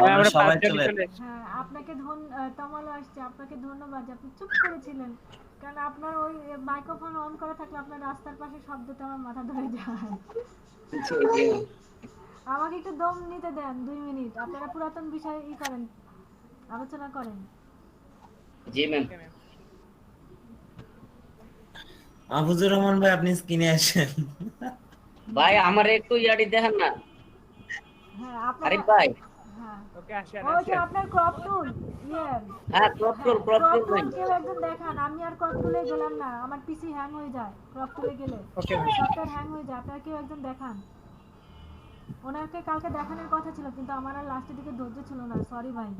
আমরা আমরা সবাই পাঁচজনই চলে চলে এসেছি। এসেছি। হ্যাঁ, আপনাকে তমালও আসছে। আপনাকে ধন্যবাদ যে আপনি চুপ করেছিলেন। কারণ আপনার ওই মাইক্রোফোন অন করা থাকলে আপনার রাস্তার পাশে শব্দতে আমার মাথা ধরে যায়। জি জি আমাকে একটু দম নিতে দেন ২ মিনিট। আপনারা পুরাতন বিষয়ে করেন, আলোচনা করেন। জি ma'am. Okay ma'am. Mahfuzur Rahman ভাই আপনি স্ক্রিনে আসেন। ভাই আমার একটু ইয়াটি দেখেন না। হ্যাঁ, আপনারা আরিফ ভাই। হ্যাঁ। ওকে আসেন ওই যে আসেন। আপনার ক্রপ টুল, ইয়ে হ্যাঁ ক্রপ টুল হ্যাঁ, ক্রপ ক্রপ টুল ভাই। টুল কেউ একজন দেখান। আমি আর ক্রপ টুলে গেলাম না। আমার পিসি হ্যাং হয়ে যায় ক্রপ টুলে গেলে। Okay ma'am. সফটওয়্যার হ্যাং হয়ে যায়। আপনারা কেউ একজন দেখান। ওনাকে কালকে দেখানোর কথা ছিল কিন্তু আমার আর লাস্টের দিকে ধৈর্য ছিল না। সরি ভাই।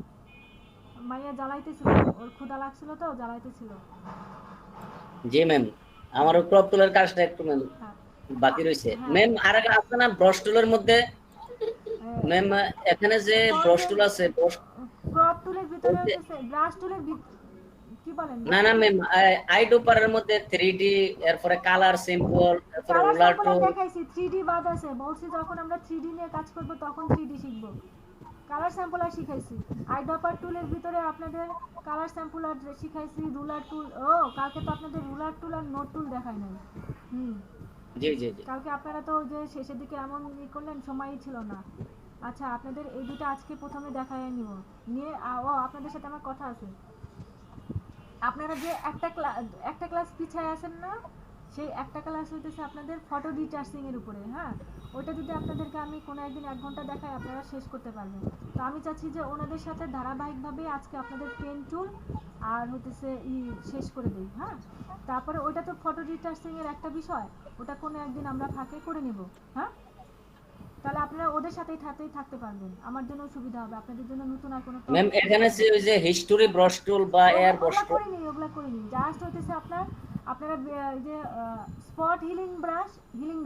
মাইয়া জ্বালাইতেছিল। ওর ক্ষুধা লাগছিল তো জ্বালাইতেছিল। জি ম্যাম। আমারও ক্রপ টুলের কাজটা একটু ম্যাম হ্যাঁ। বাকি রয়েছে। হ্যাঁ। ম্যাম আর একটা আছে না ব্রাশ টুলের মধ্যে? ম্যাম এখানে যে ব্রাশ টুল আছে ক্রপ টুলের ভিতরে হইতেছে ব্রাশ টুলের কি বলেন না ব্রাশ না টুলের ম্যাম আইডোপারের মধ্যে 3D এরপরে কালার সিম্পল এরপরে কালার রোলার স্যাম্পল টুল। দেখাইছি 3D বাদ আছে বলছি যখন আমরা 3D নিয়ে কাজ করব তখন 3D শিখব কালার স্যাম্পল আর শিখাইছি আইডপার টুলের ভিতরে আপনাদের কালার স্যাম্পল আর শিখাইছি রুলার টুল ও কালকে তো আপনাদের রুলার টুল আর নোট টুল দেখাই নাই হুম জি জি জি কালকে আপনারা তো যে শেষের দিকে এমন করলেন সময়ই ছিল না আচ্ছা আপনাদের এই দুটো আজকে প্রথমে দেখাই নিব নিয়ে ও আপনাদের সাথে আমার কথা আছে আপনারা যে একটা ক্লাস পিছায় আছেন না সেই একটা ক্লাস হইতেছে আপনাদের ফটো ডিটাচিং এর উপরে হ্যাঁ ওটা যদি আপনাদেরকে আমি কোনো একদিন 1 ঘন্টা দেখাই আপনারা শেষ করতে পারবেন তো আমি চাচ্ছি যে ওনাদের সাথে ধারাবাহিকভাবে আজকে আপনাদের পেন টুল আর হইতেছে শেষ করে দেই হ্যাঁ তারপরে ওইটা তো ফটো ডিটাচিং এর একটা বিষয় ওটা কোনো একদিন আমরা ফাঁকে করে নেব হ্যাঁ তাহলে আপনারা ওদের সাথেই থাকতে পারবেন আমার জন্য সুবিধা হবে আপনাদের জন্য নতুন আর কোনো ম্যাম টপিক এখানে যে ওই যে হিস্টোরি ব্রাশ টুল বা এয়ার ব্রাশ ওগুলা টুল। করিনি জাস্ট হইতেছে আপনারা এই যে স্পট হিলিং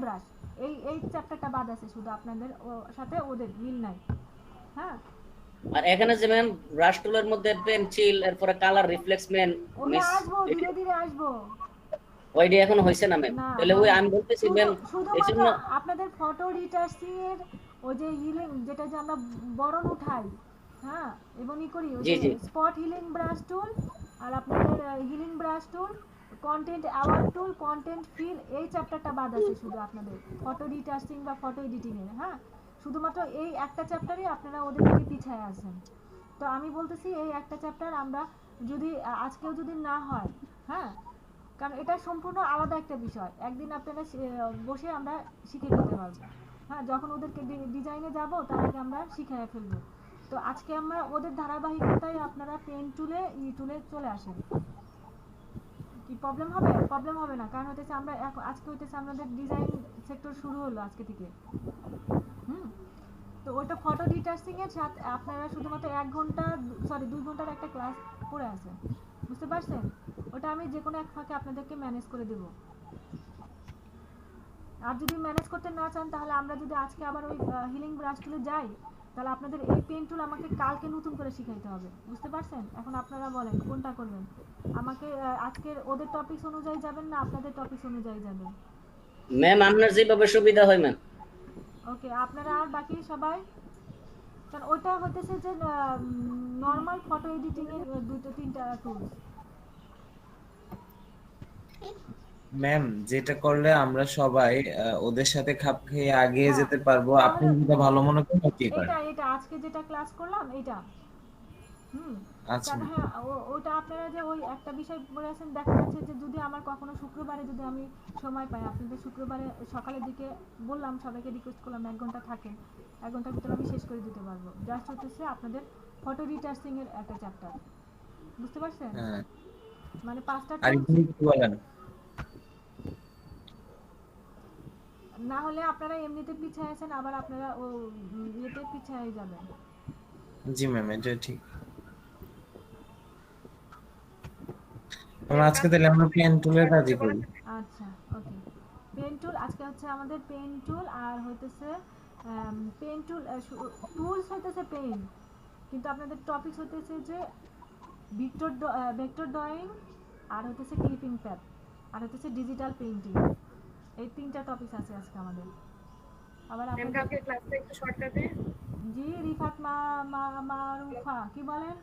ব্রাশ এই চ্যাপ্টারটা বাদ আছে শুধু আপনাদের সাথে ওদের মিল নাই হ্যাঁ আর এখানে যে ম্যাম ব্রাশ টুলের মধ্যে পেন্সিল এরপরে কালার রিফ্লেক্সমেন্ট ওগুলা মিস আসবো ধীরে ধীরে আসবো ওইডি এখন হইছে না ম্যাম না তাহলে ওই হয় আমি নাই বলতেছি ম্যাম শুধুমাত্র এইজন্য আপনাদের ফটো রিটাচিং এর ওই যে হিলিং যেটা যে আমরা বরণ উঠাই হ্যাঁ এবং করি ওই জি যে জি স্পট হিলিং ব্রাশ টুল আর আপনাদের healing brush tool content aware tool content fill এই চ্যাপ্টারটা বাদ আছে শুধু আপনাদের ফটো রিটাচিং বা ফটো এডিটিং এর হ্যাঁ শুধুমাত্র এই একটা চ্যাপ্টারে আপনারা ওদের থেকে পিছায় আছেন তো আমি বলতেছি এই একটা চ্যাপ্টার আমরা যদি আজকেও যদি না হয় হ্যাঁ কারণ এটা সম্পূর্ণ আলাদা একটা বিষয় একদিন আপনারা বসে আমরা শিখে নিতে পারবো হ্যাঁ যখন ওদেরকে ডিজাইনে যাব তার আগে আমরা শিখাইয়া ফেলবো তো আজকে আমরা ওদের ধারাবাহিকতায় আপনারা পেন টুলে টুলে চলে আসেন কি প্রবলেম হবে না কারণ হইতেছে আমরা আজকে হইতেছে আমাদের ডিজাইন সেক্টর শুরু হলো আজকে থেকে হুম তো ওইটা ফটো ডিটাচিং এর সাথে আপনারা শুধুমাত্র 1 ঘন্টা 2 ঘন্টার একটা ক্লাস পড়ে আছে বুঝতে পারছেন ওটা আমি যে কোনো এক ফাঁকে আপনাদেরকে ম্যানেজ করে দেব আর যদি ম্যানেজ করতে না চান তাহলে আমরা যদি আজকে আবার ওই হিলিং ব্রাশ টুলে যাই তাহলে আপনাদের এই পেন টুল আমাকে কালকে নতুন করে শিখাইতে হবে বুঝতে পারছেন এখন আপনারা বলেন কোনটা করবেন আমাকে আজকের ওদের টপিকস অনুযায়ী যাবেন না আপনাদের টপিকস অনুযায়ী যাবেন ম্যাম আপনার যেভাবে সুবিধা হয় ম্যাম। ওকে আপনারা আর বাকি সবাই কারণ ওটা হতেছে যে নর্মাল ফটো এডিটিং এর দুটো তিনটা টুলস ম্যাম যেটা করলে আমরা সবাই ওদের সাথে খাপ খেয়ে এগিয়ে হ্যাঁ যেতে পারবো আপনি তাহলে যেটা ভালো মনে করেন কি করেন। এটা আজকে যেটা ক্লাস করলাম এটা হুম আচ্ছা কারণ হ্যাঁ ওটা আপনারা যে ওই একটা বিষয় পড়ে আছেন দেখা যাচ্ছে যে যদি আমার কখনো শুক্রবারে যদি আমি সময় পাই আপনাদের শুক্রবারে সকালের দিকে বললাম সবাইকে রিকোয়েস্ট করলাম 1 ঘন্টা থাকেন 1 ঘন্টার ভিতরে আমি শেষ করে দিতে পারবো জাস্ট হচ্ছে আপনাদের ফটো রিটাচিং এর একটা চ্যাপ্টার বুঝতে পারছেন হ্যাঁ মানে 5টা আর টুলস কি বলেন। না হলে আপনারা এমনিতে পিছায় আছেন আবার আপনারা ও ইয়েতে পিছায় যাবেন জি ম্যাম এটা ঠিক। আমরা ম্যাম আজকে কালকে তাহলে আমরা টপিক পেন টুলের স্টার্ট করতে কাজই বলা করি। যাবে? আচ্ছা ওকে পেন টুল আজকে হচ্ছে আমাদের পেন টুল আর হইতেছে পেন টুল টুলস হইতেছে পেন কিন্তু আপনাদের টপিকস হইতেছে যে ভেক্টর ড্রয়িং আর হইতেছে ক্লিপিং প্যাড আর হইতেছে ডিজিটাল পেইন্টিং এই তিনটা টপিকস আছে আজকে আমাদের আবার ম্যাম আপনাদের কালকে ক্লাসটা একটু শর্টকাটে জি রিফাত মারুফা কি বলেন?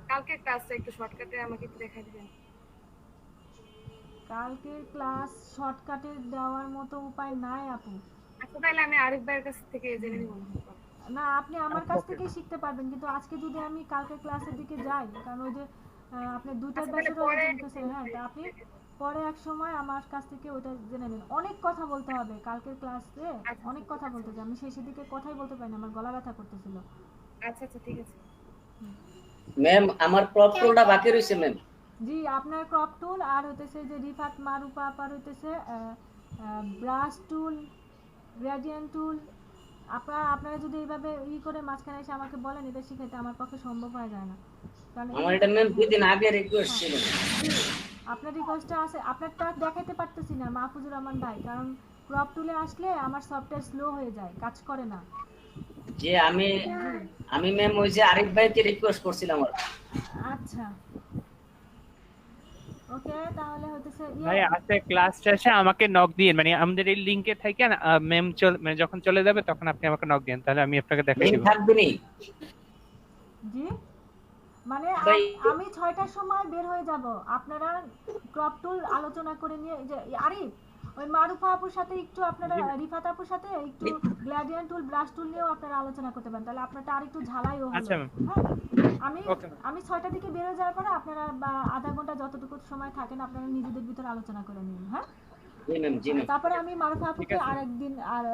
কালকে ক্লাসটা একটু শর্টকাটে আমাকে একটু দেখাই দিবেন। কালকের ক্লাস শর্টকাটে দেওয়ার মতো উপায় নাই আপু। আচ্ছা তাহলে আমি আরিফ ভাইয়ের কাছ থেকে জেনে নিব না হয়। না আপনি আমার আচ্ছা কাছ ওকে। থেকেই শিখতে পারবেন, কিন্তু আজকে যদি আমি কালকের ক্লাসের দিকে যাই, কারণ ওই যে আপনি দুইটার আচ্ছা তাহলে ব্যাচেরও পরে জমতেছে, হ্যাঁ তা আপনি পরে এক সময় আমার কাছ থেকে ওইটা জেনে নিন। অনেক কথা বলতে হবে কালকের ক্লাসে, আচ্ছা অনেক আচ্ছা কথা আচ্ছা বলতে চাই, আমি শেষের দিকে কথাই বলতে পারিনি, আমার গলা ব্যথা করতেছিল। আচ্ছা আচ্ছা ঠিক আছে। ম্যাম আমার ক্রপ টুলটা বাকি রয়েছে ম্যাম। জি আপনার ক্রপ টুল আর হইতেছে যে রিফাত মারুফা আপার হইতেছে ব্রাশ টুল, গ্রেডিয়েন্ট টুল। আপনারা যদি এইভাবে করে মাঝখানে এসে আমাকে বলেন এটা শিখাইতে, আমার পক্ষে সম্ভব হয়ে যায় না, কারণ আমার এটা ম্যাম 2 দিন আগে রিকোয়েস্ট হ্যাঁ ছিল। জি আপনার রিকোয়েস্টটা আছে, আপনারটা দেখাইতে পারতেছি না মাহফুজুর রহমান ভাই, কারণ ক্রপ টুলে আসলে আমার সফটওয়্যার স্লো হয়ে যায়, কাজ করে না। যে আমি জি আমি ম্যাম ওই যে আরিফ ভাইকে রিকোয়েস্ট করছিলাম আর আচ্ছা ওকে তাহলে হইতেছে ভাই আজকে ক্লাস শেষে আমাকে নক দিন, মানে আমাদের এই লিংকে থেকে ম্যাম মানে যখন চলে যাবে তখন আপনি আমাকে নক দিন, তাহলে আমি আপনাকে দেখাই লিংক দিব। থাকবে নি জি মানে ভাই। আমি 6টার সময় বের হয়ে যাব, আপনারা ক্রপ টুল আলোচনা করে নিয়ে এই যে আরিফ ওই মারুফা আপুর সাথে একটু আপনারা জি রিফাত আপুর সাথে একটু গ্ল্যাডিয়ান টুল ব্রাশ টুল নিয়েও আপনারা আলোচনা করতে পারেন, তাহলে আপনারটা আরেকটু ঝালাইও হলো। আচ্ছা ম্যাম। হ্যাঁ আমি ওকে ম্যাম। আমি 6টার দিকে বের হয়ে যাওয়ার পরে আপনারা বা আধা ঘন্টা যতটুকু সময় থাকেন আপনারা নিজেদের ভিতরে আলোচনা করে নিন। হ্যাঁ জি ম্যাম জি ম্যাম। তারপরে আমি মারুফা ঠিক আপুকে আছে। আরেকদিন আর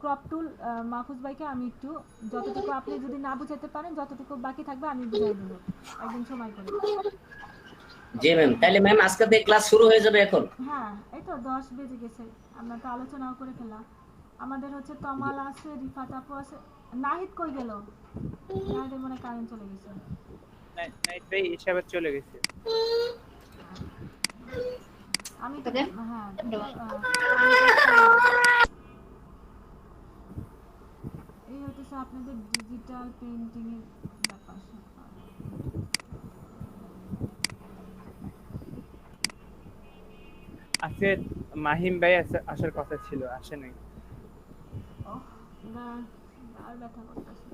ক্রপ টুল মাহফুজ ভাইকে আমি একটু যতটুকু আপনি যদি না বুঝাতে পারেন যতটুকু বাকি থাকবে আমি বুঝাই দেবো একদিন সময় করে। জি ম্যাম তাহলে ম্যাম আজকে থেকে ক্লাস শুরু হয়ে যাবে এখন। হ্যাঁ এই তো 10 বেজে গেছে, আমরা তো আলোচনাও করে ফেললাম। আমাদের হচ্ছে তমাল আছে, রিফাত আপু আছে, নাহিদ কই গেল? নাহিদের মনে হয় কারেন্ট চলে গেছে। নাইট ভাই হিসাবে চলে গেছে। আমি ওকে। হ্যাঁ এই হচ্ছে আপনাদের ডিজিটাল পেইন্টিং এর ব্যাপার স্যাপার। আজকে মাহিম ভাই আসার কথা ছিল, আসে নাই। ওহ আর ব্যথা করতেছে।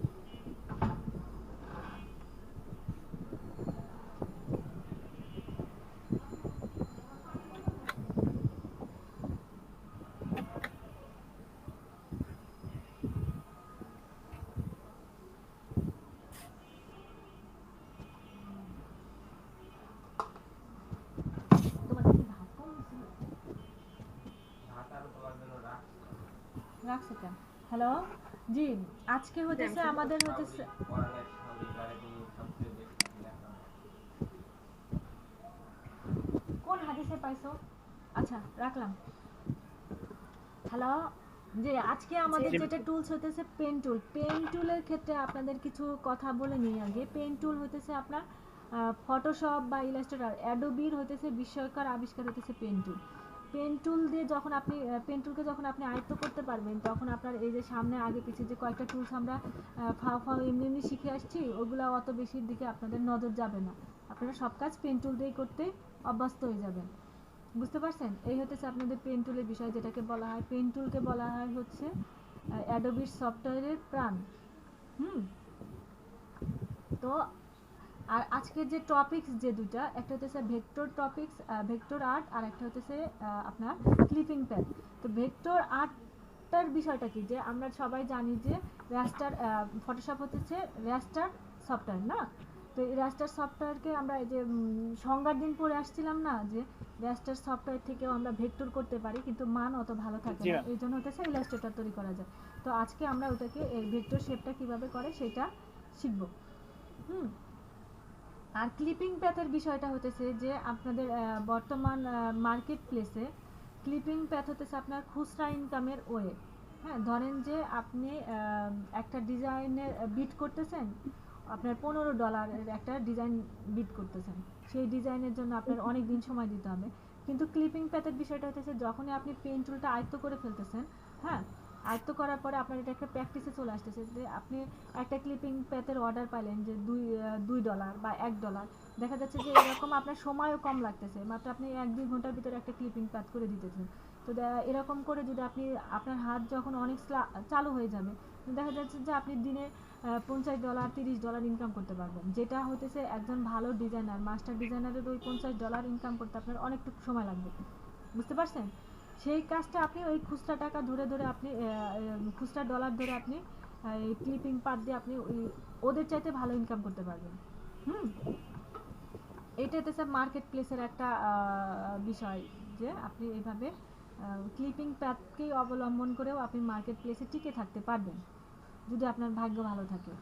তোমাদের কি ভাত কম ছিল? রাখছে কেন? হ্যালো জি আজকে হতেছে আমাদের হতেছে কোন হাদিসে পাইছো? আচ্ছা রাখলাম। হ্যালো যে আজকে আমাদের জি। যেটা টুলস হতেছে পেন টুল। পেন টুলের ক্ষেত্রে আপনাদের কিছু কথা বলে নিই আগে। পেন টুল হতেছে আপনার ফটোশপ বা ইলাস্ট্রেটর অ্যাডোবির হতেছে বিস্ময়কর আবিষ্কার হতেছে পেন টুল। পেন টুল দিয়ে যখন আপনি পেন টুলকে যখন আপনি আয়ত্ত করতে পারবেন তখন আপনার এই যে সামনে আগে পিছিয়ে যে কয়েকটা টুলস আমরা ফাও ফাও এমনি এমনি শিখে আসছি ওগুলো অত বেশির দিকে আপনাদের নজর যাবে না, আপনারা সব কাজ পেন টুল দিয়েই করতে অভ্যস্ত হয়ে যাবেন। বুঝতে পারছেন? এই হতেছে আপনাদের পেন টুলের বিষয়, যেটাকে বলা হয় পেন টুলকে বলা হয় হচ্ছে অ্যাডোবির সফটওয়্যারের প্রাণ। হুম তো আর আজকের যে টপিকস যে দুটা, একটা হতেছে ভেক্টর টপিকস ভেক্টর আর্ট, আর একটা হতেছে আপনার ক্লিপিং প্যাড। তো ভেক্টর আর্টটার বিষয়টা কি, যে আমরা সবাই জানি যে রাস্টার ফটোশপ হতেছে রাস্টার সফটওয়্যার না। তো এই রাস্টার সফটওয়্যারকে আমরা এই যে সংজ্ঞার দিন পড়ে আসছিলাম না যে রাস্টার সফটওয়্যার থেকেও আমরা ভেক্টর করতে পারি কিন্তু মান অত ভালো থাকে জি না, ম্যাম। এই জন্য হতেছে ইলাস্ট্রেটর তৈরি করা যায়। তো আজকে আমরা ওটাকে এই ভেক্টর শেপটা কিভাবে করে সেটা শিখবো। হুম আর ক্লিপিং প্যাথের বিষয়টা হতেছে যে আপনাদের বর্তমান মার্কেট প্লেসে ক্লিপিং প্যাথ হতেছে আপনার খুচরা ইনকামের ওয়ে। হ্যাঁ ধরেন যে আপনি একটা ডিজাইনের বিট করতেছেন, আপনার $15 একটা ডিজাইন বিট করতেছেন, সেই ডিজাইনের জন্য আপনার অনেক দিন সময় দিতে হবে। কিন্তু ক্লিপিং প্যাথের বিষয়টা হতেছে যখনই আপনি পেন টুলটা আয়ত্ত করে ফেলতেছেন, হ্যাঁ আয়ত্ত করার পরে আপনার এটা একটা প্র্যাকটিসে চলে আসতেছে যে আপনি একটা ক্লিপিং প্যাথের অর্ডার পাইলেন যে $2 বা $1, দেখা যাচ্ছে যে এরকম আপনার সময়ও কম লাগতেছে, মাত্র আপনি 1-2 ঘন্টার ভিতরে একটা ক্লিপিং প্যাথ করে দিতেছেন। তো এরকম করে যদি আপনি আপনার হাত যখন অনেক চালু হয়ে যাবে দেখা যাচ্ছে যে আপনি দিনে $50 $30 ইনকাম করতে পারবেন, যেটা হতেছে একজন ভালো ডিজাইনার মাস্টার ডিজাইনারের ওই $50 ইনকাম করতে আপনার অনেকটুকু সময় লাগবে, বুঝতে পারছেন? সেই কাজটা আপনি ওই খুচরা টাকা ধরে ধরে আপনি খুচরা ডলার ধরে আপনি এই ক্লিপিং পার্ট দিয়ে আপনি ওদের চাইতে ভালো ইনকাম করতে পারবেন। হুম, এটা হচ্ছে মার্কেট প্লেসের একটা বিষয়, যে আপনি এইভাবে ক্লিপিং প্যাডকেই অবলম্বন করেও আপনি মার্কেট প্লেসে টিকে থাকতে পারবেন যদি আপনার ভাগ্য ভালো থাকে।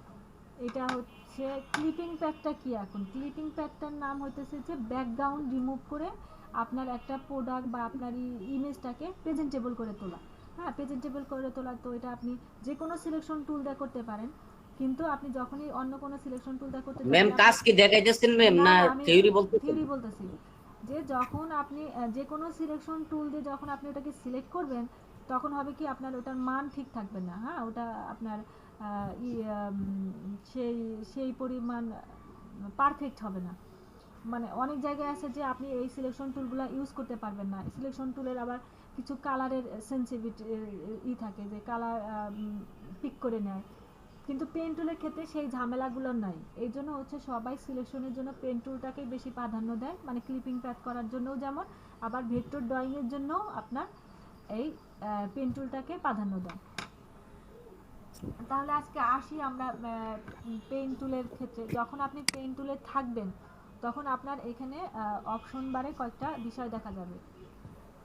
এটা হচ্ছে ক্লিপিং প্যাডটা কি, এখন ক্লিপিং প্যাডটার নাম হইতেছে যে ব্যাকগ্রাউন্ড রিমুভ করে আপনার একটা প্রোডাক্ট বা আপনার ইমেজটাকে প্রেজেন্টেবল করে তোলা। হ্যাঁ, প্রেজেন্টেবল করে তোলা, তো এটা আপনি যে কোনো সিলেকশন টুল দিয়ে করতে পারেন, কিন্তু আপনি যখনই অন্য কোনো সিলেকশন টুল দিয়ে করতে ম্যাম যাবেন, কাজ কি দেখাইতেছেন ম্যাম না না আমি থিওরি বলতেছেন? থিওরি বলতেছি, যে যখন আপনি যে কোনো সিলেকশন টুল দিয়ে যখন আপনি ওটাকে সিলেক্ট করবেন, তখন হবে কি আপনার ওটার মান ঠিক থাকবে না। হ্যাঁ, ওটা আপনার সেই সেই পরিমাণ পারফেক্ট হবে না। মানে অনেক জায়গায় আছে যে আপনি এই সিলেকশন টুলগুলো ইউজ করতে পারবেন না। সিলেকশন টুলের আবার কিছু কালারের সেন্সিটিভিটি থাকে, যে কালার পিক করে নেয়, কিন্তু পেন টুলের ক্ষেত্রে সেই ঝামেলাগুলো নাই। এই জন্য হচ্ছে সবাই সিলেকশনের জন্য পেন টুলটাকেই বেশি প্রাধান্য দেয়, মানে ক্লিপিং প্যাড করার জন্যও যেমন, আবার ভেক্টর ড্রয়িংয়ের জন্যও আপনার এই পেন টুলটাকে প্রাধান্য দেয়। তাহলে আজকে আসি আমরা পেন টুলের ক্ষেত্রে। যখন আপনি পেন টুলে থাকবেন, তখন আপনার এখানে অপশন বারে কয়েকটা বিষয় দেখা যাবে।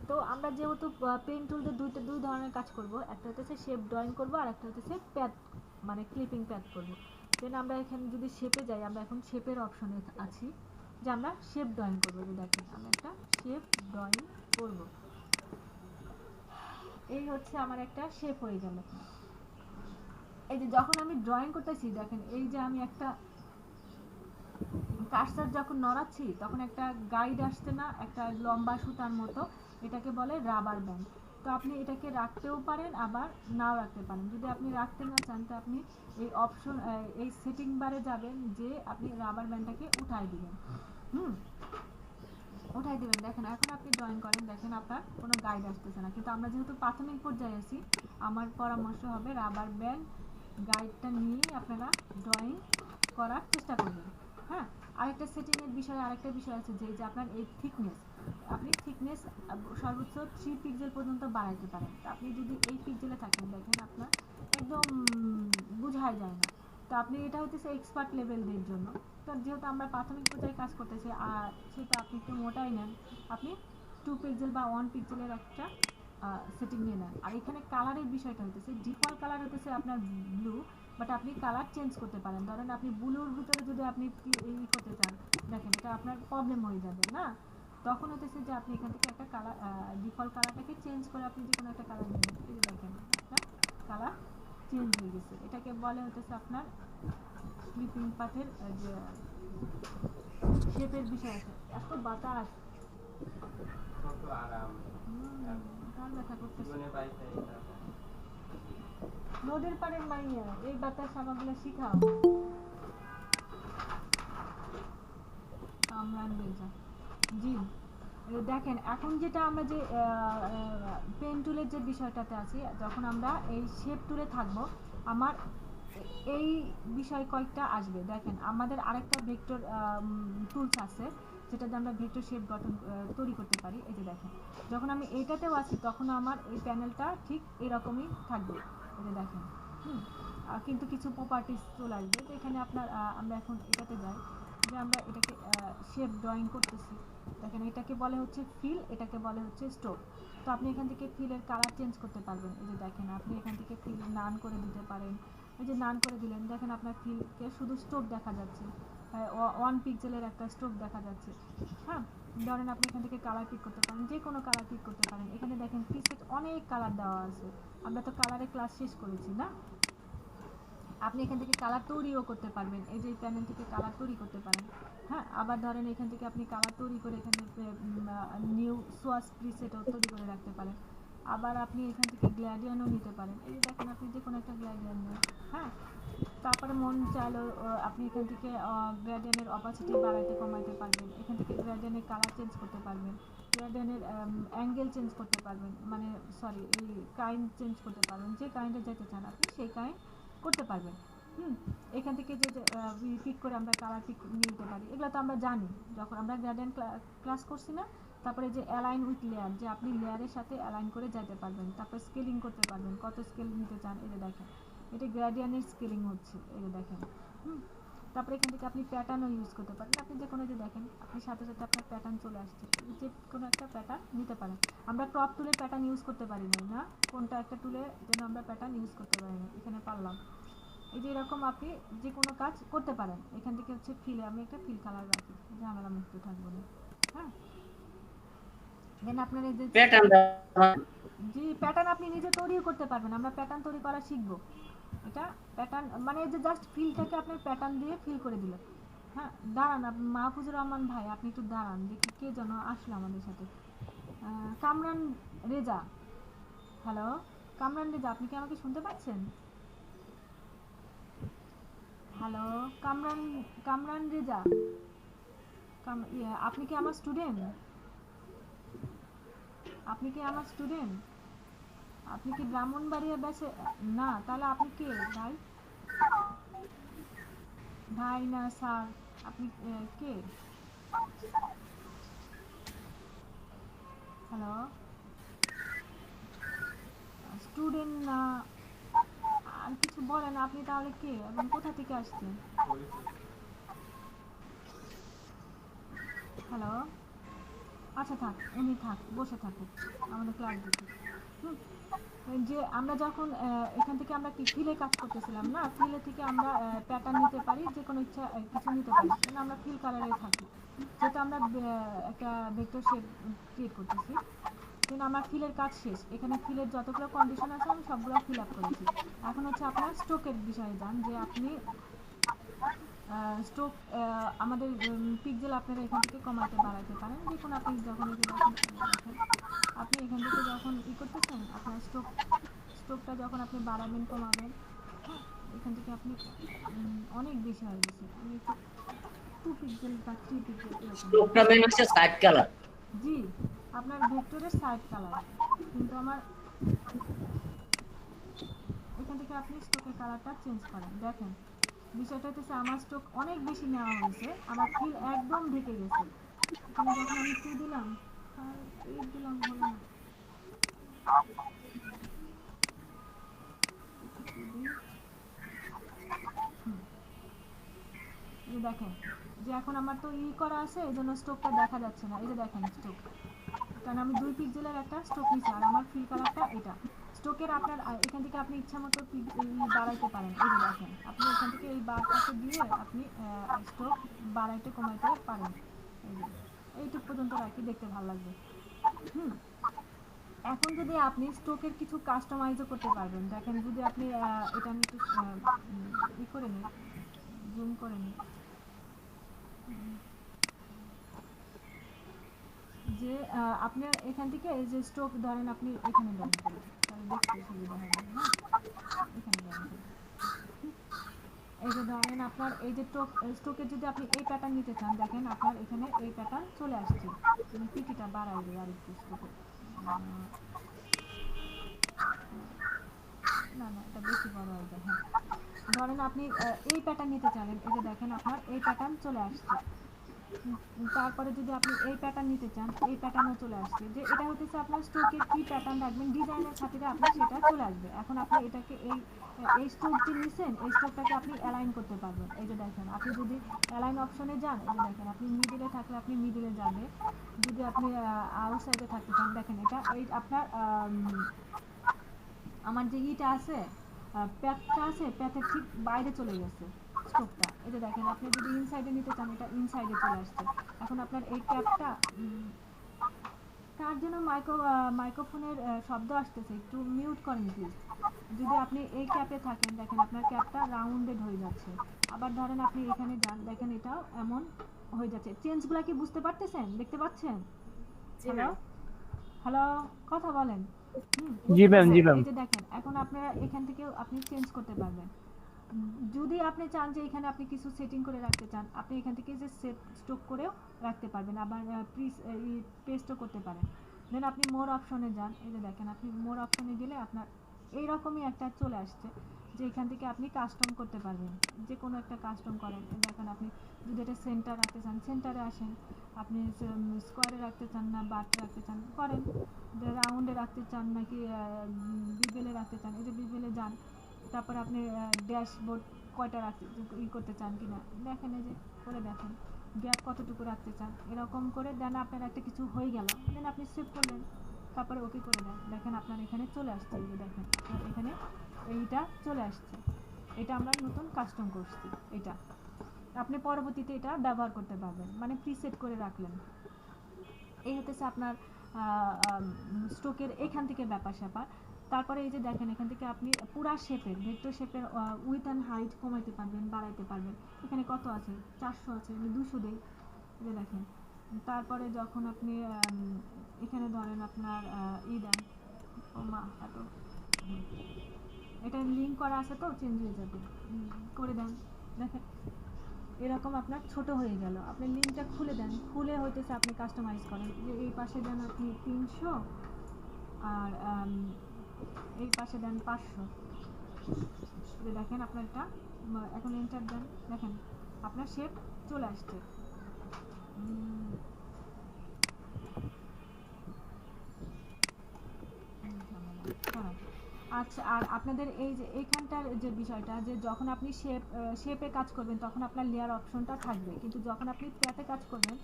তো আমরা যেহেতু পেন টুল দিয়ে দুই ধরনের কাজ করব, একটা হচ্ছে শেপ ড্রয়িং করব, আর একটা হচ্ছে প্যাড মানে ক্লিপিং প্যাড করব। দেন আমরা এখানে যদি শেপে যাই, আমরা এখন শেপের অপশনে আছি, যে আমরা শেপ ড্রয়িং করব। যে দেখেন আমরা একটা শেপ ড্রয়িং করব, এই হচ্ছে আমার একটা শেপ হয়ে গেল। এই যে যখন আমি ড্রয়িং করতেছি, দেখেন এই যে আমি একটা কার্সার যখন নড়াচ্ছি, তখন একটা গাইড আসছে না, একটা লম্বা সুতার মতো, এটাকে বলে রাবার ব্যান্ড। তো আপনি এটাকে রাখতেও পারেন, আবার নাও রাখতে পারেন। যদি আপনি রাখতে না চান, তো আপনি এই অপশন এই সেটিং বারে যাবেন, যে আপনি রাবার ব্যান্ডটাকে উঠাই দিবেন। উঠাই দিবেন। দেখেন এখন আপনি ড্রয়িং করেন, দেখেন আপনার কোনো গাইড আসতেছে না, কিন্তু আমরা যেহেতু প্রাথমিক পর্যায়ে আছি, আমার পরামর্শ হবে রাবার ব্যান্ড গাইডটা নিয়েই আপনারা ড্রয়িং করার চেষ্টা করবেন। হ্যাঁ, আরেকটা সেটিংয়ের বিষয়, আরেকটা বিষয় আছে, যে আপনার এই থিকনেস, আপনি থিকনেস সর্বোচ্চ 3 পিক্সেল পর্যন্ত বাড়াইতে পারেন। আপনি যদি এই পিক্সেলে থাকেন, দেখেন আপনার একদম বোঝাই যায় না। তো আপনি এটা হচ্ছে এক্সপার্ট লেভেলদের জন্য। তো যেহেতু আমরা প্রাথমিক পর্যায়ে কাজ করতেছি, আর সেটা আপনি একটু মোটাই নেন, আপনি 2 পিক্সেল বা 1 পিক্সেলের একটা সেটিং নিয়ে নেন। আর এখানে কালারের বিষয়টা হচ্ছে ডিফল্ট কালার হচ্ছে আপনার ব্লু, বাট আপনি কালার চেঞ্জ করতে পারেন। ধরেন আপনি ব্লুর ভিতরে যদি আপনি করতে চান, দেখেন এটা আপনার প্রবলেম হয়ে যাবে না। তখন হচ্ছে যে আপনি এখান থেকে একটা কালার ডিফল্ট কালারটাকে চেঞ্জ করে আপনি যে কোনো একটা কালার নেবেন। এই যে দেখেন একটা কালার চেঞ্জ হয়ে গেছে। এটাকে বলে হচ্ছে আপনার ক্লিপিং পাথের যে শেপের বিষয় আছে। এত বাতাস, কার ব্যথা করতেছে? নদীর পাড়ের মাইয়া, এই বাতাস আমাগুলো শিখাও। কামরান রেজা জি। দেখেন এখন যেটা আমরা যে পেন টুলের যে বিষয়টাতে আছি, যখন আমরা এই শেপ টুলে থাকবো, আমার এই বিষয় কয়েকটা আসবে। দেখেন আমাদের আরেকটা ভেক্টর টুলস আছে, যেটাতে আমরা ভেক্টর শেপ গঠন তৈরি করতে পারি। এই যে দেখেন যখন আমি এইটাতেও আছি, তখন আমার এই প্যানেলটা ঠিক এরকমই থাকবে। এই যে দেখেন কিন্তু কিছু প্রপার্টিস চলে আসবে। তো এখানে আপনার আমরা এখন এটাতে যাই, যে আমরা এটাকে শেপ ড্রয়িং করতেছি। দেখেন এটাকে বলে হচ্ছে ফিল, এটাকে বলে হচ্ছে স্ট্রোক। তো আপনি এখান থেকে ফিলের কালার চেঞ্জ করতে পারবেন। এই যে দেখেন আপনি এখান থেকে ফিল নান করে দিতে পারেন। এই যে নান করে দিলেন, দেখেন আপনার ফিলকে শুধু স্ট্রোক দেখা যাচ্ছে, 1 পিক্সেলের একটা স্ট্রোক দেখা যাচ্ছে। হ্যাঁ, ধরেন আপনি এখান থেকে কালার পিক করতে পারেন, যে কোনো কালার পিক করতে পারেন। এখানে দেখেন প্রিসেট অনেক কালার দেওয়া আছে, আমরা তো কালারের ক্লাস শেষ করেছি না। আপনি এখান থেকে কালার তৈরিও করতে পারবেন, এই যে প্যানেল থেকে কালার তৈরি করতে পারেন। হ্যাঁ, আবার ধরেন এখান থেকে আপনি কালার তৈরি করে এখানে নিউ সোয়াস প্রিসেটও তৈরি করে রাখতে পারেন। আবার আপনি এখান থেকে গ্ল্যাডিয়ানও নিতে পারেন। এই যে দেখেন আপনি যে কোনো একটা গ্ল্যাডিয়ান নেন। হ্যাঁ, তারপরে মন চাইলো আপনি এখান থেকে গ্রেডিয়েন্টের অপাসিটি বাড়াইতে কমাইতে পারবেন, এখান থেকে গ্রেডিয়েন্টের কালার চেঞ্জ করতে পারবেন, গ্রেডিয়েন্টের অ্যাঙ্গেল চেঞ্জ করতে পারবেন, মানে সরি এই কাইন্ড চেঞ্জ করতে পারবেন, যে কাইন্ডে যেতে চান আপনি সেই কাইন্ড করতে পারবেন। এখান থেকে যে পিক করে আমরা কালার পিক নিতে পারি, এগুলো তো আমরা জানি যখন আমরা গ্রেডিয়েন্ট ক্লাস করছি না। তারপরে যে অ্যালাইন উইথ লেয়ার, যে আপনি লেয়ারের সাথে অ্যালাইন করে যেতে পারবেন, তারপর স্কেলিং করতে পারবেন, কত স্কেল নিতে চান এই যে দেখেন, এটা গ্রেডিয়েন্টের স্কেলিং হচ্ছে এই যে দেখেন। তারপরে এখান থেকে আপনি প্যাটার্নও ইউজ করতে পারেন, আপনি যে কোনো যে দেখেন আপনি সাথে সাথে আপনার প্যাটার্ন চলে আসছে, যে কোনো একটা প্যাটার্ন নিতে পারেন। আমরা ক্রপ টুলে প্যাটার্ন ইউজ করতে পারি না, কোনটা একটা টুলে যেন আমরা প্যাটার্ন ইউজ করতে পারি না, এখানে পারলাম। এই যে এরকম আপনি যে কোনো কাজ করতে পারেন। এখান থেকে হচ্ছে ফিলে আমি একটা ফিল কালার রাখি, ঝামেলা মুক্ত থাকবো না। হ্যাঁ, দেন আপনার এই যে প্যাটার্ন জি প্যাটার্ন আপনি নিজে তৈরিও করতে পারবেন, আমরা প্যাটার্ন তৈরি করা শিখবো। এটা প্যাটার্ন মানে এই যে জাস্ট ফিলটাকে আপনি প্যাটার্ন দিয়ে ফিল করে দিলেন। হ্যাঁ দাঁড়ান, মাহফুজুর রহমান ভাই আপনি একটু দাঁড়ান, দেখি কে যেন আসলো আমাদের সাথে। কামরান রেজা, হ্যালো কামরান রেজা, আপনি কি আমাকে শুনতে পাচ্ছেন? হ্যালো কামরান, কামরান রেজা, আপনি কি আমার স্টুডেন্ট? আপনি কি আমার স্টুডেন্ট? আপনি কি ব্রাহ্মণবাড়িয়া ব্যাচে? না, তাহলে আপনি কে ভাই? ভাই না স্যার, আপনি কে? হ্যালো, স্টুডেন্ট না আর কিছু বলেন, আপনি তাহলে কে এবং কোথা থেকে আসছেন? হ্যালো, আচ্ছা থাক, উনি থাক, বসে থাকুক, আমাদের ক্লাস দিতে। যে আমরা যখন এখান থেকে আমরা কি ফিলে কাজ করতেছিলাম না, ফিলে থেকে আমরা প্যাটার্ন নিতে পারি, যে কোনো ইচ্ছা কিছু নিতে পারি, কিন্তু আমরা ফিল কালারে থাকি, যেটা আমরা একটা ভেক্টর শেপ ক্রিয়েট করতেছি। কিন্তু আমার ফিলের কাজ শেষ, এখানে ফিলের যতগুলো কন্ডিশন আছে আমি সবগুলো ফিল আপ করেছি। এখন হচ্ছে আপনার স্ট্রোকের বিষয়ে যান, যে আপনি স্ট্রোক আমাদের পিক্সেল আপনারা এখান থেকে কমাতে বাড়াতে পারেন, যে কোনো আপনি যখন আপনি এখান থেকে যখন করতেছেন আপনার স্ট্রোকটা যখন আপনি বাড়াবেন কমাবেন, হ্যাঁ এখান থেকে আপনি অনেক বেশি হয়ে গেছে, আমি একটু 2 পিক্সেল বা 3 পিক্সেল এরকম। স্ট্রোকটা মেন হচ্ছে সাইড কালার। জি আপনার ভেক্টরের সাইড কালার, কিন্তু আমার এখান থেকে আপনি স্ট্রোকের কালারটা চেঞ্জ করেন। দেখেন বিষয়টা হচ্ছে আমার স্ট্রোক অনেক বেশি নেওয়া হয়েছে, আমার ফিল একদম ঢেকে গেছে। এখানে যখন আমি 2 দিলাম আর 8 দিলাম হলো না, এই দেখেন যে এখন আমার তো করা আছে, এই জন্য স্ট্রোকটা দেখা যাচ্ছে না। এই যে দেখেন স্ট্রোক, কারণ আমি 2 পিক্সেলের একটা স্ট্রোক নিচ্ছি, আর আমার ফিল কালারটা এটা। স্ট্রোকের আপনার এখান থেকে আপনি ইচ্ছা মতো বাড়াইতে পারেন। এই যে দেখেন আপনি এখান থেকে এই বারটাকে দিয়ে আপনি স্ট্রোক বাড়াইতে কমাইতে পারেন। এই যে এইটুক পর্যন্ত রাখি, দেখতে ভালো লাগবে। এখন যদি আপনি স্ট্রোকের কিছু কাস্টমাইজও করতে পারবেন। দেখেন যদি আপনি এটা আমি একটু করে নিই, জুম করে নিই, যে আপনার এখান থেকে এই যে স্ট্রোক ধরেন আপনি এখানে ডাউন করুন, তাহলে দেখতে সুবিধা হবে। হ্যাঁ এখানে ডাউন করুন, এই যে ধরেন আপনার এই যে স্ট্রোকের যদি আপনি এই প্যাটার্ন নিতে চান, দেখেন আপনার এখানে এই প্যাটার্ন চলে আসছে। আমি পিটিটা বাড়াই দিই আর একটু স্ট্রোকের, না না এটা বেশি বড় হয়ে যায়। হ্যাঁ ধরেন আপনি এই প্যাটার্ন নিতে চাইলেন, এই যে দেখেন আপনার এই প্যাটার্ন চলে আসছে। তারপরে যদি আপনি এই প্যাটার্ন নিতে চান, এই প্যাটার্নও চলে আসছে। যে এটা হচ্ছে আপনার স্ট্রোকের কি প্যাটার্ন রাখবেন ডিজাইনের খাতিরে আপনার সেটা চলে আসবে। এখন আপনি এটাকে এই স্ট্রোক যে নিছেন, এই স্ট্রোকটাকে আপনি অ্যালাইন করতে পারবেন। এই যে দেখেন আপনি যদি অ্যালাইন অপশনে যান, এই যে দেখেন আপনি মিডিলে থাকলে আপনি মিডিলে যাবে, যদি আপনি আউটসাইডে থাকতে চান দেখেন এটা এই আপনার আমার যে আছে প্যাথটা আছে, প্যাথের ঠিক বাইরে চলে গেছে স্ট্রোকটা। এই যে দেখেন আপনি যদি ইনসাইডে নিতে চান, এটা ইনসাইডে চলে আসছে। এখন আপনার এই ক্যাপটা তার জন্য মাইক্রোফোনের শব্দ আসতেছে, একটু মিউট করেন প্লিজ। যদি আপনি এই ক্যাপে থাকেন, দেখেন আপনার ক্যাপটা রাউন্ডেড হয়ে যাচ্ছে। আবার ধরেন আপনি এখানে যান, দেখেন এটাও এমন হয়ে যাচ্ছে। চেঞ্জগুলো কি বুঝতে পারতেছেন, দেখতে পাচ্ছেন? হ্যালো হ্যালো কথা বলেন। জি ম্যাম, জি ম্যাম। এই যে দেখেন এখন আপনারা এখান থেকে আপনি চেঞ্জ করতে পারবেন। যদি আপনি চান যে এখানে আপনি কিছু সেটিং করে রাখতে চান, আপনি এখান থেকে যে সেভ স্টক করেও রাখতে পারবেন, আবার পেস্টও করতে পারেন। দেন আপনি মোর অপশনে যান, এই যে দেখেন আপনি মোর অপশনে গেলে আপনার এইরকমই একটা চলে আসছে যে এখান থেকে আপনি কাস্টম করতে পারবেন, যে কোনো একটা কাস্টম করেন। দেখেন আপনি যদি এটা সেন্টার রাখতে চান সেন্টারে আসেন, আপনি স্কোয়ারে রাখতে চান না বাটে রাখতে চান করেন, রাউন্ডে রাখতে চান নাকি বিবেলে রাখতে চান, এই যে বিবেলে যান। তারপরে আপনি ড্যাশবোর্ড কয়টা রাখতে করতে চান কিনা দেখেন, এই যে করে দেখেন গ্যাপ কতটুকু রাখতে চান, এরকম করে দেন আপনার একটা কিছু হয়ে গেল, দেন আপনি সেভ করলেন, তারপরে ওকে করে দেন। দেখেন আপনার এখানে চলে আসছে, এই যে দেখেন আপনার এখানে এইটা চলে আসছে, এটা আমরা নতুন কাস্টম করছি। এটা আপনি পরবর্তীতে এটা ব্যবহার করতে পারবেন, মানে প্রিসেট করে রাখলেন। এই হতেছে আপনার স্ট্রোকের এখান থেকে ব্যাপার স্যাপার। তারপরে এই যে দেখেন এখান থেকে আপনি পুরা শেপের ভেক্টর শেপের উইথ অ্যান্ড হাইট কমাইতে পারবেন বাড়াইতে পারবেন। এখানে কত আছে 400 আছে, আমি 200 দেই, এই যে দেখেন। তারপরে যখন আপনি এখানে ধরেন আপনার দেন, ও মা এত এটা লিঙ্ক করা আছে তো চেঞ্জ হয়ে যাবে, করে দেন। দেখেন এরকম আপনার ছোট হয়ে গেল, আপনি লিঙ্কটা খুলে দেন, খুলে হইতেছে আপনি কাস্টমাইজ করেন যে এই পাশে দেন আপনি 300 আর এই পাশে দেন 500, যে দেখেন আপনার এটা এখন এন্টার দেন, দেখেন আপনার শেপ চলে আসছে। আচ্ছা, আর আপনাদের এই যে এইখানটার যে বিষয়টা, যে যখন আপনি শেপে কাজ করবেন তখন আপনার লেয়ার অপশনটা থাকবে, কিন্তু যখন আপনি প্যাথে কাজ করবেন,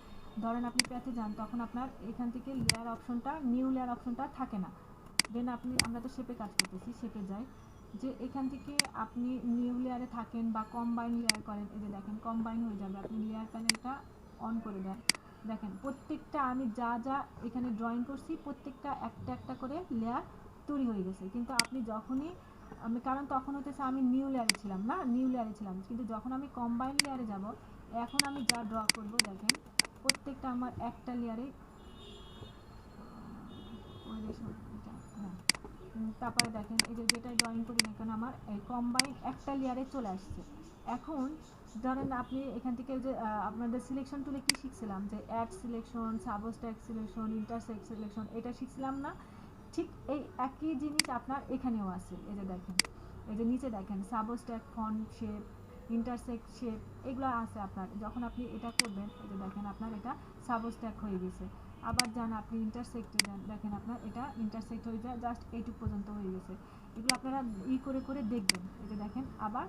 ধরেন আপনি প্যাথে যান, তখন আপনার এখান থেকে লেয়ার অপশনটা নিউ লেয়ার অপশনটা থাকে না। দেন আমরা তো শেপে কাজ করতেছি, শেপে যাই, যে এখান থেকে আপনি নিউ লেয়ারে থাকেন বা কম্বাইন লেয়ার করেন, এই যে দেখেন কম্বাইন হয়ে যাবে, আপনি লেয়ার প্যানেলটা অন করে দেন। দেখেন প্রত্যেকটা আমি যা যা এখানে ড্রয়িং করছি প্রত্যেকটা একটা একটা করে লেয়ার তৈরি হয়ে গেছে। কিন্তু আপনি যখনই কারণ তখন হতেছে আমি নিউ লেয়ারে ছিলাম না, নিউ লেয়ারে ছিলাম, কিন্তু যখন আমি কম্বাইন লেয়ারে যাব, এখন আমি যা ড্র করব দেখেন প্রত্যেকটা আমার একটা লেয়ারে। হ্যাঁ, তারপরে দেখেন এই যে যেটা ড্রয়িং করি না কেন আমার এই কম্বাইন একটা লেয়ারে চলে আসছে। এখন ধরেন আপনি এখান থেকে যে আপনাদের সিলেকশন টুলে কি শিখছিলাম, যে অ্যাড সিলেকশন, সাবস্ট্যাক সিলেকশন, ইন্টারসেক্ট সিলেকশন, এটা শিখছিলাম না? ঠিক এই একই জিনিস আপনার এখানেও আছে। এই যে দেখেন, এই যে নিচে দেখেন সাবস্ট্যাক, ফন্ট শেপ, ইন্টারসেক্ট শেপ, এগুলো আছে আপনার। যখন আপনি এটা করবেন, এই যে দেখেন আপনার এটা সাবস্ট্যাক হয়ে গেছে। আবার যান আপনি ইন্টারসেক্টে যান, দেখেন আপনার এটা ইন্টারসেক্ট হয়ে যায়, জাস্ট এইটুক পর্যন্ত হয়ে গেছে। এগুলো আপনারা করে করে দেখবেন। এই যে দেখেন আবার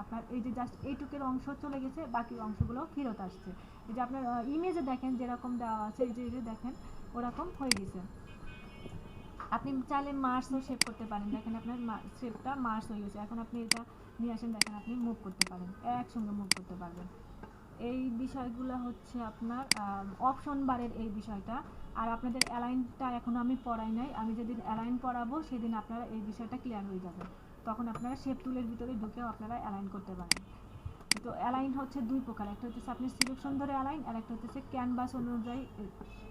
আপনার এই যে জাস্ট এইটুকের অংশ চলে গেছে, বাকি অংশগুলো ফেরত আসছে। এই যে আপনার ইমেজে দেখেন যেরকম দেওয়া আছে, এই যে দেখেন ওরকম হয়ে গেছে। আপনি চাইলে মার্সও শেপ করতে পারেন, দেখেন আপনার শেপটা মার্স হয়ে গেছে। এখন আপনি এটা নিয়ে আসেন, দেখেন আপনি মুভ করতে পারেন, একসঙ্গে মুভ করতে পারবেন। এই বিষয়গুলো হচ্ছে আপনার অপশন বারের এই বিষয়টা। আর আপনাদের অ্যালাইনটা এখনও আমি পড়াই নাই, আমি যেদিন অ্যালাইন পড়াবো সেদিন আপনারা এই বিষয়টা ক্লিয়ার হয়ে যাবে, তখন আপনারা শেপ টুলের ভিতরে ঢুকেও আপনারা অ্যালাইন করতে পারেন। তো অ্যালাইন হচ্ছে দুই প্রকার, একটা হচ্ছে আপনি সিলেকশন ধরে অ্যালাইন, আর একটা হচ্ছে ক্যানভাস অনুযায়ী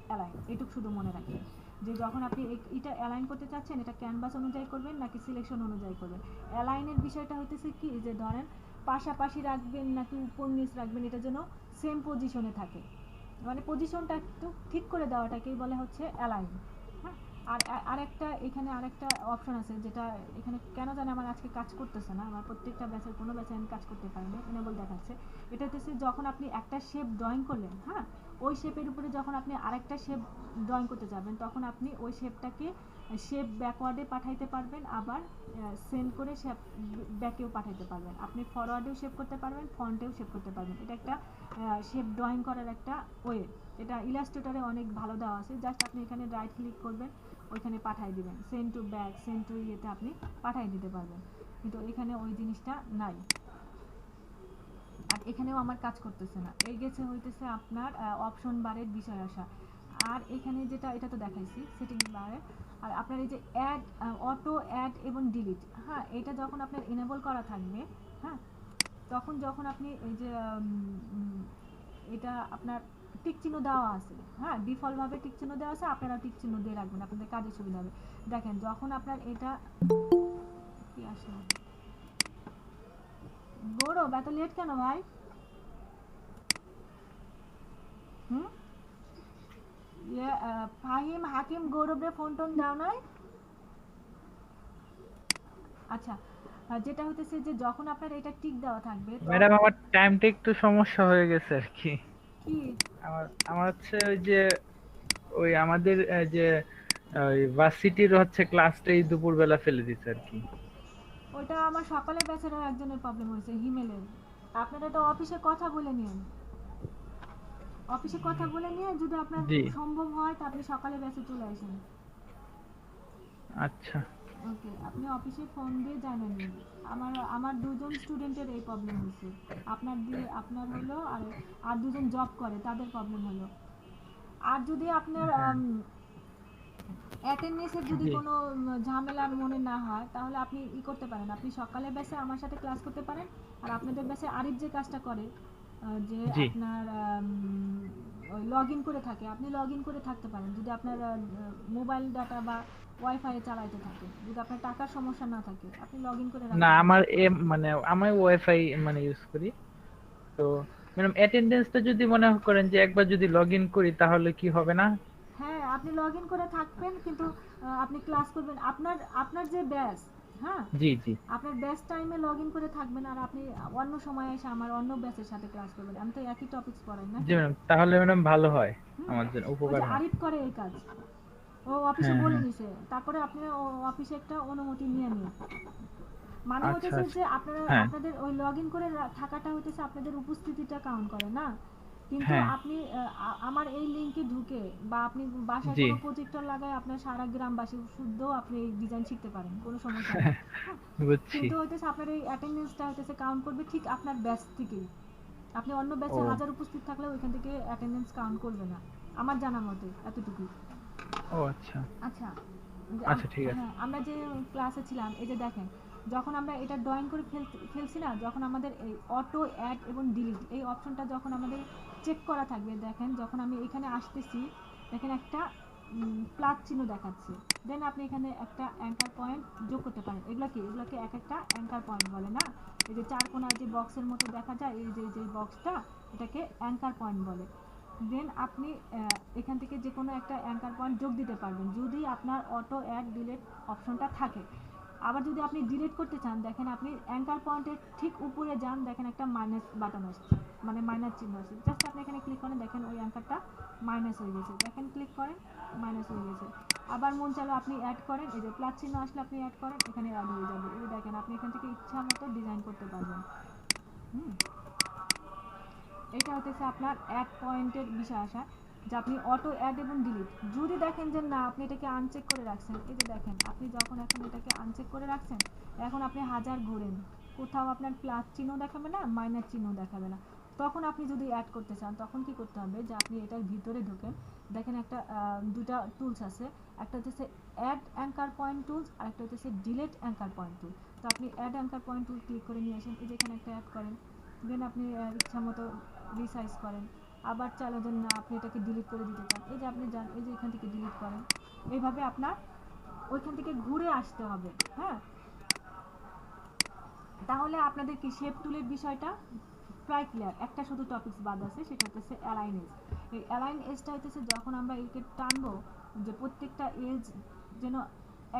অ্যালাইন। এটুকু শুধু মনে রাখবেন যে যখন আপনি এটা অ্যালাইন করতে চাচ্ছেন, এটা ক্যানভাস অনুযায়ী করবেন নাকি সিলেকশন অনুযায়ী করবেন। অ্যালাইনের বিষয়টা হইতেছে কি, যে ধরেন পাশাপাশি রাখবেন নাকি উপর নিচ রাখবেন, এটা যেন সেম পজিশনে থাকে, মানে পজিশনটা একটু ঠিক করে দেওয়াটাকেই বলে হচ্ছে অ্যালাইন। হ্যাঁ, আর আরেকটা এখানে আরেকটা অপশন আছে, যেটা এখানে কেন জানি আমার আজকে কাজ করতেছে না, আমার প্রত্যেকটা ব্যাচের কোনো ব্যাচে আমি কাজ করতে পারিনি, এনেবল দেখাচ্ছে। এটা হচ্ছে যখন আপনি একটা শেপ ড্রয়িং করলেন, হ্যাঁ, ওই শেপের উপরে যখন আপনি আরেকটা শেপ ড্রয়িং করতে যাবেন, তখন আপনি ওই শেপটাকে শেপ ব্যাকওয়ার্ডে পাঠাইতে পারবেন, আবার সেন্ড করে শেপ ব্যাকেও পাঠাইতে পারবেন। আপনি ফরওয়ার্ডেও শেপ করতে পারবেন, ফ্রন্টেও শেপ করতে পারবেন। এটা একটা শেপ ড্রয়িং করার একটা ওয়ে, এটা ইলাস্ট্রেটরে অনেক ভালো দেওয়া আছে। জাস্ট আপনি এখানে রাইট ক্লিক করবেন, ওইখানে পাঠাই দিবেন, send to back, send to ইয়েতে আপনি পাঠাই দিতে পারবেন, কিন্তু এখানে ওই জিনিসটা নাই। আর এখানেও আমার কাজ করতেছে না, এই গেছে হইতেছে আপনার অপশন বারের বিষয় আসা। আর এখানে যেটা এটা তো দেখাইছি সেটিং বারে। আর আপনার এই যে অ্যাড, অটো অ্যাড এবং ডিলিট, হ্যাঁ, এটা যখন আপনার এনেবল করা থাকবে, হ্যাঁ, তখন যখন আপনি এই যে এটা আপনার টিক চিহ্ন দেওয়া আছে, হ্যাঁ, ডিফল্টভাবে টিক চিহ্ন দেওয়া আছে, আপনারা টিক চিহ্ন দিয়ে রাখবেন, আপনাদের কাজের সুবিধা হবে। দেখেন যখন আপনার এটা কি আসলে গৌরব এত লেট কেন ভাই? হুম? ফাহিম হাকিম গৌরবের ফোন টোন দাও নাই? আচ্ছা, যেটা হইতেছে যে যখন আপনার এটা টিক দেওয়া থাকবে ম্যাডাম আমার টাইমটা একটু সমস্যা হয়ে গেছে আর কি। কি আমার আমার হচ্ছে ওই যে ওই আমাদের যে ওই ভার্সিটির হচ্ছে ক্লাসটা এই দুপুরবেলা ফেলে দিছে আর কি। ওইটা আমার সকালের ব্যাচেরও একজনের প্রবলেম হয়েছে, হিমেলের। আপনারা এটা অফিসে কথা বলে নিন, অফিসে কথা বলে নিয়ে যদি আপনার জি সম্ভব হয় তা আপনি সকালে ব্যাচে চলে আসেন। আচ্ছা ওকে, আপনি অফিসে ফোন দিয়ে জানিয়ে নিন। আমার দুজন স্টুডেন্টের এই প্রবলেম হয়েছে, আপনার হলো আর দুজন জব করে তাদের প্রবলেম হলো। আর যদি আপনার হ্যাঁ অ্যাটেন্ডেন্সের যদি জি কোনো ঝামেলা মনে না হয় তাহলে আপনি করতে পারেন, আপনি সকালে ব্যাচে আমার সাথে ক্লাস করতে পারেন। আর আপনাদের ব্যাচে আরিফ যে কাজটা করে, যে জি আপনার ওই লগ ইন করে থাকে, আপনি লগ ইন করে থাকতে পারেন যদি আপনার মোবাইল ডাটা বা ওয়াইফাই চালাইতে থাকে, যদি আপনার টাকার সমস্যা না থাকে আপনি লগ ইন করে না রাখতে পারেন। আমার মানে আমি ওয়াইফাই মানে ইউজ করি তো। ম্যাডাম অ্যাটেন্ডেন্সটা যদি মনে করেন যে একবার যদি লগ ইন করি তাহলে কি হবে না? হ্যাঁ, আপনি লগ ইন করে থাকবেন কিন্তু আপনি ক্লাস করবেন আপনার আপনার যে ব্যাচ, হ্যাঁ, জি জি আপনার ব্যাচ টাইমে লগ ইন করে থাকবেন আর আপনি অন্য সময় এসে আমার অন্য ব্যাচের সাথে ক্লাস করবেন। আমি তো একই টপিকস পড়াই জি নাকি? ম্যাডাম তাহলে ম্যাডাম ভালো হয়, হুম, আমার জন্য ওই উপকার যে হয়। আরিফ করে এই কাজ, ও অফিসে হ্যাঁ বলে হ্যাঁ নিছে, তারপরে আপনি অফিসে একটা অনুমতি নিয়ে নিন। মানে আচ্ছা হইতেছে আচ্ছা যে আপনারা হ্যাঁ আপনাদের ওই লগ ইন করে থাকাটা হইতেছে আপনাদের উপস্থিতিটা কাউন্ট করে না, কিন্তু হ্যাঁ আপনি আমার এই লিংকে ঢুকে বা আপনি বাসায় জি কোনো প্রজেক্টর লাগায় আপনার সারা গ্রামবাসী শুদ্ধ আপনি এই ডিজাইন শিখতে পারেন, কোনো সমস্যা নেই। হ্যাঁ, বুঝছি। কিন্তু হইতেছে আপনার এই অ্যাটেন্ডেন্সটা হইতেছে কাউন্ট করবে ঠিক আপনার ব্যাচ থেকেই। আপনি অন্য ব্যাচে ও 1000 উপস্থিত থাকলেও ওইখান থেকে অ্যাটেন্ডেন্স কাউন্ট করবে না, আমার জানা মতে এতটুকুই। ও আচ্ছা আচ্ছা, আচ্ছা ঠিক আছে। হ্যাঁ, আমরা যে ক্লাসে ছিলাম এই যে দেখেন, যখন আমরা এটা ড্রয়িং করে ফেলছি না, যখন আমাদের এই অটো অ্যাড এবং ডিলিট এই অপশনটা যখন আমাদের চেক করা থাকবে, দেখেন যখন আমি এখানে আসতেছি, দেখেন একটা প্লাস চিহ্ন দেখাচ্ছে, দেন আপনি এখানে একটা অ্যাঙ্কার পয়েন্ট যোগ করতে পারেন। এগুলোকে এক একটা অ্যাঙ্কার পয়েন্ট বলে না, এই যে চার কোণার যে বক্সের মতো দেখা যায়, এই যে বক্সটা, এটাকে অ্যাঙ্কার পয়েন্ট বলে। দেন আপনি এখান থেকে যে কোনো একটা অ্যাঙ্কার পয়েন্ট যোগ দিতে পারবেন যদি আপনার অটো অ্যাড ডিলিট অপশনটা থাকে। আবার যদি আপনি ডিলিট করতে চান, দেখেন আপনি অ্যাঙ্কার পয়েন্টের ঠিক উপরে যান, দেখেন একটা মাইনাস বাটন আসছে, মানে মাইনাস চিহ্ন আছে, জাস্ট আপনি এখানে ক্লিক করেন, দেখেন ওই অ্যাঙ্কারটা মাইনাস হয়ে গেছে, দেখেন ক্লিক করেন মাইনাস হয়ে গেছে। আবার মন চাইলে আপনি অ্যাড করেন, এই যে প্লাস চিহ্ন আসলে আপনি অ্যাড করেন, এখানে অ্যাড হয়ে যাবে। এই যে দেখেন আপনি এখান থেকে ইচ্ছা মতো ডিজাইন করতে পারবেন। হুম, এটা হতেছে আপনার অ্যাড পয়েন্টের বিষয় আসা, যে আপনি অটো অ্যাড এবং ডিলিট যদি দেখেন যে না আপনি এটাকে আনচেক করে রাখছেন, এই যে দেখেন আপনি যখন এখন এটাকে আনচেক করে রাখছেন, এখন আপনি হাজার ঘোরেন, কোথাও আপনার প্লাস চিহ্ন দেখাবে না, মাইনাস চিহ্ন দেখাবে না। তখন আপনি যদি অ্যাড করতে চান তখন কি করতে হবে, যে আপনি এটার ভিতরে ঢোকেন, দেখেন একটা দুটা টুলস আছে, একটা হচ্ছে অ্যাড অ্যাঙ্কার পয়েন্ট টুলস আর একটা হচ্ছে ডিলিট অ্যাঙ্কার পয়েন্ট টুল। তো আপনি add anchor point tool click করে নিয়ে আসেন, এই যে এখানে একটা অ্যাড করেন, দেন আপনি ইচ্ছা মতো রিসাইজ করেন। আবার চাইলে যে না আপনি এটাকে ডিলিট করে দিতে চান, এই যে আপনি যান, এই যে এখান থেকে ডিলিট করেন। এইভাবে আপনার ওইখান থেকে ঘুরে আসতে হবে। হ্যাঁ, তাহলে আপনাদের কি শেপ টুলের বিষয়টা প্রায় ক্লিয়ার। একটা শুধু টপিকস বাদ আছে, সেটা হচ্ছে অ্যালাইন এজ। এই অ্যালাইন এজটা হচ্ছে যখন আমরা একে টানবো, যে প্রত্যেকটা এজ যেন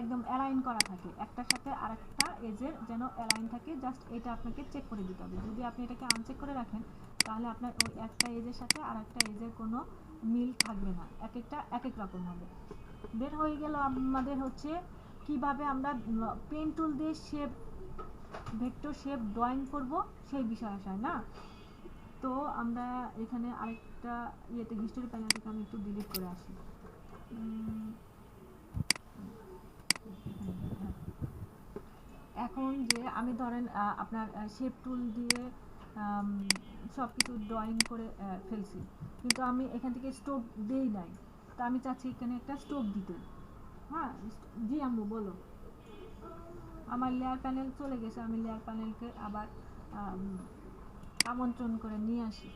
একদম অ্যালাইন করা থাকে, একটার সাথে আরেকটা এজের যেন অ্যালাইন থাকে, জাস্ট এটা আপনাকে চেক করে দিতে হবে। যদি আপনি এটাকে আনচেক করে রাখেন তাহলে আপনার ওই একটা এজের সাথে আর একটা এজের কোনো মিল থাকবে না, এক একটা এক এক রকম হবে। বের হয়ে গেল আমাদের হচ্ছে কিভাবে আমরা পেন টুল দিয়ে শেপ, ভেক্টর শেপ ড্রয়িং করব সেই বিষয় আসায় না। তো আমরা এখানে আরেকটা ইয়েতে হিস্টোরি প্যানেল থেকে আমি একটু ডিলিট করে আসি। এখন যে আমি ধরেন আপনার শেপ টুল দিয়ে সব কিছু ড্রয়িং করে ফেলছি, কিন্তু আমি এখান থেকে স্টোভ দেই নাই, তো আমি চাচ্ছি এখানে একটা স্টোভ দিতে। হ্যাঁ, জি আম্মু বলো। আমার লেয়ার প্যানেল চলে গেছে, আমি লেয়ার প্যানেলকে আবার আমন্ত্রণ করে নিয়ে আসি,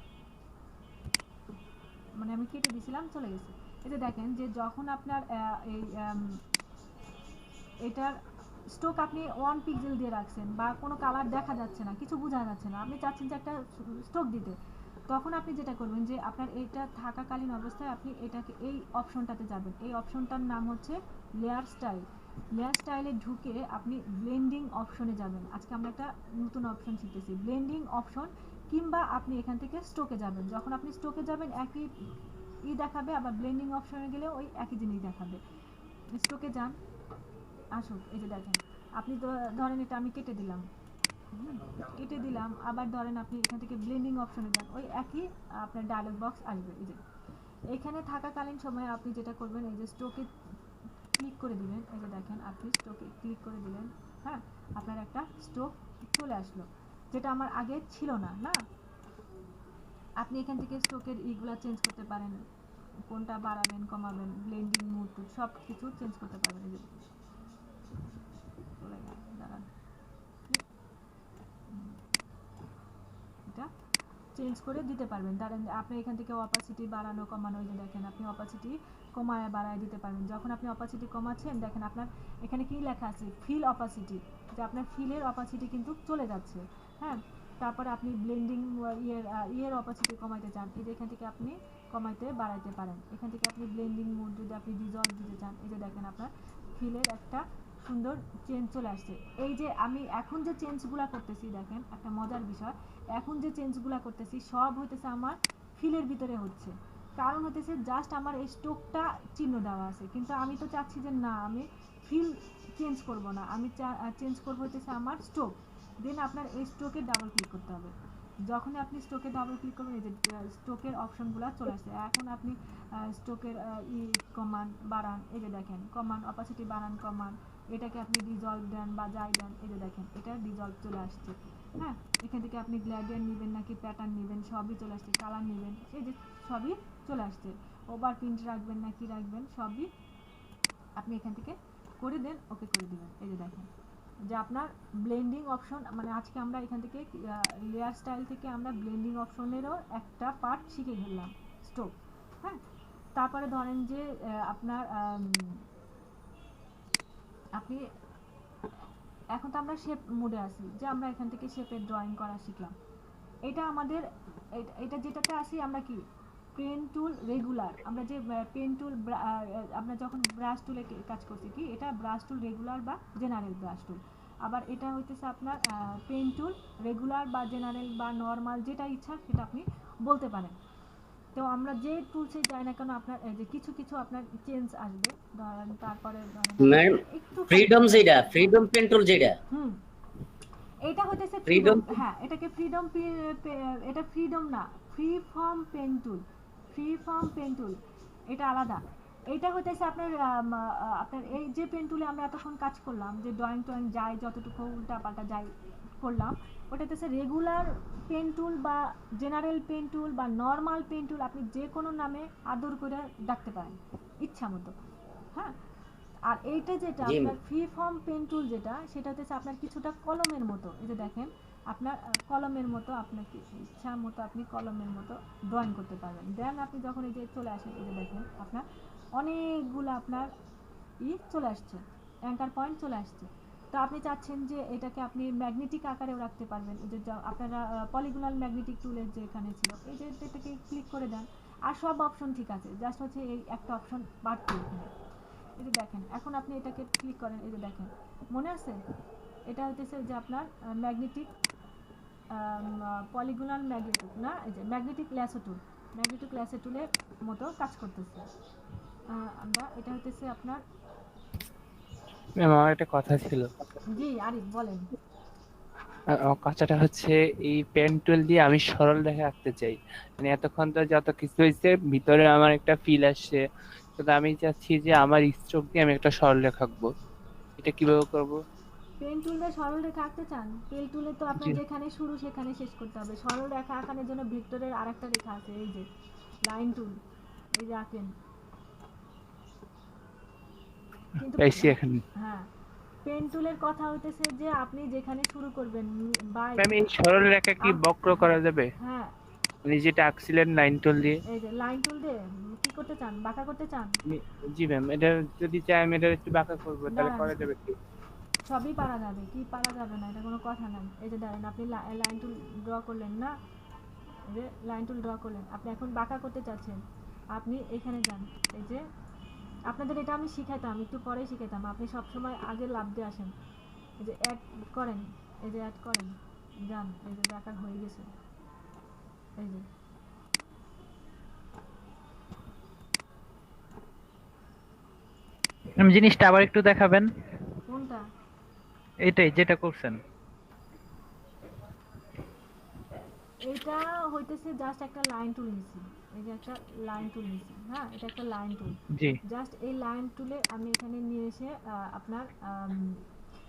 মানে আমি কেটে দিয়েছিলাম চলে গেছে। এই যে দেখেন যে যখন আপনার এই এটার স্ট্রোক আপনি 1 পিক্সেল দিয়ে রাখছেন বা কোনো কালার দেখা যাচ্ছে না, কিছু বোঝা যাচ্ছে না, আপনি চাচ্ছেন যে একটা স্ট্রোক দিতে, তখন আপনি যেটা করবেন যে আপনার এইটা থাকাকালীন অবস্থায় আপনি এটাকে এই অপশনটাতে যাবেন। এই অপশনটার নাম হচ্ছে লেয়ার স্টাইল। লেয়ার স্টাইলে ঢুকে আপনি ব্লেন্ডিং অপশনে যাবেন। আজকে আমরা একটা নতুন অপশন শিখতেছি, ব্লেন্ডিং অপশন, কিংবা আপনি এখান থেকে স্ট্রোকে যাবেন। যখন আপনি স্ট্রোকে যাবেন একই দেখাবে, আবার ব্লেন্ডিং অপশনে গেলেও ওই একই জিনিস দেখাবে। স্ট্রোকে যান, আসুক, এই যে দেখেন আপনি ধরেন এটা আমি কেটে দিলাম, কেটে দিলাম, আবার ধরেন আপনি এখান থেকে ব্লেন্ডিং অপশনে যান, ওই একই আপনার ডায়লগ বক্স আসবে। এই যে এখানে থাকাকালীন সময়ে আপনি যেটা করবেন, এই যে স্ট্রোকে ক্লিক করে দিবেন। এই যে দেখেন আপনি স্ট্রোকে ক্লিক করে দিলেন, হ্যাঁ, আপনার একটা স্ট্রোক চলে আসলো, যেটা আমার আগে ছিল না। না, আপনি এখান থেকে স্ট্রোকের ইগুলা চেঞ্জ করতে পারেন, কোনটা বাড়াবেন কমাবেন, ব্লেন্ডিং মুড সব কিছু চেঞ্জ করতে পারবেন। এই যে চলে গেল, দাঁড়ান, এটা চেঞ্জ করে দিতে পারবেন। ধরেন আপনি এখান থেকে অপাসিটি বাড়ানো কমানো, এই যে দেখেন আপনি অপাসিটি কমায় বাড়ায় দিতে পারবেন। যখন আপনি অপাসিটি কমাচ্ছেন, দেখেন আপনার এখানে কি লেখা আছে, ফিল অপাসিটি, যে আপনার ফিলের অপাসিটি কিন্তু চলে যাচ্ছে। হ্যাঁ, তারপরে আপনি ব্লেন্ডিং ইয়ের অপাসিটি কমাইতে চান, এই যে এখান থেকে আপনি কমাইতে বাড়াইতে পারেন। এখান থেকে আপনি ব্লেন্ডিং মোড যদি আপনি ডিজলভ দিতে চান, এই যে দেখেন আপনার ফিলের একটা সুন্দর চেঞ্জ চলে আসছে। এই যে আমি এখন যে চেঞ্জগুলো করতেছি, দেখেন একটা মজার বিষয়, এখন যে চেঞ্জগুলো করতেছি সব হইতেছে আমার ফিলের ভিতরে হচ্ছে। কারণ হতেছে জাস্ট আমার এই স্ট্রোকটা চিহ্ন দেওয়া আছে, কিন্তু আমি তো চাচ্ছি যে না, আমি ফিল চেঞ্জ করব না, আমি চেঞ্জ করবো হতেছে আমার স্ট্রোক। দেন আপনার এই স্ট্রোকে ডাবল ক্লিক করতে হবে। যখন আপনি স্ট্রোকে ডাবল ক্লিক করবেন, এই যে স্ট্রোকের অপশনগুলো চলে আসছে। এখন আপনি স্ট্রোকের কমান বাড়ান, এই যে দেখেন কমান অপাসিটি বাড়ান কমান, এটাকে আপনি ডিজলভ দেন বা যাই দেন, এই যে দেখেন এটা ডিজলভ চলে আসছে। হ্যাঁ, এখান থেকে আপনি গ্ল্যাডিয়ান নেবেন নাকি প্যাটার্ন নেবেন সবই চলে আসছে, কালার নেবেন, এই যে সবই চলে আসছে। ওভার প্রিন্ট রাখবেন নাকি রাখবেন সবই আপনি এখান থেকে করে দেন, ওকে করে দিবেন। এই যে দেখেন যে আপনার ব্লেন্ডিং অপশন, মানে আজকে আমরা এখান থেকে লেয়ার স্টাইল থেকে আমরা ব্লেন্ডিং অপশনেরও একটা পার্ট শিখে গেলাম, স্ট্রোক। হ্যাঁ, তারপরে ধরেন যে আপনার আপনি এখন তো আমরা শেপ মোডে আছি, যে আমরা এখান থেকে শেপের ড্রয়িং করা শিখলাম। এটা আমাদের এটা যেটাতে আসি আমরা কি পেন টুল রেগুলার, আমরা যে পেন টুল আমরা যখন ব্রাশ টুলে কাজ করছি, কি এটা ব্রাশ টুল রেগুলার বা জেনারেল ব্রাশ টুল। আবার এটা হইতেছে আপনার পেন টুল রেগুলার বা জেনারেল বা নর্মাল, যেটা ইচ্ছা সেটা আপনি বলতে পারেন। তো আমরা যে টুলসে যাই না কেন, আপনার যে কিছু কিছু আপনার চেঞ্জ আসবে। ধরেন তারপরে ম্যাম, একটু ফ্রিডম যেটা, ফ্রিডম পেন্টুল যেটা, এটা হইতেছে ফ্রিডম, ফ্রিডম। হ্যাঁ, এটাকে ফ্রিডম, এটা ফ্রিডম না, free form pen tool, free form pen tool এটা আলাদা। এটা হইতেছে আপনার আপনার এই যে পেন টুলে আমরা এতক্ষণ কাজ করলাম, যে ড্রয়িং টয়িং যাই যতটুকু উল্টা পাল্টা যাই করলাম, ওটা হইতেছে রেগুলার পেন টুল বা জেনারেল পেন টুল বা নর্মাল পেন টুল, আপনি যে কোনো নামে আদর করে ডাকতে পারেন ইচ্ছা মতো। হ্যাঁ, আর এইটা যেটা জি আপনার ফ্রি ফর্ম পেন টুল, যেটা সেটা হচ্ছে আপনার কিছুটা কলমের মতো। এই যে দেখেন আপনার কলমের মতো, আপনাকে ইচ্ছা মতো আপনি কলমের মতো ড্রয়িং করতে পারবেন। দেন আপনি যখন এই যে চলে আসেন, এই যে দেখেন আপনার অনেকগুলো আপনার চলে আসছে, অ্যাঙ্কার পয়েন্ট চলে আসছে। তো আপনি চাচ্ছেন যে এটাকে আপনি ম্যাগনেটিক আকারেও রাখতে পারবেন। এই যে আপনারা পলিগোনাল ম্যাগনেটিক টুলের যে এখানে ছিল, এই যে এটাকে ক্লিক করে দেন, আর সব অপশন ঠিক আছে, জাস্ট হচ্ছে এই একটা অপশন বাড়ছে এখানে। এই যে দেখেন এখন আপনি এটাকে ক্লিক করেন, এই যে দেখেন মনে আছে এটা হইতেছে যে আপনার ম্যাগনেটিক পলিগোনাল ম্যাগনেটিক না, এই যে ম্যাগনেটিক ল্যাসো টুল, ম্যাগনেটিক ল্যাসো টুলের মতো কাজ করতেছে। আমরা এটা হইতেছে আপনার, ম্যাম আমার একটা কথা ছিল। জি আরিফ বলেন। আমার কথাটা হচ্ছে এই পেন টুল দিয়ে আমি সরল রেখা আঁকতে চাই। মানে এতক্ষণ তো যত কিছু হয়েছে ভিতরে আমার একটা ফিল আসছে, কিন্তু আমি চাচ্ছি যে আমার স্ট্রোক দিয়ে আমি একটা সরল রেখা আঁকবো। এটা কিভাবে করব? পেন টুল দিয়ে সরল রেখা আঁকতে চান? পেন টুলে তো আপনার জি যেখানে শুরু সেখানে শেষ করতে হবে। সরল রেখা আঁকানোর জন্য ভেক্টরের আরেকটা রেখা আছে, এই যে লাইন টুল, এই যে আঁকেন। কিন্তু পাইছি এখন। হ্যাঁ, পেন টুলের কথা হইতেছে যে আপনি যেখানে শুরু করবেন বাই, ম্যাম এই সরল রেখা কি বক্র করা যাবে? হ্যাঁ মানে যেটা আঁকছিলেন লাইন টুল দিয়ে। এই যে লাইন টুল দিয়ে কি করতে চান, বাঁকা করতে চান? জি ম্যাম, এটা যদি চাই আমি এটা একটু বাঁকা করবো, তাহলে দাঁড়ান, করা যাবে কি? সবই পারা যাবে, কি পারা যাবে না এটা কোনো কথা নাই। এই যে ধরেন আপনি লাইন টুল ড্র করলেন না, এই যে লাইন টুল ড্র করলেন, আপনি এখন বাঁকা করতে চাচ্ছেন, আপনি এখানে যান। এই যে আপনাদের এটা আমি শিখাইতাম, একটু পরে শিখাইতাম, আপনি সবসময় আগে লাভ দিয়ে আসেন। এই যে অ্যাড করেন, এই যে অ্যাড করেন, যান, এই যে বাঁকা হয়ে গেছে। এই যে জিনিসটা আবার একটু দেখাবেন, কোনটা? এটাই যেটা করছেন। এটা হইতেছে জাস্ট একটা লাইন টুল নিছি, এই যে একটা লাইন টুল নিছি, হ্যাঁ এটা একটা লাইন টুল। জি জাস্ট এই লাইন টুলে আমি এখানে নিয়ে এসে আপনার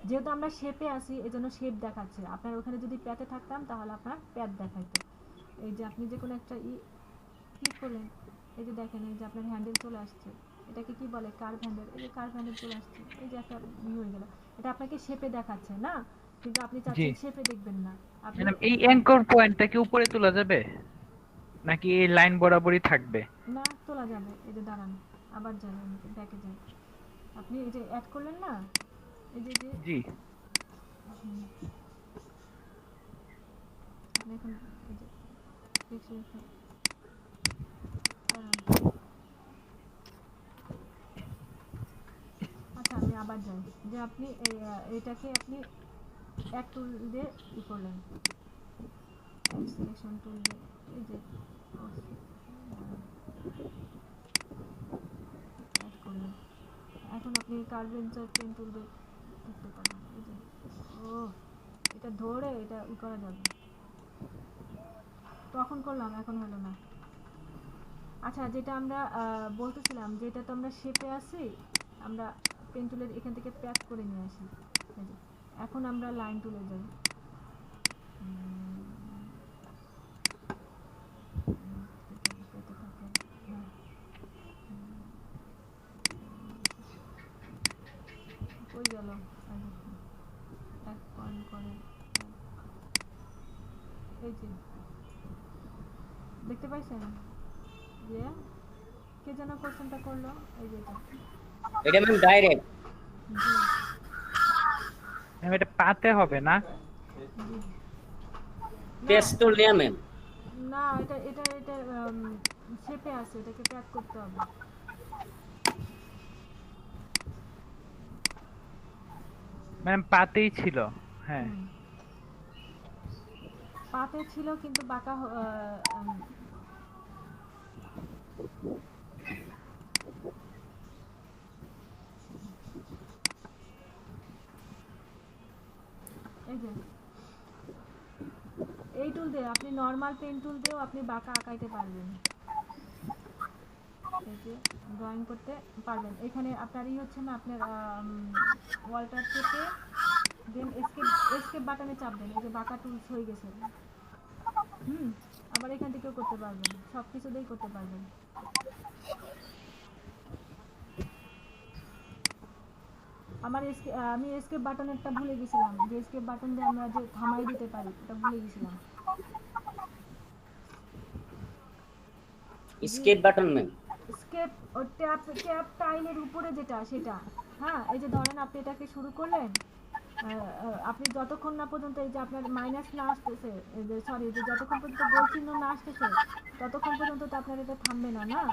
যেহেতু আমরা শেপে আছি এজন্য শেপ দেখাচ্ছে, আপনার ওখানে যদি প্যাতে থাকতাম তাহলে আপনার প্যাত দেখাইতো। এই যে আপনি যে কোনো একটা ক্লিক করলেন, এই যে দেখেন এই যে আপনার হ্যান্ডেল চলে আসছে, এটাকে কি বলে কার্ভ হ্যান্ডেল, এই যে কার্ভ হ্যান্ডেল চলে আসছে, এই যে একটা হয়ে গেল। এটা আপনাকে শেপে দেখাচ্ছে না, কিন্তু আপনি জি চাচ্ছেন শেপে দেখবেন না, আপনি ম্যাডাম এই অ্যাঙ্কর পয়েন্টটা কি উপরে তোলা যাবে নাকি এই লাইন বরাবরই থাকবে? না তোলা যাবে। এই যে দাঁড়ান, আবার যাবেন ব্যাকে যান, আপনি এই যে অ্যাড করলেন না, এই যে জি হুম, আপনি এখন এই যে দাঁড়ান। আচ্ছা আমি আবার যাই, যে আপনি এটাকে আপনি এক টুল দিয়ে ই করলেন, সিলেকশন টুল দিয়ে, এই যে অ্যাড করলেন। এখন আপনি কার্ভেঞ্চার পেন টুল দিয়ে করতে পারবেন। এই যে ও এটা ধরে এটা ই করা যাবে, তখন করলাম এখন হলো না। আচ্ছা যেটা আমরা বলতেছিলাম, যেটা তো আমরা শেপে আছি, আমরা পেন টুলের এখান থেকে প্যাক করে নিয়ে আসি। এই যে এখন আমরা লাইন টুলে যাই, কই গেল, এক পয়েন্ট করে, এই যে দেখতে পাইছেন যে কে যেন কোশ্চেনটা করলো, এই যে এটা ম্যাম ডাইরেক্ট জি ম্যাম এটা পাতে হবে না? জি পেস্ট টুল নিয়ে ম্যাম। না, এটা এটা এটা শেপে আছে, এটাকে প্যাক করতে হবে। ম্যাম পাতেই ছিল, হ্যাঁ হুম। পাতে ছিল কিন্তু বাঁকা এই যে এই টুল দিয়ে আপনি নর্মাল পেন টুল দিয়েও আপনি বাঁকা আঁকাইতে পারবেন, এই যে ড্রয়িং করতে পারবেন। এখানে আপনার হচ্ছে না, আপনার ওয়ালটা চেপে দেন এসকেপ বাটনে চাপবেন, এই যে বাঁকা টুলস হয়ে গেছে। আবার এখান থেকেও করতে পারবেন, সব কিছু দিয়েই করতে পারবেন। আমি এসকেপ বাটনেরটা ভুলে গেছিলাম, যে এসকেপ বাটন দিয়ে আমরা যে থামাই দিতে পারি এটা ভুলে গেছিলাম। Escape button ma'am. স্কেপ ও ট্যাপ টাইলের উপরে যেটা সেটা, হ্যাঁ এই যে ধরেন আপনি এটাকে শুরু করলেন, আপনি যতক্ষণ না পর্যন্ত এই যে আপনার মাইনাস না আসতেছে, সরি যে যতক্ষণ পর্যন্ত গোল চিহ্ন না আসতেছে ততক্ষণ পর্যন্ত তো আপনার এটা থামবে না, না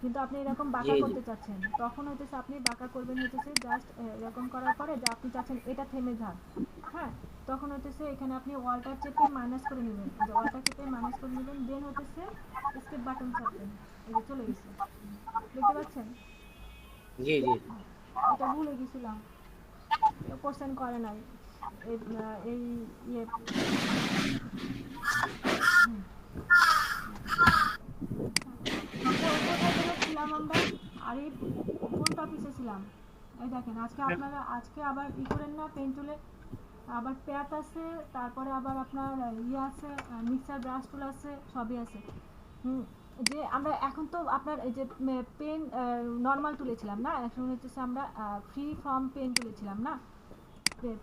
কিন্তু আপনি এরকম বাঁকা করতে চাচ্ছেন, তখন হইতেছে আপনি বাঁকা করবেন হইতেছে জাস্ট এরকম করার পরে যে আপনি চাচ্ছেন এটা থেমে যাক, হ্যাঁ তখন হইতেছে এখানে আপনি ওয়ালটা চেপে মাইনাস করে নেবেন, যে ওয়ালটা চেপে মাইনাস করে নেবেন, দেন হইতেছে স্কেপ বাটন চাপবেন, এই যে চলে গেছে, দেখতে পাচ্ছেন? জি জি এটা ভুলে গেছিলাম, কোশ্চেন করে নাই এই ইয়ে ছিলাম আমরা, আরিফ কোন টপিকে ছিলাম? এই দেখেন আজকে আবার ই করেন না, পেন টুলে আবার প্যাট আছে, তারপরে আবার আপনার ইয়ে আছে, মিক্সার ব্রাশ টুল আছে, সবই আছে। যে আমরা এখন তো আপনার এই যে পেন নর্মাল তুলেছিলাম না, এখন হচ্ছে আমরা ফ্রি ফর্ম পেন তুলেছিলাম না।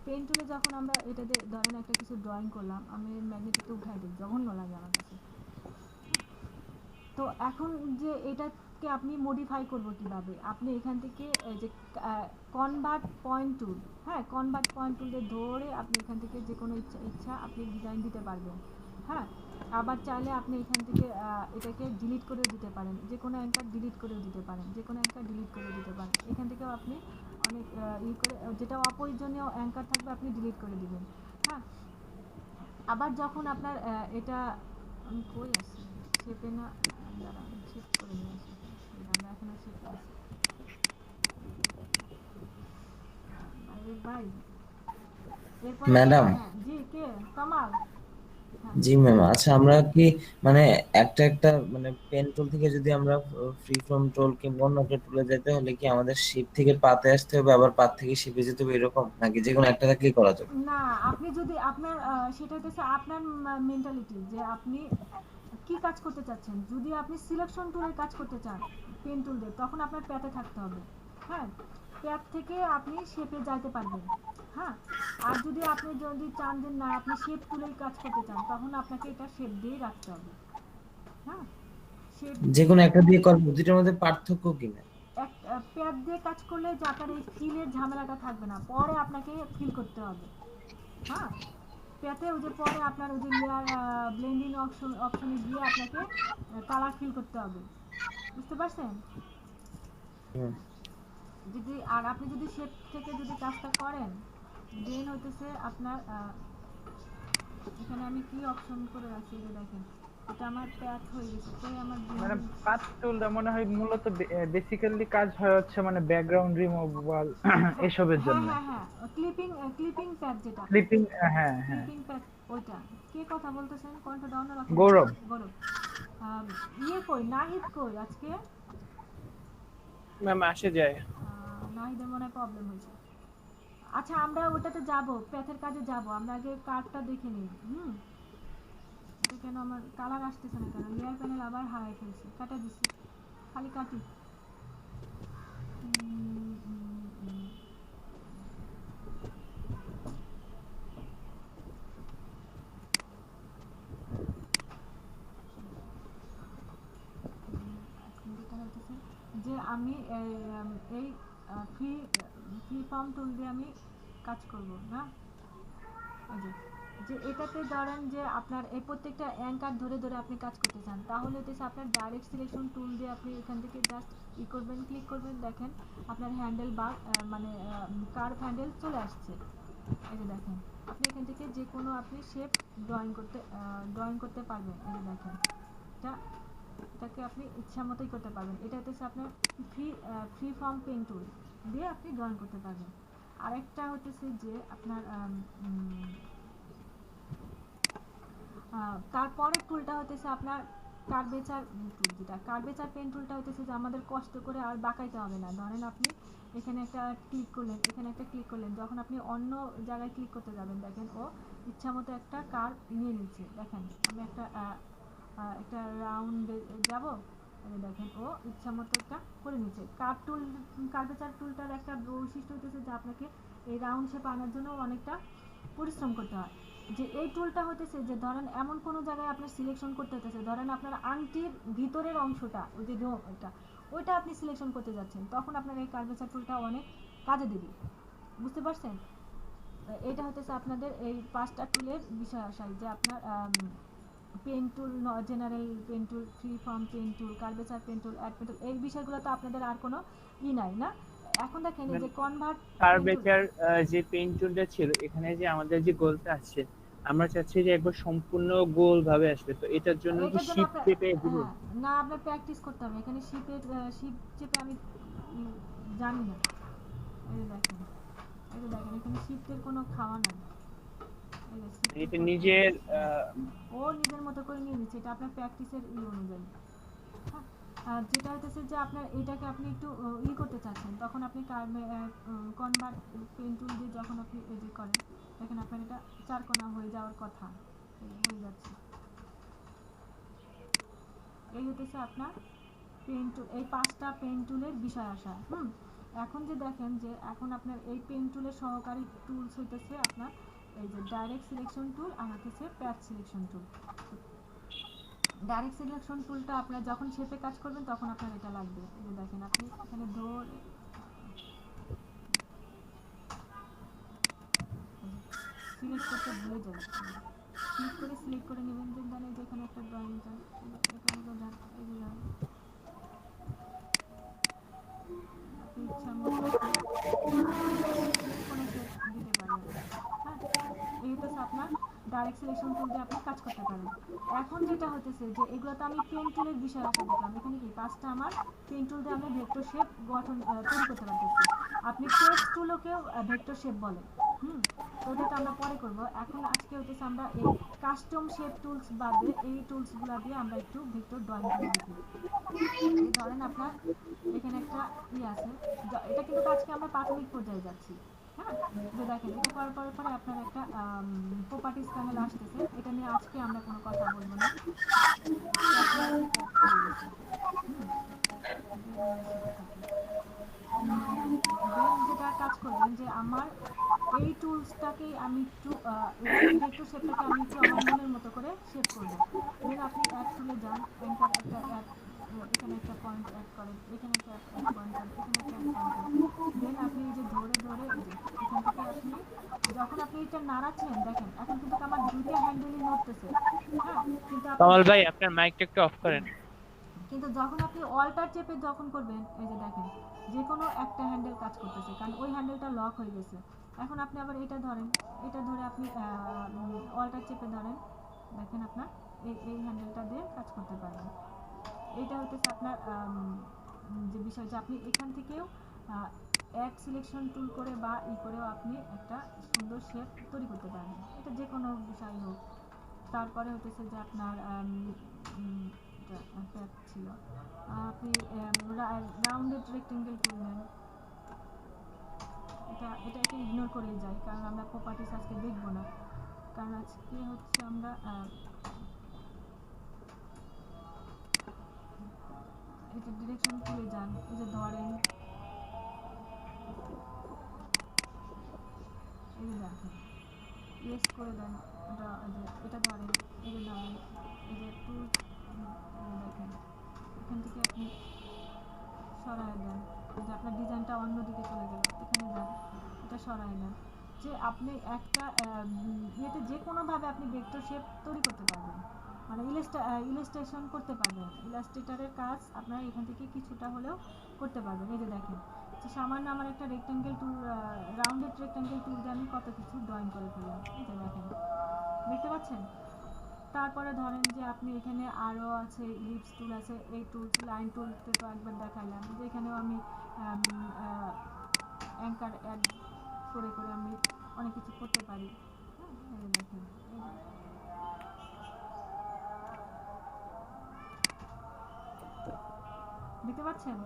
পেন টুলে যখন আমরা এটাতে ধরেন একটা কিছু ড্রয়িং করলাম, আমি ম্যাগনেটিকটা উঠাই দিই, জঘন্য লাগে আমার কাছে। তো এখন যে এটা শেপকে আপনি মডিফাই করবো কিভাবে, আপনি এখান থেকে এই যে কনভার্ট পয়েন্ট টুল, হ্যাঁ কনভার্ট পয়েন্ট টুলে ধরে আপনি এখান থেকে যে কোনো ইচ্ছা আপনি ডিজাইন দিতে পারবেন। হ্যাঁ, আবার চাইলে আপনি এখান থেকে এটাকে ডিলিট করেও দিতে পারেন, যে কোনো অ্যাঙ্কার ডিলিট করেও দিতে পারেন, যে কোনো অ্যাঙ্কার ডিলিট করেও দিতে পারেন। এখান থেকেও আপনি অনেক করে যেটা অপ্রয়োজনীয় অ্যাঙ্কার থাকবে আপনি ডিলিট করে দিবেন। হ্যাঁ, আবার যখন আপনার এটা আমি কই আছি শেপে না, দাঁড়ান শেপ করে নিয়ে আসি, আমরা এখনো শেপ করছি ভাই। এরপরে ম্যাডাম। হ্যাঁ জি, কে কামাল? হ্যাঁ জি ম্যাম, আচ্ছা আমরা কি মানে একটা একটা মানে পেন টুল থেকে যদি আমরা ফ্রি ফর্ম টুল কিংবা অন্য একটা টুলে যেতে হলে কি আমাদের শিপ থেকে পাতে আসতে হবে, আবার পাত থেকে শিপে যেতে হবে, এরকম নাকি যে কোনো একটা থেকেই করা যাবে? না, আপনি যদি আপনার সেটা হচ্ছে আপনার মেন্টালিটি যে আপনি কি কাজ করতে চাচ্ছেন। যদি আপনি সিলেকশন টুলের কাজ করতে চান পেন টুল দিয়ে, তখন আপনার প্যাতে থাকতে হবে। হ্যাঁ, প্যাড থেকে আপনি শেপে যাইতে পারবেন। হ্যাঁ, আর যদি আপনি যদি চান যে না আপনি শেপ টুলের কাজ করতে চান, তখন আপনাকে এটা শেপ দিয়েই রাখতে হবে। হ্যাঁ, শেপ যে কোনো একটা দিয়ে করবো, দুটোর মধ্যে পার্থক্য কি না? এক প্যাড দিয়ে কাজ করলে যে আপনার এই ফিলের ঝামেলাটা থাকবে না, পরে আপনাকে ফিল করতে হবে। হ্যাঁ, প্যাতে ওই যে পরে আপনার ওই যে লেয়ার ব্লেন্ডিং অপশনে গিয়ে আপনাকে কালার ফিল করতে হবে। বুঝতে পারছেন? হুম। যদি আর আপনি যদি শেপ থেকে যদি কাজটা করেন, দেন হইতেছে আপনার এখানে আমি কি অপশন করে রাখছি যে দেখেন, এটা আমার প্যাথ হয়ে গেছে, তাই আমার মানে পাথ টুলটা মনে হয় মূলত বেসিক্যালি কাজ হয় হচ্ছে মানে ব্যাকগ্রাউন্ড রিমুভাল এসবের হ্যাঁ জন্য। হ্যাঁ হ্যাঁ ক্লিপিং প্যাড যেটা, ক্লিপিং, হ্যাঁ হ্যাঁ। ক্লিপিং প্যাড ওইটা। কে কথা বলতেছেন? কণ্ঠ ডাউন রাখুন। গৌরব। গৌরব। ইয়ে কই, নাহিদ কই আজকে? ম্যাম আসে যায়। নাহিদের মনে হয় প্রবলেম হয়েছে। আচ্ছা আমরা ওটাতে যাব, প্যাথের কাজে যাব, আমরা আগে কার্ডটা দেখে নিই। এটা কেন আমার কালার আসতেছে না কেন? লেয়ার প্যানেল আবার হারাই ফেলছি, কাটা দিছি, খালি কাটি। যে আমি এই ফ্রি ফ্রি ফর্ম টুল দিয়ে আমি কাজ করব না। এই যে এটাতে ধরেন যে আপনার এই প্রত্যেকটা অ্যাঙ্কার ধরে ধরে আপনি কাজ করতে চান, তাহলে হচ্ছে আপনার ডাইরেক্ট সিলেকশন টুল দিয়ে আপনি এখান থেকে জাস্ট করবেন, ক্লিক করবেন, দেখেন আপনার হ্যান্ডেল বা মানে কার্ভ হ্যান্ডেল চলে আসছে। এই যে দেখেন আপনি এখান থেকে যে কোনো আপনি শেপ ড্রয়িং করতে পারবেন। এই যে দেখেন এটাকে আপনি ইচ্ছা মতোই করতে পারবেন। এটা হচ্ছে আপনার ফ্রি ফর্ম পেন টুল দিয়ে আপনি ড্রয়িং করতে পারবেন। আরেকটা হচ্ছে যে আপনার তারপরের টুলটা হচ্ছে আপনার কার্ভেচার টুল, যেটা কার্ভেচার পেন টুলটা হচ্ছে যে আমাদের কষ্ট করে আর বাঁকাইতে হবে না। ধরেন আপনি এখানে একটা ক্লিক করলেন, এখানে একটা ক্লিক করলেন, যখন আপনি অন্য জায়গায় ক্লিক করতে যাবেন দেখেন ও ইচ্ছা মতো একটা কার্ভ নিয়ে নিচ্ছে। দেখেন আমি একটা রাউন্ডে যাব, দেখেন ও ইচ্ছা মতো একটা করে নিচ্ছে। কার্ভেচার টুলটার একটা বৈশিষ্ট্য হচ্ছে যে আপনাকে এই রাউন্ড শেপ আনার জন্য অনেকটা পরিশ্রম করতে হয়। যে এই টুলটা হতেছে যে ধরেন এমন কোনো জায়গায় আপনার সিলেকশন করতে হতেছে, ধরেন আপনার আংটির ভিতরের অংশটা ওই যে ওইটা আপনি সিলেকশন করতে যাচ্ছেন, তখন আপনার এই কার্ভেচার টুলটা অনেক কাজে দেবে। বুঝতে পারছেন? এটা হতেছে আপনাদের এই 5টা টুলের বিষয় আসায়, যে আপনার pen tool, general pen tool, free form pen tool, curvature pen tool, add pen tool, এই বিষয়গুলো তো আপনাদের আর কোনো নাই না। এখন দেখেন এই যে কনভার্ট কার্ভেচার যে পেইন্ট টুলটা ছিল, এখানে যে আমাদের যে গোলটা আসছে, আমরা চাচ্ছি যে একবার সম্পূর্ণ গোল ভাবে আসবে, তো এটার জন্য কি এটার জন্য শিপ আপনার চেপে দিব? না আপনার প্র্যাকটিস করতে হবে। এখানে শিপ চেপে আমি জানি না। এই দেখেন এখানে শিফটের কোনো খাওয়া নাই। এটা নিজের ও নিজের মতো করে নিয়ে নিচ্ছে, এটা আপনার প্র্যাকটিসের অনুযায়ী। আর যেটা হচ্ছে যে আপনার এটাকে আপনি একটু করতে চাচ্ছেন, তখন আপনি কনভার্ট পেন টুল দিয়ে যখন আপনি এডিট করেন, দেখেন আপনার এটা চারকোনা হয়ে যাওয়ার কথা, হয়ে যাচ্ছে। এই হতেছে আপনার পেন টুল, এই 5টা পেন টুলের বিষয় আসা। এখন যে দেখেন যে এখন আপনার এই পেন টুলের সহকারী টুলস হইতেছে আপনার এই যে ডাইরেক্ট সিলেকশন টুল আর হচ্ছে প্যাচ সিলেকশন টুল। ডাইরেক্ট সিলেকশন টুলটা আপনার যখন শেপে কাজ করবেন তখন আপনার এটা লাগবে। এই যে দেখেন আপনি এখানে ধরে সিলেক্ট করতে ভুলে যাবেন, সিলেক্ট করে নেবেন, যে জানেন যে এখানে একটা ড্রয়িং চান, এখানে তো যান, এই যে যান আপনি ইচ্ছা মতো কোনো শেপ দিতে পারবেন। হ্যাঁ, এই হচ্ছে আপনার ডাইরেক্ট সিলেকশন টুল দিয়ে আপনি কাজ করতে পারেন। এখন যেটা হতেছে যে এগুলো তো আমি পেন টুলের বিষয় আসা দেখলাম, এখানে কি কাজটা আমার পেন টুল দিয়ে আমি ভেক্টর শেপ গঠন তৈরি করতে পারতেছি। আপনি টেক্সট টুলকেও ভেক্টর শেপ বলে। তো ওটা তো আমরা পরে করব। এখন আজকে হতেছে আমরা এই কাস্টম শেপ টুলস বাদে এই টুলসগুলো দিয়ে আমরা একটু ভেক্টর ড্রয়িং করে দেখি। এই ধরেন আপনার এখানে একটা আছে, এটা কিন্তু আজকে আমরা প্রাথমিক পর্যায়ে যাচ্ছি। হ্যাঁ, যে দেখেন এটা করার পরে আপনার একটা প্রপার্টিজ প্যানেল আসতেছে, এটা নিয়ে আজকে আমরা কোনো কথা বলবো না। দেন যেটা কাজ করবেন যে আমার এই টুলসটাকে আমি একটু ভেক্টর শেপটাকে আমি একটু আমার মনের মতো করে শেপ করব। দেন আপনি অ্যাড টুলে যান, এন্টার একটা অ্যাড, এখানে একটা পয়েন্ট অ্যাড করেন, এখানে একটা অ্যাড পয়েন্ট করেন, এখানে একটা অ্যাড পয়েন্ট করেন। দেন আপনি এই যে ধরে এই যে এখান থেকে আপনি যখন আপনি এটা নাড়াচ্ছেন দেখেন এখন কিন্তু আমার দুইটা হ্যান্ডেলই নড়তেছে। হ্যাঁ, কিন্তু আপনি কামাল ভাই আপনার মাইকটা একটু অফ করেন। কিন্তু যখন আপনি অল্টার চেপে যখন করবেন এই যে দেখেন যে কোনো একটা হ্যান্ডেল কাজ করতেছে, কারণ ওই হ্যান্ডেলটা লক হয়ে গেছে। এখন আপনি আবার এটা ধরেন, এটা ধরে আপনি অল্টার চেপে ধরেন, দেখেন আপনার এই হ্যান্ডেলটা দিয়ে কাজ করতে পারবেন। এটা হচ্ছে আপনার যে বিষয় যে আপনি এখান থেকেও অ্যাড সিলেকশন টুল করে বা করেও আপনি একটা সুন্দর শেপ তৈরি করতে পারবেন, এটা যে কোনো বিষয় হোক। তারপরে হতেছে যে আপনার একটা ছিল আপনি রাউন্ডেড রেক্টেঙ্গেল টুল নেন, এটাকে ইগনোর করে যাই কারণ আমরা প্রপার্টিস আজকে দেখবো না, কারণ আজকে হচ্ছে আমরা এটা ডিরেকশন টুলে যান, এই যে ধরেন এই যে দেখেন ইয়েস করে দেন, এটা ধরেন, এই যে ধরেন, এই যে টুল দেখেন এখান থেকে আপনি সরায় দেন, যে আপনার ডিজাইনটা অন্যদিকে চলে গেল, এখানে যান এটা সরায় দেন, যে আপনি একটা ইয়েতে যে কোনোভাবে আপনি ভেক্টর শেপ তৈরি করতে পারবেন, মানে ইলাস্ট্রেশন করতে পারবেন, ইলাস্ট্রেটরের কাজ আপনারা এখান থেকে কিছুটা হলেও করতে পারবেন। এই যে দেখেন যে সামান্য আমার একটা রেক্টেঙ্গেল টুল, রাউন্ডেড রেক্টেঙ্গেল টুল দিয়ে আমি কত কিছু ড্রয়িং করে ফেললাম, এই যে দেখেন দেখতে পাচ্ছেন। তারপরে ধরেন যে আপনি এখানে আরও আছে ইলিপস টুল আছে, এই টুলস লাইন টুলতে তো একবার দেখালাম, যে এখানেও আমি অ্যাঙ্কার অ্যাড করে আমি অনেক কিছু করতে পারি। হ্যাঁ, এই দেখেন দেখতে পাচ্ছেন,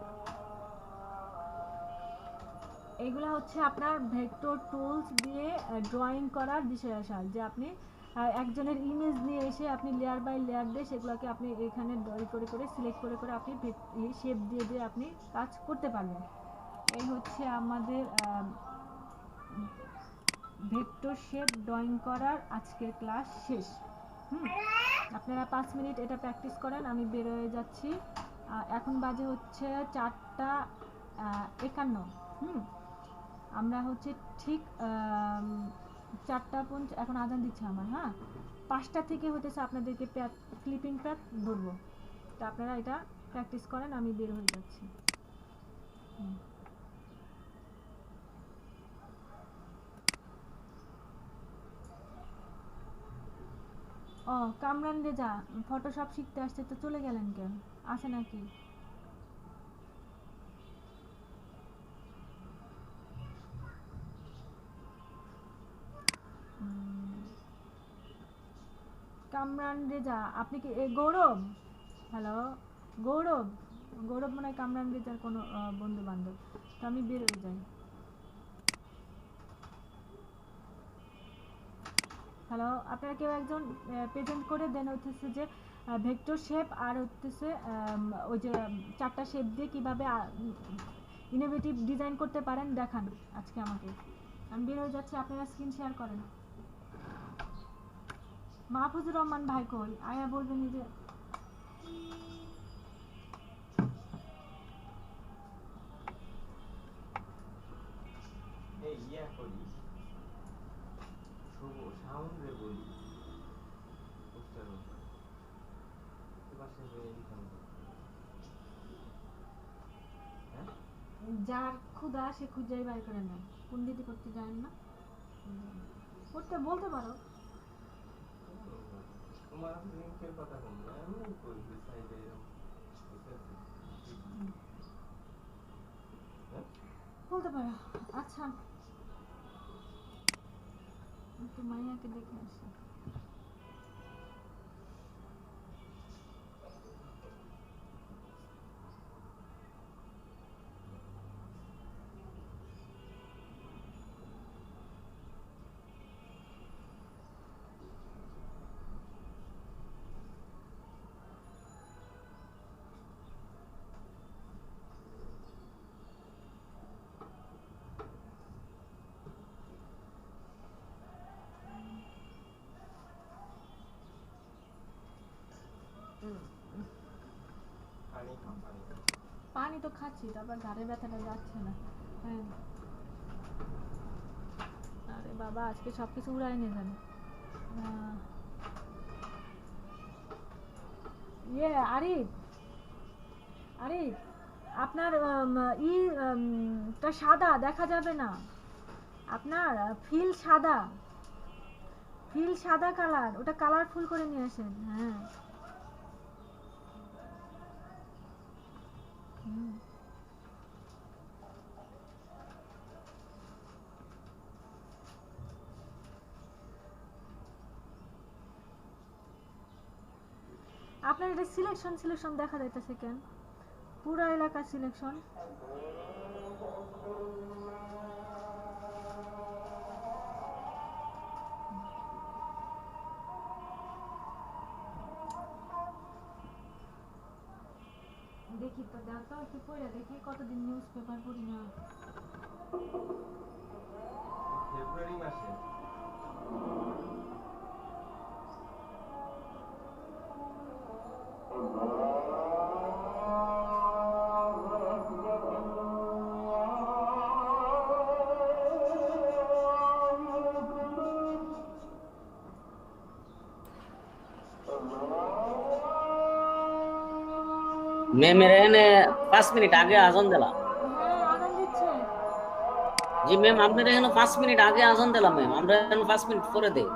এগুলো হচ্ছে আপনার ভেক্টর টুলস দিয়ে ড্রয়িং করার বিষয়াশাল, যে আপনি একজনের ইমেজ নিয়ে এসে আপনি লেয়ার বাই লেয়ার দিয়ে সেগুলোকে আপনি এখানে করে সিলেক্ট করে আপনি শেপ দিয়ে আপনি কাজ করতে পারবেন। এই হচ্ছে আমাদের ভেক্টর শেপ ড্রয়িং করার আজকের ক্লাস শেষ। আপনারা 5 মিনিট এটা প্র্যাকটিস করেন, আমি বের হয়ে যাচ্ছি। এখন বাজে হচ্ছে 4:51। আমরা হচ্ছে ঠিক 4:50 এখন আজান দিচ্ছে আমার। হ্যাঁ, 5টা থেকে হতেছে আপনাদেরকে ক্লিপিং প্যাড ধরবো, তো আপনারা এটা প্র্যাকটিস করেন, আমি বের হয়ে যাচ্ছি। ও কামরান রেজা ফটোশপ শিখতে আসছে, তো চলে গেলেন কেন? আসে নাকি? কামরান রেজা, আপনি কি গৌরব? হ্যালো গৌরব, গৌরব মনে হয় কামরান রেজার কোনো বন্ধু বান্ধব, তো আমি বের হয়ে যাই। হ্যালো, আপনারা কেউ একজন প্রেজেন্ট করে দেন হচ্ছে যে ভেক্টর শেপ আর হচ্ছে ওই যে 4টা শেপ দিয়ে কীভাবে ইনোভেটিভ ডিজাইন করতে পারেন দেখান আজকে আমাকে। আমি বের হয়ে যাচ্ছি, আপনারা স্ক্রিন শেয়ার করেন। মাহফুজুর রহমান ভাই কই? আয়া বলবেন যে যার ক্ষুধা সে খুঁজেই বাই করে নেয়। কোন দিদি করতে জানেন না? করতে বলতে পারো। বলতে পারো। আচ্ছা, একটু মাইয়াকে দেখে আসি। পানি তো খাচ্ছি, তারপর ঘাড়ে ব্যথাটা যাচ্ছে না। হ্যাঁ, আরে বাবা আজকে সবকিছু উড়াই নিয়ে যাবে। ইয়ে আরিফ, আরিফ আপনার টা সাদা দেখা যাবে না। আপনার ফিল সাদা, ফিল সাদা কালার, ওটা কালারফুল করে নিয়ে আসেন। হ্যাঁ আপনার এটা সিলেকশন দেখা যাইতেছে কেন? পুরা এলাকা সিলেকশন। দেখি তো, দাও তো একটু পড়ে দেখি, কতদিন নিউজ পেপার পড়ি না। ফেব্রুয়ারি মাসে मैं मेरे ने 5 मिनट आगे आजान दिला। হ্যাঁ আনন্দ দিচ্ছে। जी मैम आपने देखो 5 मिनट आगे आजान दिला मैम, আমরা 5 মিনিট পরে দেই।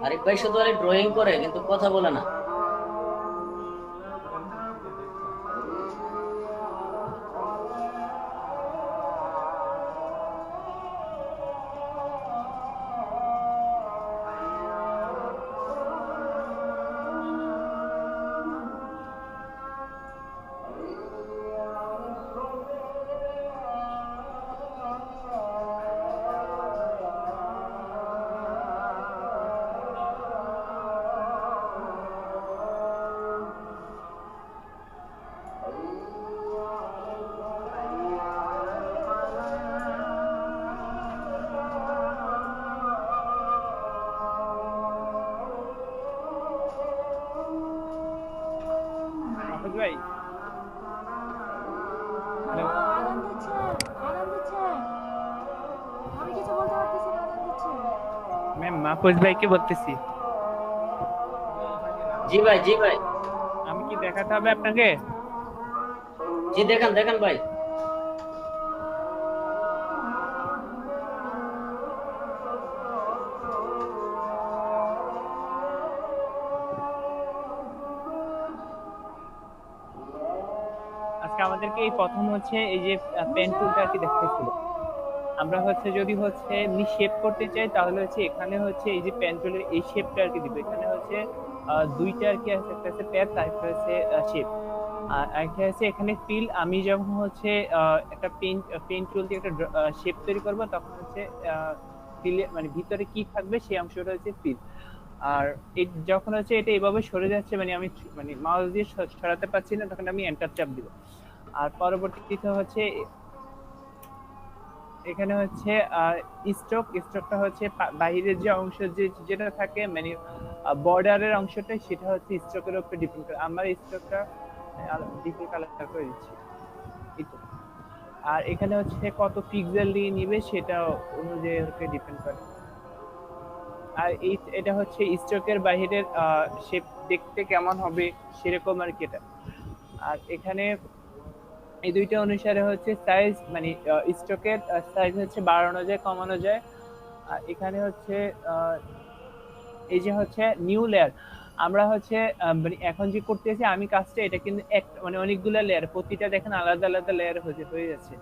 আরিফ ভাই শুধু আরে ড্রয়িং করে কিন্তু কথা বলে না। ভাই হ্যালো, আনন্দ দিচ্ছে, আনন্দ দিচ্ছে। আমি কিছু বলতে পারতেছি না, আনন্দ দিচ্ছে। ম্যাম মাহফুজ ভাইকে বলতেছি। জি ভাই, জি ভাই, আমি কি দেখাতে হবে আপনাকে? জি দেখেন দেখেন ভাই। আজকে আমাদেরকে এই প্রথম হচ্ছে এই যে পেন টুলটা আর কি দেখতেছিল। আমরা হচ্ছে যদি হচ্ছে এমনি শেপ করতে চাই তাহলে হচ্ছে এখানে হচ্ছে এই যে পেন্টুলের এই শেপটা আর কি দিব। এখানে হচ্ছে দুইটা আর কি আছে, একটা আছে প্যাথ আর একটা হচ্ছে শেপ। আর একটা আছে এখানে ফিল। আমি যখন হচ্ছে একটা পেইন্ট টুল দিয়ে একটা শেপ তৈরি করব তখন হচ্ছে ফিল মানে ভিতরে কি থাকবে সেই অংশটা হচ্ছে ফিল। আর যখন হচ্ছে এটা এভাবে সরে যাচ্ছে মানে আমি মানে মাউস দিয়ে সরাতে পারছি না তখন আমি এন্টার চাপ দিব। আর পরবর্তীতে হচ্ছে এখানে হচ্ছে স্ট্রোকটা হচ্ছে বাইরের যে অংশ যেটা থাকে মানে বর্ডারের অংশটা সেটা হচ্ছে স্ট্রোকের উপরে ডিপেন্ড করে। আমার স্ট্রোকটা ডিপেন্ড কালার করে দিচ্ছি এই তো। আর এখানে হচ্ছে কত পিক্সেল দিয়ে নিবে সেটা অনুযায়ী হচ্ছে ডিপেন্ড করে। আর এটা হচ্ছে স্ট্রোকের বাইরের শেপ দেখতে কেমন হবে সেরকম আর কি এটা। আর এখানে এই দুইটা অনুসারে হচ্ছে সাইজ মানে স্ট্রোকের সাইজ হচ্ছে বাড়ানো যায় কমানো যায়। আর এখানে হচ্ছে এই যে হচ্ছে নিউ লেয়ার আমরা হচ্ছে মানে এখন যে করতেছি আমি কাজটা এটা কিন্তু এক মানে অনেকগুলো লেয়ার, প্রতিটা দেখেন আলাদা আলাদা লেয়ার হয়ে যাচ্ছে।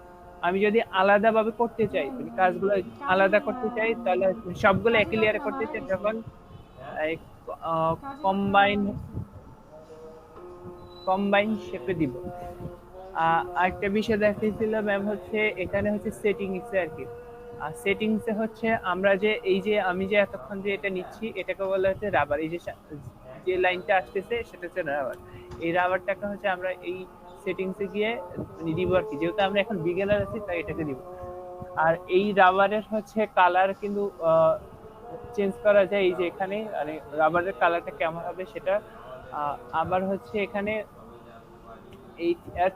আমি যদি আলাদাভাবে করতে চাই মানে কাজগুলো আলাদা করতে চাই তাহলে সবগুলো একই লেয়ারে করতে চাই তখন কম্বাইন শেপে দিব। আরেকটা বিষয় দেখাইছিল ম্যাম হচ্ছে এখানে হচ্ছে সেটিংস আর কি। আর সেটিংস এ হচ্ছে আমরা যে এই যে আমি যে এতক্ষণ যে এটা নিচ্ছি এটাকে বলা হচ্ছে রাবার। এই যে লাইনটা আসতেছে সেটা হচ্ছে রাবার। এই রাবারটাকে হচ্ছে আমরা এই সেটিংস এ গিয়ে দিব আর কি, যেহেতু আমরা এখন বিগিনার আছি তাই এটাকে দিব। আর এই রাবারের হচ্ছে কালার কিন্তু চেঞ্জ করা যায় এই যে এখানে, মানে রাবারের কালারটা কেমন হবে সেটা। আবার হচ্ছে এখানে এই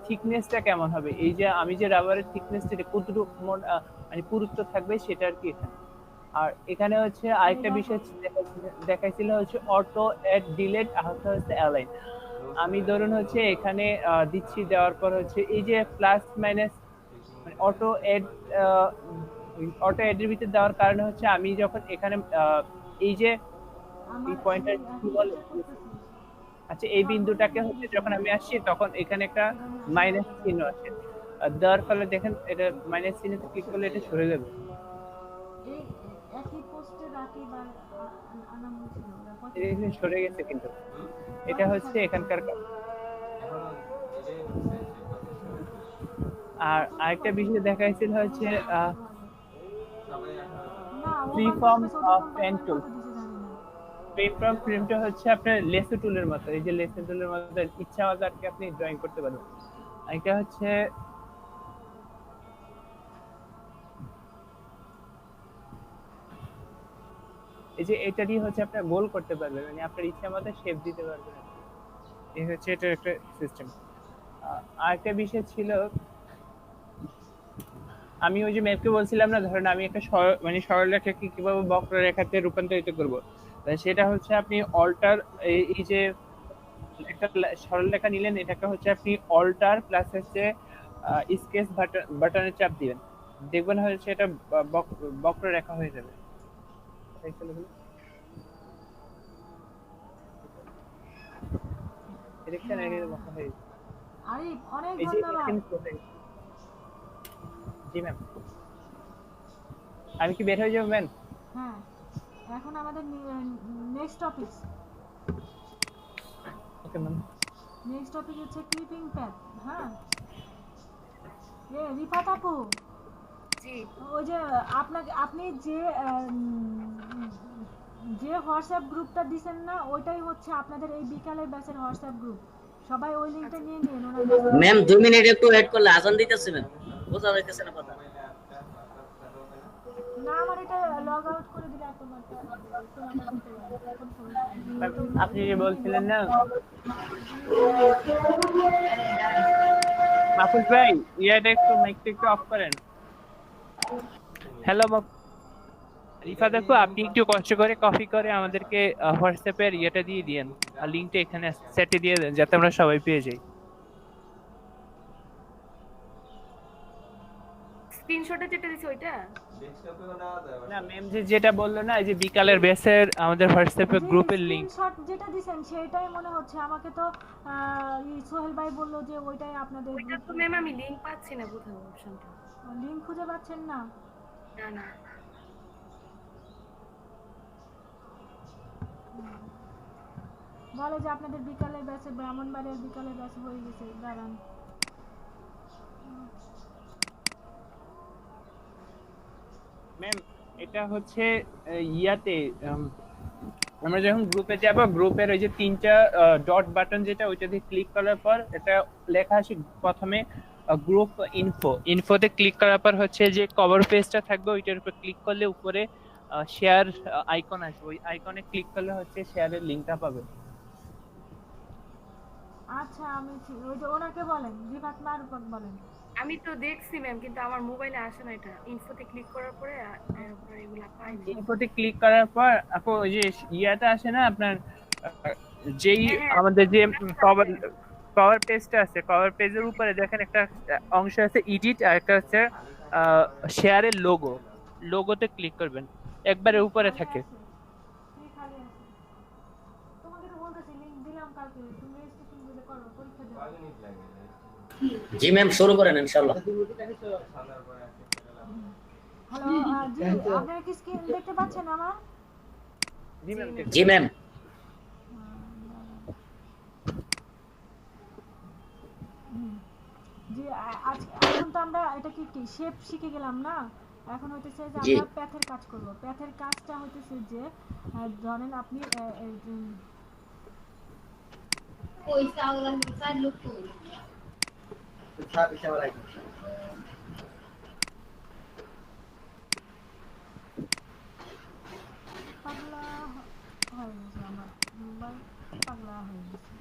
থিকনেসটা কেমন হবে, এই যে আমি যে রাবারের থিকনেসটা কতটুকু মানে পুরুত্ব থাকবে সেটা আর কি এখানে। আর এখানে হচ্ছে আরেকটা বিষয় দেখাইছিল হচ্ছে অটো এড ডিলেট আর হচ্ছে অ্যালাইন। আমি ধরুন হচ্ছে এখানে দিচ্ছি, দেওয়ার পর হচ্ছে এই যে প্লাস মাইনাস মানে অটো এড এর ভিতরে দেওয়ার কারণে হচ্ছে আমি যখন এখানে এই যে এই পয়েন্টার কি বলে, আচ্ছা এই বিন্দুটাকে হচ্ছে যখন আমি আসছি তখন এখানে একটা মাইনাস চিহ্ন আসে, দেওয়ার ফলে দেখেন এটা মাইনাস চিহ্নতে ক্লিক করলে এটা সরে যাবে। এই একই পোস্টে রাখি বা আনামো ছিল এটা সরে গেছে কিন্তু এটা হচ্ছে এখানকার কাজ। আর আরেকটা বিষয় দেখাইছিল হচ্ছে free form of pen tool. Free form প্রিন্টটা হচ্ছে আপনার লেসো টুলের মতো, এই যে লেসো টুলের মতো ইচ্ছা মতো আর কি আপনি ড্রয়িং করতে পারবেন। এটা হচ্ছে এই যে এটা দিয়ে হচ্ছে আপনি গোল করতে পারবেন, মানে আপনার ইচ্ছা মতো শেপ দিতে পারবেন। এই হচ্ছে এটার একটা সিস্টেম। আরেকটা বিষয় ছিল আমি ওই যে ম্যাপকে বলছিলাম না, ধরেন আমি একটা মানে সরলরেখাকে কিভাবে বক্ররেখাতে রূপান্তরিত করব, সেটা হচ্ছে আপনি অল্টার এই যে একটা সরলরেখা নিলেন এটাকে হচ্ছে আপনি অল্টার প্লাস হচ্ছে স্কেচ বাটনের চাপ দিবেন, দেখবেন হচ্ছে এটা বক্ররেখা হয়ে যাবে। দেখছেন এটা বক্র হয়ে যাবে। আরিফ অনেক এই যে ধন্যবাদ। জি ম্যাম, আমি কি বের হয়ে যাবো ম্যাম? হ্যাঁ, এখন আমাদের next topic. Okay ma'am. Next topic হচ্ছে ক্লিপিং প্যাড। হ্যাঁ, রিফাত আপু, জি ওই যে আপনি যে হোয়াটসঅ্যাপ গ্রুপটা দিছেন না ওইটাই হচ্ছে আপনাদের এই বিকালের ব্যাচের হোয়াটসঅ্যাপ গ্রুপ। সবাই ওই লিংকটা নিয়ে নিন। ম্যাম 2 মিনিট একটু ওয়েট করলে আজান দিতেছে ম্যাম, বোঝা যাইতেছে না কথা। না আমার এটা লগ আউট করে দিলে আপনি যে বলছিলেন না মাহফুজ ভাই, ইয়াটা একটু মাইকটা একটু অফ করেন। হ্যালো রিফা, দেখো আপনি একটু কষ্ট করে কপি করে আমাদেরকে হোয়াটসঅ্যাপের ইয়েটা দিয়ে দিয়েন আর লিংকটা এখানে সেটে দিয়ে দেন যাতে আমরা সবাই পেয়ে যাই। স্ক্রিনশটে যেটা দিছি ওইটা না ম্যাম যেটা বললো না এই যে বিকালের বেসের আমাদের হোয়াটসঅ্যাপে গ্রুপের লিংক, স্ক্রিনশট যেটা দিবেন সেটাই মনে হচ্ছে। আমাকে তো সোহেল ভাই বললো যে ওইটাই আপনাদের ওইটা তো ম্যাম আমি লিংক পাচ্ছি না কোথাও অপশনটা। লিংক খুঁজে পাচ্ছেন না। না না বলে যে আপনাদের বিকালের ব্যাচে ব্রাহ্মণবাড়িয়ার বিকালের ব্যাচ হয়ে গেছে, দাঁড়ান। ম্যাম এটা হচ্ছে ইয়াতে আমরা যখন গ্রুপে যাব, গ্রুপের ওই যে তিনটা ডট বাটন যেটা, ওইটাতে ক্লিক করার পর এটা লেখা আসে প্রথমে গ্রুপ ইনফোতে ক্লিক করার পর হচ্ছে যে কভার পেজটা থাকবে, ওইটার উপর ক্লিক করলে উপরে শেয়ার আইকন আসবে, ওই আইকনে ক্লিক করলে হচ্ছে শেয়ারের লিংকটা পাবে। আচ্ছা আমি ওই যে ওনাকে বলেন, রিফাত মারুফাক বলেন। আমি তো দেখছি ম্যাম, কিন্তু আমার মোবাইলে আসে না এটা। ইনফোতে ক্লিক করার পরে এরপরে এগুলা পাই না। ইনফোতে ক্লিক করার পর আপু ওই যে ইয়াটা আসে না আপনার যেই হ্যাঁ, আমাদের যে কভার পেজটা আছে, কভার পেজের উপরে দেখেন একটা অংশ আছে এডিট, আর একটা হচ্ছে শেয়ারের লোগোতে ক্লিক করবেন, একবারে উপরে থাকে। খালি আছে। তোমাকে তো বলতেছি লিংক দিলাম কালকে, তুমি রেজিস্ট্রেশন দিলে করো, পরীক্ষা দাও। কয় মিনিট লাগে? জি ম্যাম, শুরু করেন ইনশাআল্লাহ। সন্ধ্যার পরে আসতে গেলাম। হ্যালো জি, আপনারা কি স্ক্রিন দেখতে পাচ্ছেন আমার? জি ম্যাম। জি ম্যাম। জি আজ এখন তো আমরা এটা কি শেপ শিখে গেলাম না, এখন হইতেছে যে জি। আমরা প্যাথের কাজ করব। প্যাথের কাজটা হইতেছে যে ধরেন আপনি পাগলা হয়ে গেছে আমার মোবাইল, পাগলা হয়ে গেছে।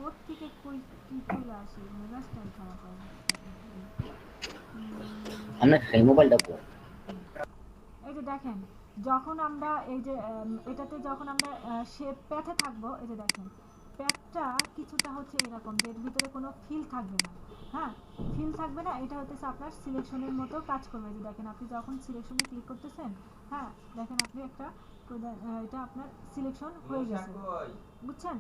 ওর থেকে কই কি চলে আসে, মেজাজটাই খারাপ হয়। আপনার এই মোবাইলটা কো? এই যে দেখেন, যখন আমরা এই যে এটাতে যখন আমরা শেপ প্যাথে থাকবো, এই যে দেখেন প্যাথটা কিছুটা হচ্ছে এরকম, যে এর ভিতরে কোনো ফিল থাকবে না। হ্যাঁ, ফিল থাকবে না, এটা হচ্ছে আপনার সিলেকশনের মতো কাজ করবে। এই যে দেখেন আপনি যখন সিলেকশনে ক্লিক করতেছেন, হ্যাঁ দেখেন আপনি একটা এটা আপনার সিলেকশন হয়ে গেছে, বুঝছেন?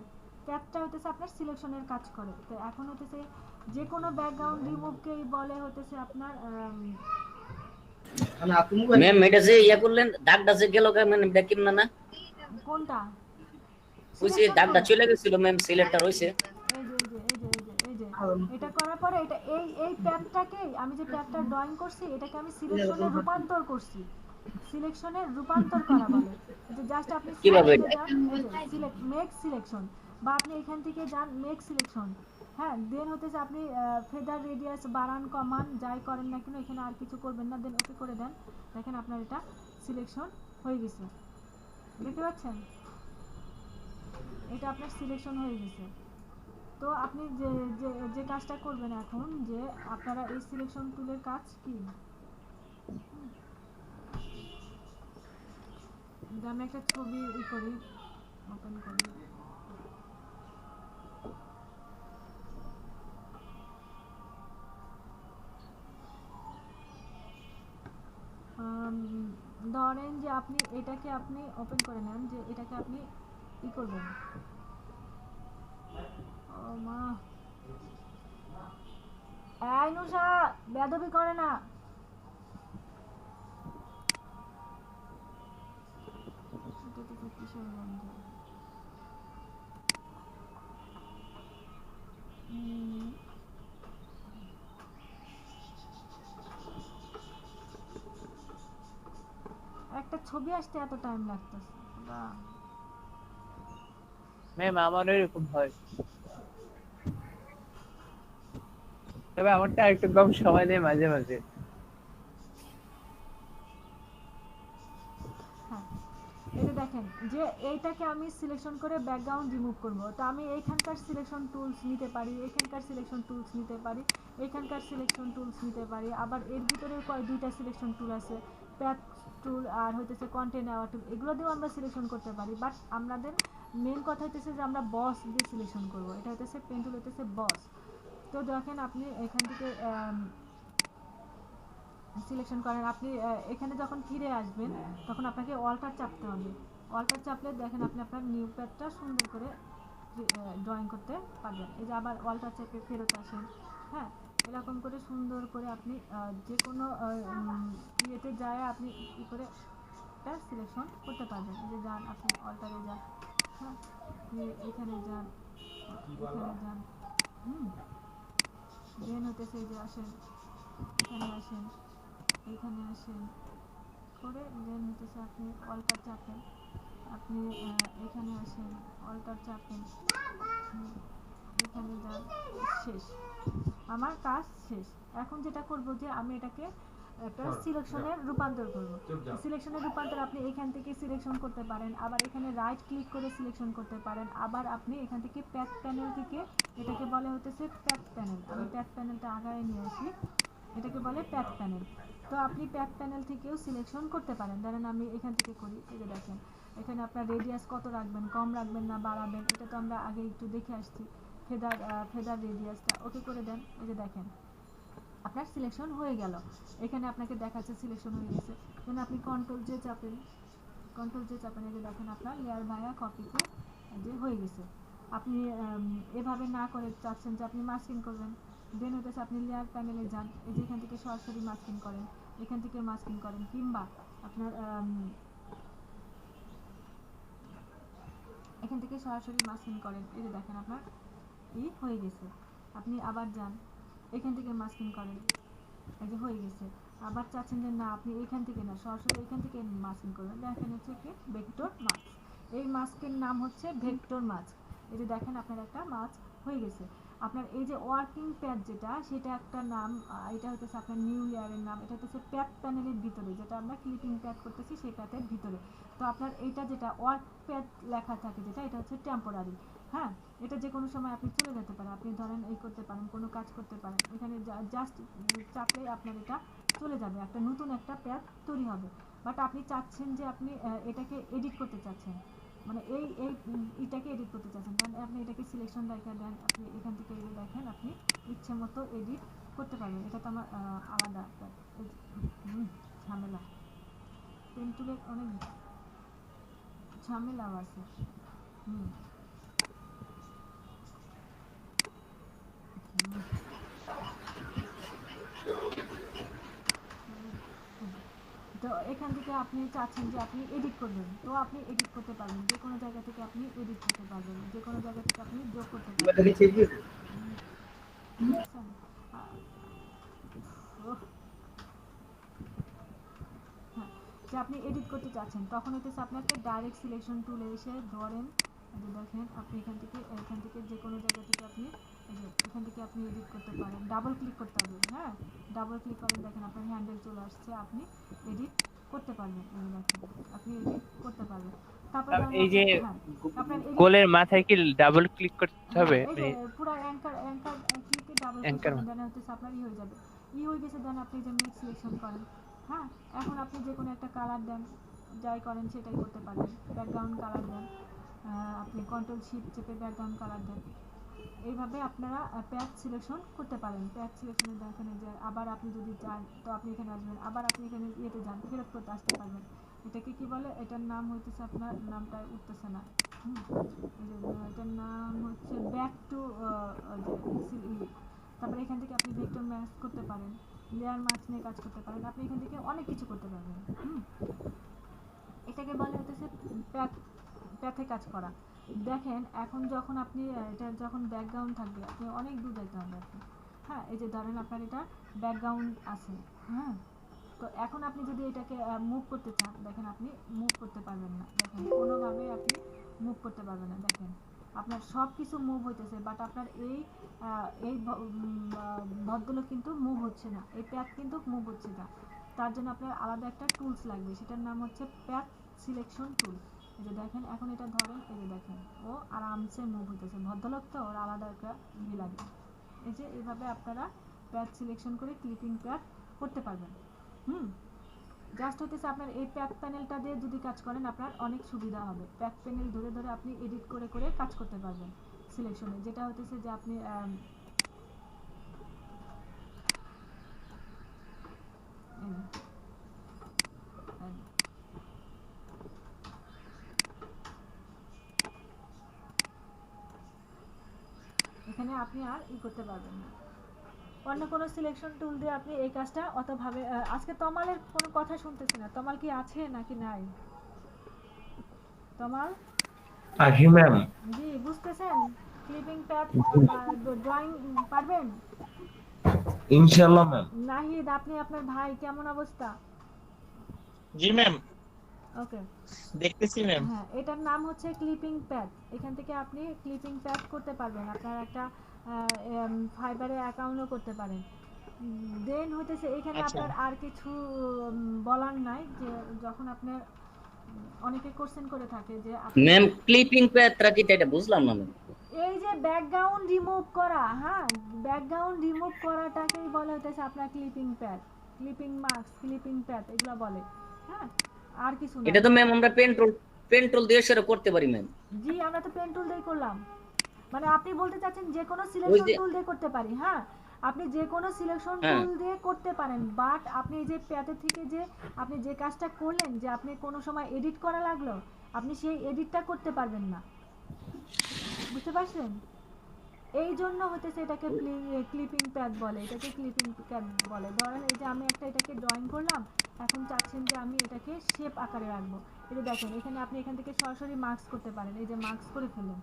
প্যাথটা হতেছে আপনার সিলেকশনের কাজ করে। তো এখন হতেছে যে কোনো ব্যাকগ্রাউন্ড রিমুভকেই বলে হতেছে আপনার ম্যাম এটা যে ইয়া করলেন, দাগটা যে গেল কেমন, এটা কেমন না? কোনটা? ওই যে দাগটা চলে গেছিল ম্যাম, সিলেক্টটা রইছে। এটা করার পরে এটা এই প্যাডটাকেই আমি যে প্যাডটা ড্রয়িং করছি, এটাকে আমি সিলেকশনে রূপান্তর করছি। সিলেকশনে রূপান্তর করা বলে যে জাস্ট আপনি কিভাবে সিলেকশনে এটা? যান, এই যে সিলেক্ট মেক সিলেকশন, বা আপনি এখান থেকে যান মেক সিলেকশন। হ্যাঁ, দেন হতেছে আপনি ফেদার রেডিয়াস বাড়ান কমান যাই করেন না কেন, এখানে আর কিছু করবেন না, দেন ওকে করে দেন। দেখেন আপনার এটা সিলেকশন হয়ে গেছে, দেখতে পাচ্ছেন? এটা আপনার সিলেকশন হয়ে গেছে। তো আপনি যে যে যে কাজটা করবেন এখন, যে আপনারা এই সিলেকশন টুলের কাজ কি, আমি একটা ছবি করি, ওপেন করি। ধরেন যে আপনি এটাকে আপনি ওপেন করে নেন, যে এটাকে আপনি করবেন। ও মা, এই নুসা বেয়াদবি করে না। এটা তো কিসের বন্ধ? একটা ছবি আসতে এত টাইম লাগতেছে। ম্যাম আমারও এরকম হয়, তবে আমারটা একটু কম সময় নেয় মাঝে মাঝে। হ্যাঁ, এই যে দেখেন যে এইটাকে আমি সিলেকশন করে ব্যাকগ্রাউন্ড রিমুভ করব। তো আমি এইখানকার সিলেকশন টুলস নিতে পারি, এইখানকার সিলেকশন টুলস নিতে পারি, এইখানকার সিলেকশন টুলস নিতে পারি। আবার এর ভিতরে দুইটা সিলেকশন টুল আছে, প্যাথ টুল আর হইতেছে কন্টেন্ট অ্যাওয়ার টুল, এগুলো দিয়েও আমরা সিলেকশন করতে পারি। বাট আমাদের মেন কথা হইতেছে যে আমরা বস দিয়ে সিলেকশন করব। এটা হইতেছে পেন টুল, হইতেছে বস। তো দেখেন আপনি এখান থেকে সিলেকশন করেন, আপনি এখানে যখন ফিরে আসবেন তখন আপনাকে অল্টার চাপতে হবে। অল্টার চাপলে দেখেন আপনি আপনার নিউ প্যাডটা সুন্দর করে ড্রয়িং করতে পারবেন। এই যে আবার অল্টার চেপে ফেরত আসেন, হ্যাঁ এরকম করে সুন্দর করে আপনি যে কোনো ইয়েতে যায় আপনি ই করে এটা সিলেকশন করতে পারবেন। এই যে যান আপনি অল্টারে যান, হ্যাঁ, এখানে যান, এখানে যান, দেন হতেছে যে আসেন, এখানে আসেন, এখানে আসেন করে দেন হতেছে আপনি অল্টার চাপেন, আপনি এখানে আসেন, অল্টার চাপেন, এখানে যান, শেষ, আমার কাজ শেষ। এখন যেটা করব যে আমি এটাকে একটা সিলেকশনের রূপান্তর করব। সিলেকশনের রূপান্তর আপনি এখান থেকে সিলেকশন করতে পারেন, আবার এখানে রাইট ক্লিক করে সিলেকশন করতে পারেন, আবার আপনি এখান থেকে প্যাথ প্যানেল থেকে, এটাকে বলে হতেছে প্যাথ প্যানেল। আমি প্যাথ প্যানেলটা আগায় নিয়ে আসি, এটাকে বলে প্যাথ প্যানেল। তো আপনি প্যাথ প্যানেল থেকেও সিলেকশন করতে পারেন। ধরেন আমি এখান থেকে করি, এই যে দেখেন এখানে আপনার রেডিয়াস কত রাখবেন, কম রাখবেন না বাড়াবেন, এটা তো আমরা আগে একটু দেখে আসছি। ফেদার রেডিয়াসটা ওকে করে দেন, এই যে দেখেন আপনার সিলেকশন হয়ে গেল। এখানে আপনাকে দেখাচ্ছে সিলেকশন হয়ে গেছে। দেন আপনি কন্ট্রোল জে চাপেন, কন্ট্রোল জে চাপেন, এই যে দেখেন আপনার লেয়ার ভায়া কপিতে যে হয়ে গেছে। আপনি এভাবে না করে চাচ্ছেন যে আপনি মাস্কিং করবেন, দেন হতেছে আপনি লেয়ার প্যানেলে যান, এই যে এখান থেকে সরাসরি মাস্কিং করেন, এখান থেকে মাস্কিং করেন, কিংবা আপনার এখান থেকে সরাসরি মাস্কিং করেন, এই যে দেখেন আপনার হয়ে গেছে। আপনি আবার যান, এখান থেকে মাস্কিং করেন, এই যে হয়ে গেছে। আবার চাচ্ছেন যে না আপনি এখান থেকে না সরাসরি এখান থেকে মাস্কিং করবেন, দেখেন হচ্ছে কি ভেক্টর মাস্ক। এই মাস্কের নাম হচ্ছে ভেক্টর মাস্ক। এই যে দেখেন আপনার একটা মাস্ক হয়ে গেছে। আপনার এই যে ওয়ার্কিং প্যাড যেটা, সেটা একটা নাম, এটা হচ্ছে আপনার নিউ লেয়ারের নাম, এটা হচ্ছে প্যাড প্যানেলের ভিতরে, যেটা আমরা ক্লিপিং প্যাড করতেছি সেই প্যাডের ভিতরে। তো আপনার এইটা যেটা ওয়ার্ক প্যাড লেখা থাকে যেটা, এটা হচ্ছে টেম্পোরারি। হ্যাঁ, এটা যে কোনো সময় আপনি চলে যেতে পারেন, আপনি ধরেন এই করতে পারেন, কোনো কাজ করতে পারেন, এখানে জাস্ট চাপলেই আপনার এটা চলে যাবে, একটা নতুন একটা প্যাড তৈরি হবে। বাট আপনি চাচ্ছেন যে আপনি এটাকে এডিট করতে চাচ্ছেন, মানে এটাকে এডিট করতে চাচ্ছেন, কারণ আপনি এটাকে সিলেকশন রেখে দেন, আপনি এখান থেকে এই দেখেন আপনি ইচ্ছে মতো এডিট করতে পারবেন। এটা তো আমার আলাদা ঝামেলা, পেন টুলের অনেক ঝামেলাও আছে। তো এখান থেকে আপনি চাচ্ছেন যে আপনি এডিট করবেন, তো আপনি এডিট করতে পারবেন, যে কোনো জায়গা থেকে আপনি এডিট করতে পারবেন, যে কোনো জায়গা থেকে আপনি যোগ করতে পারবেন। হ্যাঁ, যে আপনি এডিট করতে চাচ্ছেন তখন হচ্ছে আপনাকে ডাইরেক্ট সিলেকশন টুলে এসে ধরেন, যে দেখেন আপনি এখান থেকে যে কোনো জায়গা থেকে আপনি এখান থেকে আপনি এডিট করতে পারেন। ডাবল ক্লিক করতে হবে, হ্যাঁ, ডাবল ক্লিক করেন, দেখেন আপনার হ্যান্ডেল চলে আসছে, আপনি এডিট করতে পারবেন, এই দেখেন আপনি এডিট করতে পারবেন। তারপর এই যে হ্যাঁ, আপনার এডিট, গোলের মাথায় কি ডাবল ক্লিক করতে হ্যাঁ হবে? এই যে পুরো অ্যাঙ্কার ক্লিকে ডাবল ক্লিক অ্যাঙ্কার করবেন, দেন হচ্ছে আপনার হয়ে যাবে। হয়ে গেছে, দেন আপনি যে মেক সিলেকশন করেন। হ্যাঁ, এখন আপনি যে কোনো একটা কালার দেন, যাই করেন সেটাই করতে পারবেন। ব্যাকগ্রাউন্ড কালার দেন, আপনি কন্ট্রোল শিফট চেপে ব্যাকগ্রাউন্ড কালার দেন। এইভাবে আপনারা প্যাচ সিলেকশন করতে পারেন। প্যাচ সিলেকশনে দেখেন যে আবার আপনি যদি চান তো আপনি এখানে আসবেন, আবার আপনি এখানে ইয়েতে যান, ফেরত করতে আসতে পারবেন। এটাকে কি বলে, এটার নাম হইতেছে, আপনার নামটা উঠতেছে না, এটার নাম হচ্ছে ব্যাক টু, তারপরে এখান থেকে আপনি ভেক্টর ম্যাচ করতে পারেন, লেয়ার মার্চ নিয়ে কাজ করতে পারেন, আপনি এখান থেকে অনেক কিছু করতে পারবেন। এটাকে বলে হতেছে প্যাথে কাজ করা। দেখেন এখন যখন আপনি এটা যখন ব্যাকগ্রাউন্ড থাকবে, আপনি অনেক দূর যেতে হবে আপনি। হ্যাঁ, এই যে ধরেন আপনার এটা ব্যাকগ্রাউন্ড আছে, হ্যাঁ, তো এখন আপনি যদি এটাকে মুভ করতে চান, দেখেন আপনি মুভ করতে পারবেন না, দেখেন কোনোভাবে আপনি মুভ করতে পারবেন না। দেখেন আপনার সব কিছু মুভ হইতেছে, বাট আপনার এই ভদ্রলোক কিন্তু মুভ হচ্ছে না, এই প্যাথ কিন্তু মুভ হচ্ছে না। তার জন্য আপনার আলাদা একটা টুলস লাগবে, সেটার নাম হচ্ছে প্যাথ সিলেকশন টুল। এই যে দেখেন এখন এটা ধরেন, এই যে দেখেন ও আরামসে মুভ হইতেছে, ভদ্রলোক তো, ওর আলাদা একটা লাগে। এই যে এইভাবে আপনারা প্যাথ সিলেকশন করে ক্লিপিং প্যাথ করতে পারবেন। জাস্ট হতেছে আপনার এই প্যাথ প্যানেলটা দিয়ে যদি কাজ করেন আপনার অনেক সুবিধা হবে। প্যাথ প্যানেল ধরে ধরে আপনি এডিট করে করে কাজ করতে পারবেন সিলেকশনে, যেটা হতেছে যে আপনি এখানে আপনি আর করতে পারবেন না। অন্য কোনো সিলেকশন টুল দিয়ে আপনি এই কাজটা অতভাবে আজকে তমালের কোনো কথা শুনতেছি না। তমাল কি আছে নাকি নাই? তমাল আহি ম্যাম। জি বুঝতেছেন? ক্লিপিং প্যাড ড্রয়িং পারবেন? ইনশাআল্লাহ ম্যাম। নাহিদ আপনি আপনার ভাই কেমন অবস্থা? জি ম্যাম, ওকে দেখতেছি ম্যাম। হ্যাঁ, এটার নাম হচ্ছে ক্লিপিং প্যাড। এখান থেকে আপনি ক্লিপিং প্যাড করতে পারবেন। আপনার একটা ফাইবারে অ্যাকাউন্টও করতে পারেন। দেন হইতেছে এখানে আচ্ছা। আপনার আর কিছু বলার নাই যে যখন আপনার অনেকে কোশ্চেন করে থাকে যে আপনি ম্যাম ক্লিপিং প্যাডটা কি এটা বুঝলাম না ম্যাম। এই যে ব্যাকগ্রাউন্ড রিমুভ করা, হ্যাঁ ব্যাকগ্রাউন্ড রিমুভ করাটাকেই বলে হইতেছে আপনার clipping pad, clipping marks, clipping pad এগুলো বলে। হ্যাঁ, আর কিছু না। এটা তো ম্যাম আমরা পেন্ট্রোল দিয়ে সেটা করতে পারি ম্যাম। জি আমরা তো পেন টুল দিয়ে করলাম। মানে আপনি বলতে চাচ্ছেন যে কোনো ওই সিলেকশন যে টুল দিয়ে করতে পারি। হ্যাঁ, আপনি যে কোনো সিলেকশন হ্যাঁ টুল দিয়ে করতে পারেন, বাট আপনি এই যে প্যাডে থেকে যে আপনি যে কাজটা করলেন যে আপনি কোনো সময় এডিট করা লাগলো, আপনি সেই এডিটটা করতে পারবেন না। বুঝতে পারছেন? এই জন্য হতেছে এটাকে ক্লিপিং প্যাড বলে, এটাকে ক্লিপিং প্যাড বলে। ধরেন এই যে আমি একটা এটাকে ড্রয়িং করলাম, এখন চাচ্ছেন যে আমি এটাকে শেপ আকারে রাখবো। এই যে দেখেন এখানে আপনি এখান থেকে সরাসরি মার্কস করতে পারেন। এই যে মার্কস করে ফেললেন।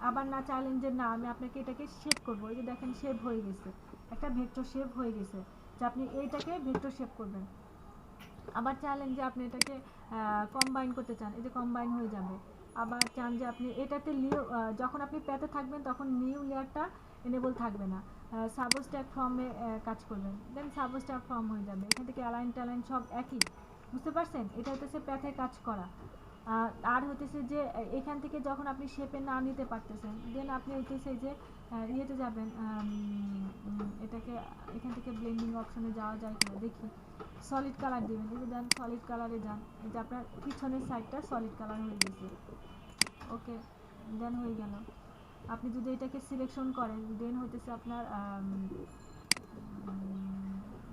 আবার না চাইলেন যে না আমি আপনাকে এটাকে শেপ করব, এই যে দেখেন শেপ হয়ে গেছে, একটা ভেক্টর শেপ হয়ে গেছে, যে আপনি এইটাকে ভেক্টর শেপ করবেন। আবার চাইলেন যে আপনি এটাকে কম্বাইন করতে চান, এই যে কম্বাইন হয়ে যাবে। আবার চান যে আপনি এটাতে যখন আপনি প্যাতে থাকবেন তখন নিউ লেয়ারটা এনেবল থাকবে না, সাবস্ট্যাক ফর্মে কাজ করবেন, দেন সাবস্ট্যাক ফর্ম হয়ে যাবে। এখান থেকে অ্যালাইন ট্যালাইন সব একই। বুঝতে পারছেন? এটা হচ্ছে প্যাথে কাজ করা। আর হতেছে যে এখান থেকে যখন আপনি শেপে না নিতে পারতেছেন, দেন আপনি হইতেছে যে ইয়েতে যাবেন, এটাকে এখান থেকে ব্লেন্ডিং অপশনে যাওয়া যায় কিনা দেখি। সলিড কালার দিবেন, এই যে দেন সলিড কালারে যান, এই যে আপনার পিছনের সাইডটা সলিড কালার হয়ে গেছে। ওকে, দেন হয়ে গেল। আপনি যদি এটাকে সিলেকশন করেন, দেন হইতেছে আপনার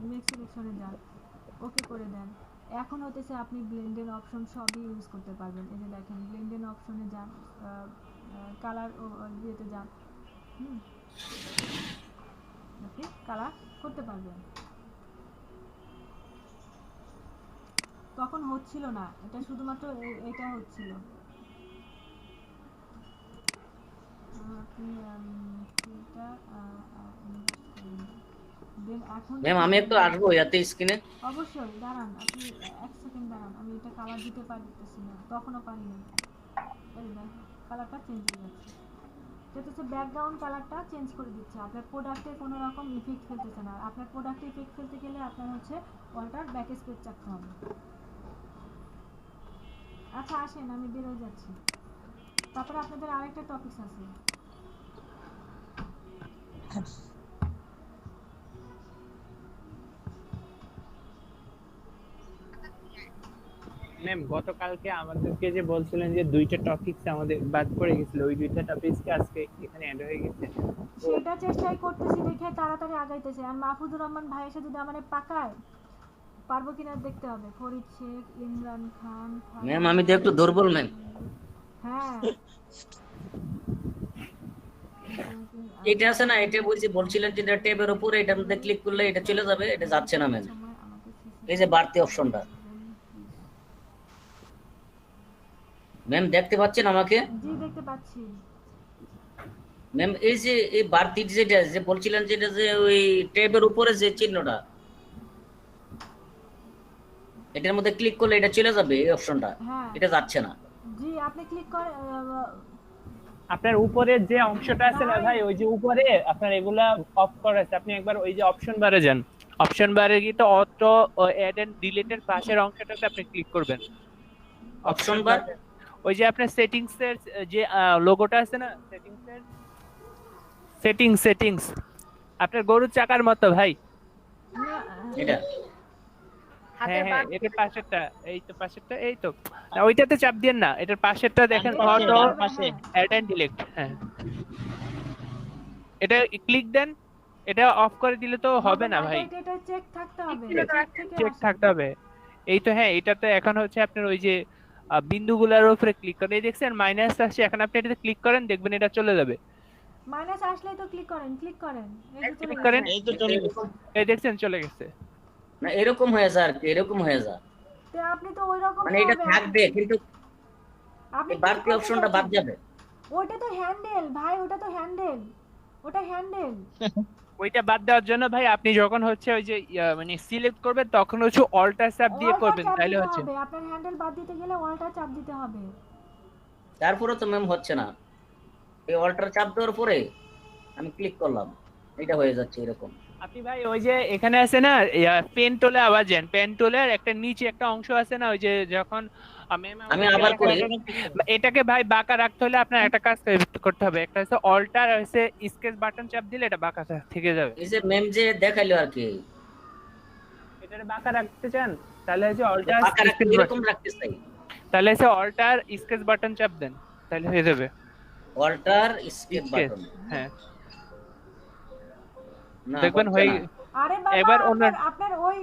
মেক সিলেকশনে যান, ওকে করে দেন। এখন হতেছে আপনি ব্লেন্ডের অপশন সবই ইউজ করতে পারবেন। এই যে দেখেন ব্লেন্ডের অপশনে যান, কালার ইয়েতে যান, আপনি কালার করতে পারবেন। তখন হচ্ছিল না, এটা শুধুমাত্র এটা হচ্ছিল। আপনি এটা দেন এখন ম্যাম আমি একটু আসবো ইয়াতে স্ক্রিনে। অবশ্যই দাঁড়ান, আপনি এক সেকেন্ড দাঁড়ান, আমি এটা কালার দিতে পারতেছি না, তখনও পারিনি। এই দেখ কালারটা চেঞ্জ হয়ে যাচ্ছে, যেটা হচ্ছে ব্যাকগ্রাউন্ড কালারটা চেঞ্জ করে দিচ্ছে। আপনার প্রোডাক্টে কোনো রকম ইফেক্ট ফেলতেছে না। আপনার প্রোডাক্টে ইফেক্ট ফেলতে গেলে আপনার হচ্ছে অল্টার ব্যাক স্পেস চাপতে হবে। আচ্ছা আসেন, আমি বেরোয় যাচ্ছি, তারপরে আপনাদের আরেকটা টপিক আছে। ম্যাম গতকালকে আমাদেরকে যে বলছিলেন যে দুইটা টপিকস আমাদের বাদ পড়ে গেছিল, ওই দুইটা টপিকস আজকে এখানে অ্যাড হয়ে গেছে। সেটা চেষ্টাই করতেছি দেখে তাড়াতাড়ি আগাইতেছে। আর মাহফুজুর রহমান ভাই এসে যদি আমারে পাকায়, পারবো কিনা দেখতে হবে। ফরিদ শেখ, ইমরান খান। ম্যাম আমি তো একটু দুর্বল ম্যাম। হ্যাঁ এটা আছে না, এটা বলছিলেন যে এটা ট্যাবের উপরে, এটার মধ্যে ক্লিক করলে এটা চলে যাবে, এটা যাচ্ছে না ম্যাম। এই যে বাড়তি অপশনটা ম্যাম দেখতে পাচ্ছেন আমাকে? জি দেখতে পাচ্ছি। ম্যাম এই যে এই বাড়তি যেটা যে বলছিলেন যেটা যে ওই ট্যাবের উপরে যে চিহ্নটা, এটার মধ্যে ক্লিক করলে এটা চলে যাবে, এই অপশনটা হ্যাঁ এটা যাচ্ছে না। জি আপনি ক্লিক করে আপনার উপরে যে অংশটা আছে না ভাই, ওই যে উপরে আপনার এগুলা অফ করা আছে, আপনি একবার ওই যে অপশন বারে যান, অপশন বারে গিয়ে তো অটো অ্যাড এন্ড ডিলিটের পাশের অংশটাতে আপনি ক্লিক করবেন। অপশন বার, ওই যে আপনার সেটিংস এর যে লোগোটা আছে না, সেটিংস আপনার গরুর চাকার মতো ভাই। এটা হ্যাঁ হ্যাঁ, এটার পাশেরটা, এই তো পাশেরটা, এই তো না, ওইটাতে চাপ দিয়েন না, এটার পাশেরটা দেখেন, অটো অ্যাড এন্ড ডিলিট। হ্যাঁ এটা ক্লিক দেন, এটা অফ করে দিলে তো হবে না ভাই, এটা চেক থাকতে হবে, চেক থাকতে হবে। এই তো হ্যাঁ, এটা তো এখন হচ্ছে আপনার ওই যে বিন্দুগুলোর উপরে ক্লিক করেন, এই দেখছেন মাইনাস আসছে, এখন আপনি এটাতে ক্লিক করেন দেখবেন এটা চলে যাবে। মাইনাস আসলেই তো ক্লিক করেন এই যে চলে ক্লিক গেছে। করেন, এই তো চলে গেছে। এরকম এই দেখছেন চলে গেছে। না, এরকম হয়ে যায় আর কি, এরকম হয়ে যায়, তো আপনি তো ওই রকমই মানে এটা হবে, থাকবে কিন্তু আপনি এই কি বাড়তি করতে অপশনটা বাদ চাচ্ছেন? যাবে। ওটা তো হ্যান্ডেল ভাই, ওটা হ্যান্ডেল। ওইটা বাদ দেওয়ার জন্য ভাই আপনি যখন হচ্ছে ওই যে মানে সিলেক্ট করবেন তখন হচ্ছে অল্টার চাপ দিয়ে অল্টার করবেন, চাপ তাহলে দিতে হচ্ছে। হবে, আপনার হ্যান্ডেল বাদ দিতে গেলে অল্টার চাপ দিতে হবে। তারপরে তো ম্যাম হচ্ছে না, এই অল্টার চাপ দেওয়ার পরে আমি ক্লিক করলাম, এটা হয়ে যাচ্ছে এরকম। আপনি ভাই ওই যে এখানে আছে না পেন টুলে আবার যান, পেন টুলের একটা নিচে একটা অংশ আছে না, ওই যে যখন আমি আবার করি, এটাকে ভাই বাঁকা রাখতে হলে আপনার একটা কাজ করতে হবে, একটা হচ্ছে অল্টার আর হচ্ছে স্কেচ বাটন চাপ দিলে এটা বাঁকা থেকে যাবে। এই যে ম্যাম যে দেখাইলো আর কি, এটাকে বাঁকা রাখতে চান তাহলে হচ্ছে অল্টার ফাঁকা রাখতে এরকম রাখতে চাই, তাহলে হচ্ছে অল্টার স্কেচ বাটন চাপ দেন, তাহলে হয়ে যাবে অল্টার স্কেপ স্কেচ। বাটন। হ্যাঁ না দেখবেন হচ্ছে হয়ে না। আরে বাবা, এবার অন্য আপনার ওই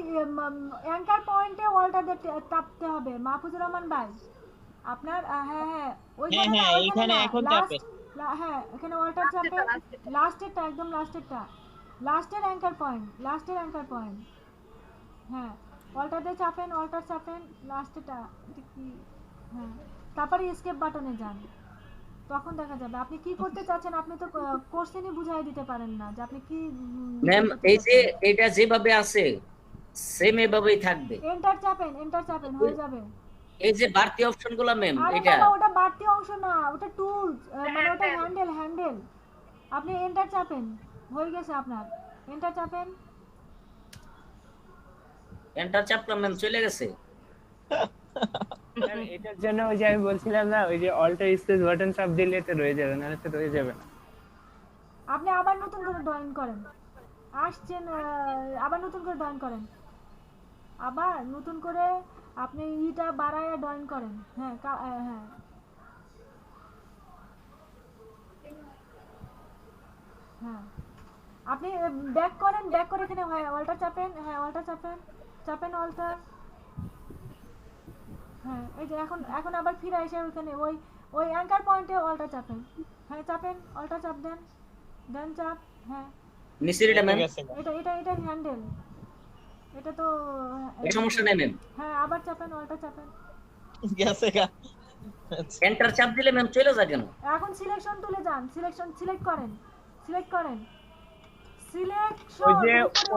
অ্যাঙ্কার পয়েন্টে অল্টার চাপতে হবে মাহফুজুর রহমান ভাই। আপনার হ্যাঁ ওইখানে না, হ্যাঁ ওইখানে এইখানে না, এখন লাস্ট, চাপে। হ্যাঁ এখানে অল্টার চাপে, লাস্টেরটা, একদম লাস্টেরটা, লাস্টের অ্যাঙ্কার পয়েন্ট, হ্যাঁ অল্টার দিয়ে চাপেন, লাস্টেরটা, এটা কি, হ্যাঁ তারপরে এসকেপ বাটনে যান, তখন দেখা যাবে আপনি কি করতে চাচ্ছেন। আপনি তো কোশ্চেনই বুঝাই দিতে পারেন না যে আপনি কি ম্যাম করতে এই যে চাচ্ছেন। এটা যেভাবে আছে সেম এভাবেই থাকবে। এন্টার চাপেন, হয়ে যাবে। এই যে বাড়তি অপশন গুলা ম্যাম, আরে এটা বাবা, ওটা বাড়তি অংশ না, ওটা টুলস, মানে ওটা হ্যান্ডেল। আপনি এন্টার চাপেন, হয়ে গেছে আপনার, এন্টার চাপেন। এন্টার চাপলাম ম্যাম, চলে গেছে। এটার জন্য ওই যে আমি বলছিলাম না, ওই যে অল্টার স্পেস বাটন চাপ দিলে এটা রয়ে যাবে, নাহলে তো রয়ে যাবে না। আপনি আবার নতুন করে ড্রয়িং করেন, আসছেন আবার নতুন করে ড্রয়িং করেন, আবার নতুন করে আপনি ইটা বাড়ায়া ড্রয়িং করেন। হ্যাঁ হ্যাঁ হ্যাঁ আপনি ব্যাক করে এখানে অল্টার চাপেন, হ্যাঁ অল্টার চাপেন অল্টার, হ্যাঁ এই যে এখন আবার ফিরে এসে ওখানে ওই অ্যাঙ্কার পয়েন্টে অল্টার চাপেন, হ্যাঁ চাপেন, অল্টার চাপ দেন চাপ, হ্যাঁ নিচের এটা ম্যাম, এটা হ্যান্ডেল, এটা তো এই সমস্যা নেই ম্যাম। হ্যাঁ আবার চাপেন, অল্টার চাপেন। গেছে গা। এন্টার চাপ দিলে ম্যাম চলে যায় কেন? এখন সিলেকশন তুলে যান, সিলেক্ট করেন,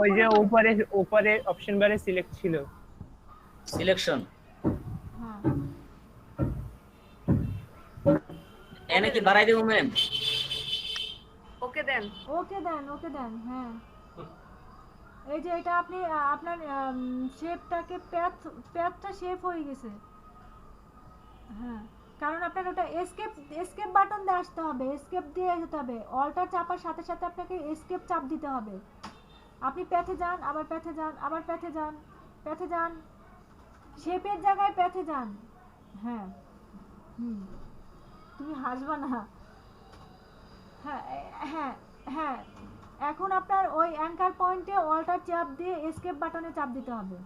ওই যে উপরে অপশন বারে সিলেক্ট ছিল, সিলেকশন হ্যাঁ এনে কি বাড়াই দেবো ম্যাম? ওকে দেন। হ্যাঁ এই যে এটা আপনি আপনার শেপটাকে প্যাথটা শেপ হয়ে গেছে, হ্যাঁ কারণ আপনার ওটা এসকেপ বাটন দিয়ে আসতে হবে, এসকেপ দিয়ে যেতে হবে, অল্টার চাপার সাথে সাথে আপনাকে এসকেপ চাপ দিতে হবে। আপনি প্যাথে যান, আবার প্যাথে যান, শেপের জায়গায় প্যাথে যান, হ্যাঁ তুমি হাসবা না, হ্যাঁ হ্যাঁ হ্যাঁ এখন আপনার ওই অ্যাঙ্কার পয়েন্টে অল্টার চাপ দিয়ে এসকেপ বাটনে চাপ দিতে হবে,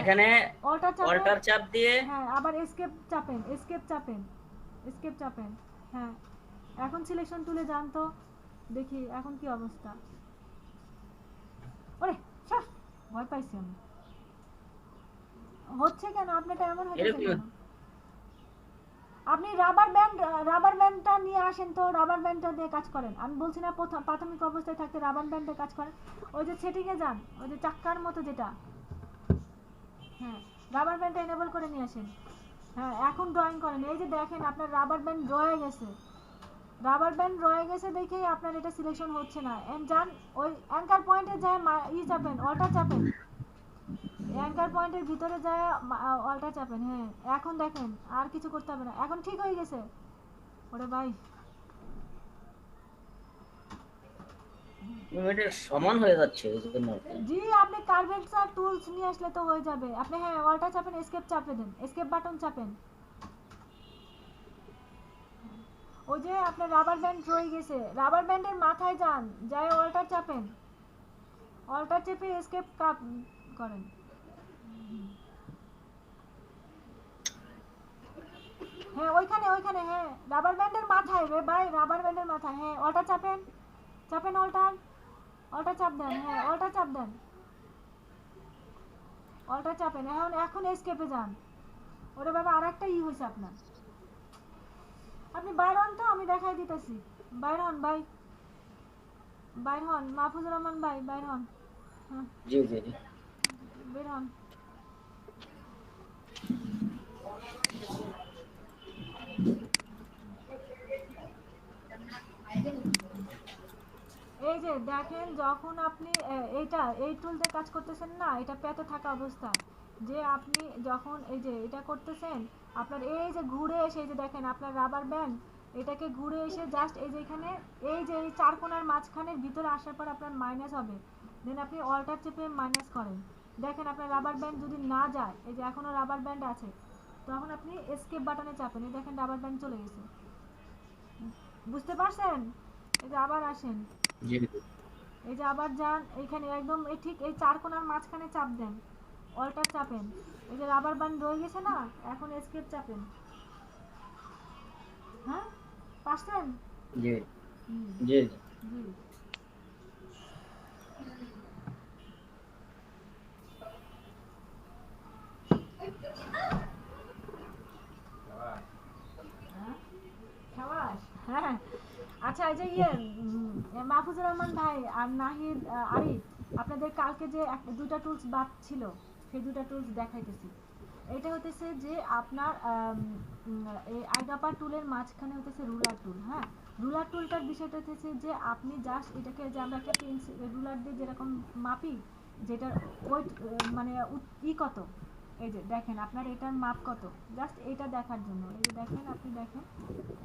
এখানে অল্টার চাপ দিয়ে হ্যাঁ আবার এসকেপ চাপেন, হ্যাঁ এখন সিলেকশন তুলে যান তো দেখি এখন কি অবস্থা। ওরে শ্বাস, ভয় পাইছি আমি, হচ্ছে কেন আপনারটা এমন হচ্ছে এরকম কেন? আপনি রাবার ব্যান্ডটা নিয়ে আসেন তো, রাবার ব্যান্ডটা দিয়ে কাজ করেন। আমি বলছি না প্রাথমিক অবস্থায় থাকতে রাবার ব্যান্ডে কাজ করেন, ওই যে সেটিংয়ে যান, ওই যে চাক্কার মতো যেটা, হ্যাঁ রাবার ব্যান্ডটা এনেবল করে নিয়ে আসেন, হ্যাঁ এখন ড্রয়িং করেন। এই যে দেখেন আপনার রাবার ব্যান্ড রয়ে গেছে দেখেই আপনার এটা সিলেকশন হচ্ছে না। যান ওই অ্যাঙ্কার পয়েন্টে যায় চাপেন, অল্টার চাপেন, অ্যাঙ্কার পয়েন্টের ভিতরে যায় অল্টার চাপেন, হ্যাঁ এখন দেখেন আর কিছু করতে হবে না, এখন ঠিক হয়ে গেছে। ওরে ভাই এটা সমান হয়ে যাচ্ছে এই জন্য। জি, আপনি কার্ভেক্সার টুলস নিয়ে আসলে তো হয়ে যাবে। আপনি হ্যাঁ অল্টার চাপেন, এসকেপ চাপে দেন, এসকেপ বাটন চাপেন, ওই যে আপনার রাবার ব্যান্ড রয়ে গেছে, রাবার ব্যান্ডের মাথায় যান, যায় অল্টার চাপেন, অল্টার চেপে এসকেপ করেন, হ্যাঁ ওইখানে ওইখানে, হ্যাঁ রাবার ব্যান্ডের মাথায় রে ভাই, রাবার ব্যান্ডের মাথায়। হ্যাঁ অল্টার চাপেন, চাপেন অল্টার, অল্টার চাপ দেন, হ্যাঁ অল্টার চাপ দেন, অল্টার চাপেন। এখন এখন এসকেপে যান। ওরে বাবা আরেকটা হয়েছে আপনার। আপনি বাইর হন তো, আমি দেখাই দিতেছি। বাইর হন ভাই, বাইর হন মাহফুজুর রহমান ভাই, বাইর হন। হ্যাঁ জি জি জি। বের হন। এই যে দেখেন, যখন আপনি এইটা এই টুল দিয়ে কাজ করতেছেন না, এটা পেতে থাকা অবস্থায় যে আপনি যখন এই যে এটা করতেছেন, আপনার এই যে ঘুরে এসে এই যে দেখেন আপনার রাবার ব্যান্ড, এটাকে ঘুরে এসে জাস্ট এই যে এখানে এই যে এই চার কোণার মাঝখানের ভিতরে আসার পর আপনার মাইনাস হবে। দেন আপনি অল্টার চেপে মাইনাস করেন। দেখেন আপনার রাবার ব্যান্ড যদি না যায়, এই যে এখনো রাবার ব্যান্ড আছে, তখন আপনি এসকেপ বাটনে চাপেন। এই দেখেন রাবার ব্যান্ড চলে গেছে। বুঝতে পারছেন? এই যে আবার আসেন, জি এই যে আবার যান এখানে একদম এই ঠিক এই চার কোণার মাঝখানে চাপ দেন, অল্টার চাপেন। এই যে রাবার ব্যান্ড রয়ে গেছে না, এখন এসকেপ চাপেন। হ্যাঁ পারছেন? জি হুম, জি। জি। হ্যাঁ? খাওয়াস? হ্যাঁ। আচ্ছা এই যে মাহফুজুর রহমান ভাই আর নাহিদ আরিফ, আপনাদের কালকে যে দুটা টুলস বাদ ছিল, সেই দুটা টুলস দেখাইতেছি। এটা হতেছে যে আপনার এই আইগাপা টুলের মাঝখানে হতেছে রুলার টুল। হ্যাঁ রুলার টুলটার বিষয়টা হতেছে যে আপনি জাস্ট এটাকে যে আমরা একটা পেন্সিল রুলার দিয়ে যেরকম মাপি, যেটার ওয়েট মানে কত, এই যে দেখেন আপনার এটার মাপ কত, জাস্ট এটা দেখার জন্য। এই যে দেখেন, আপনি দেখেন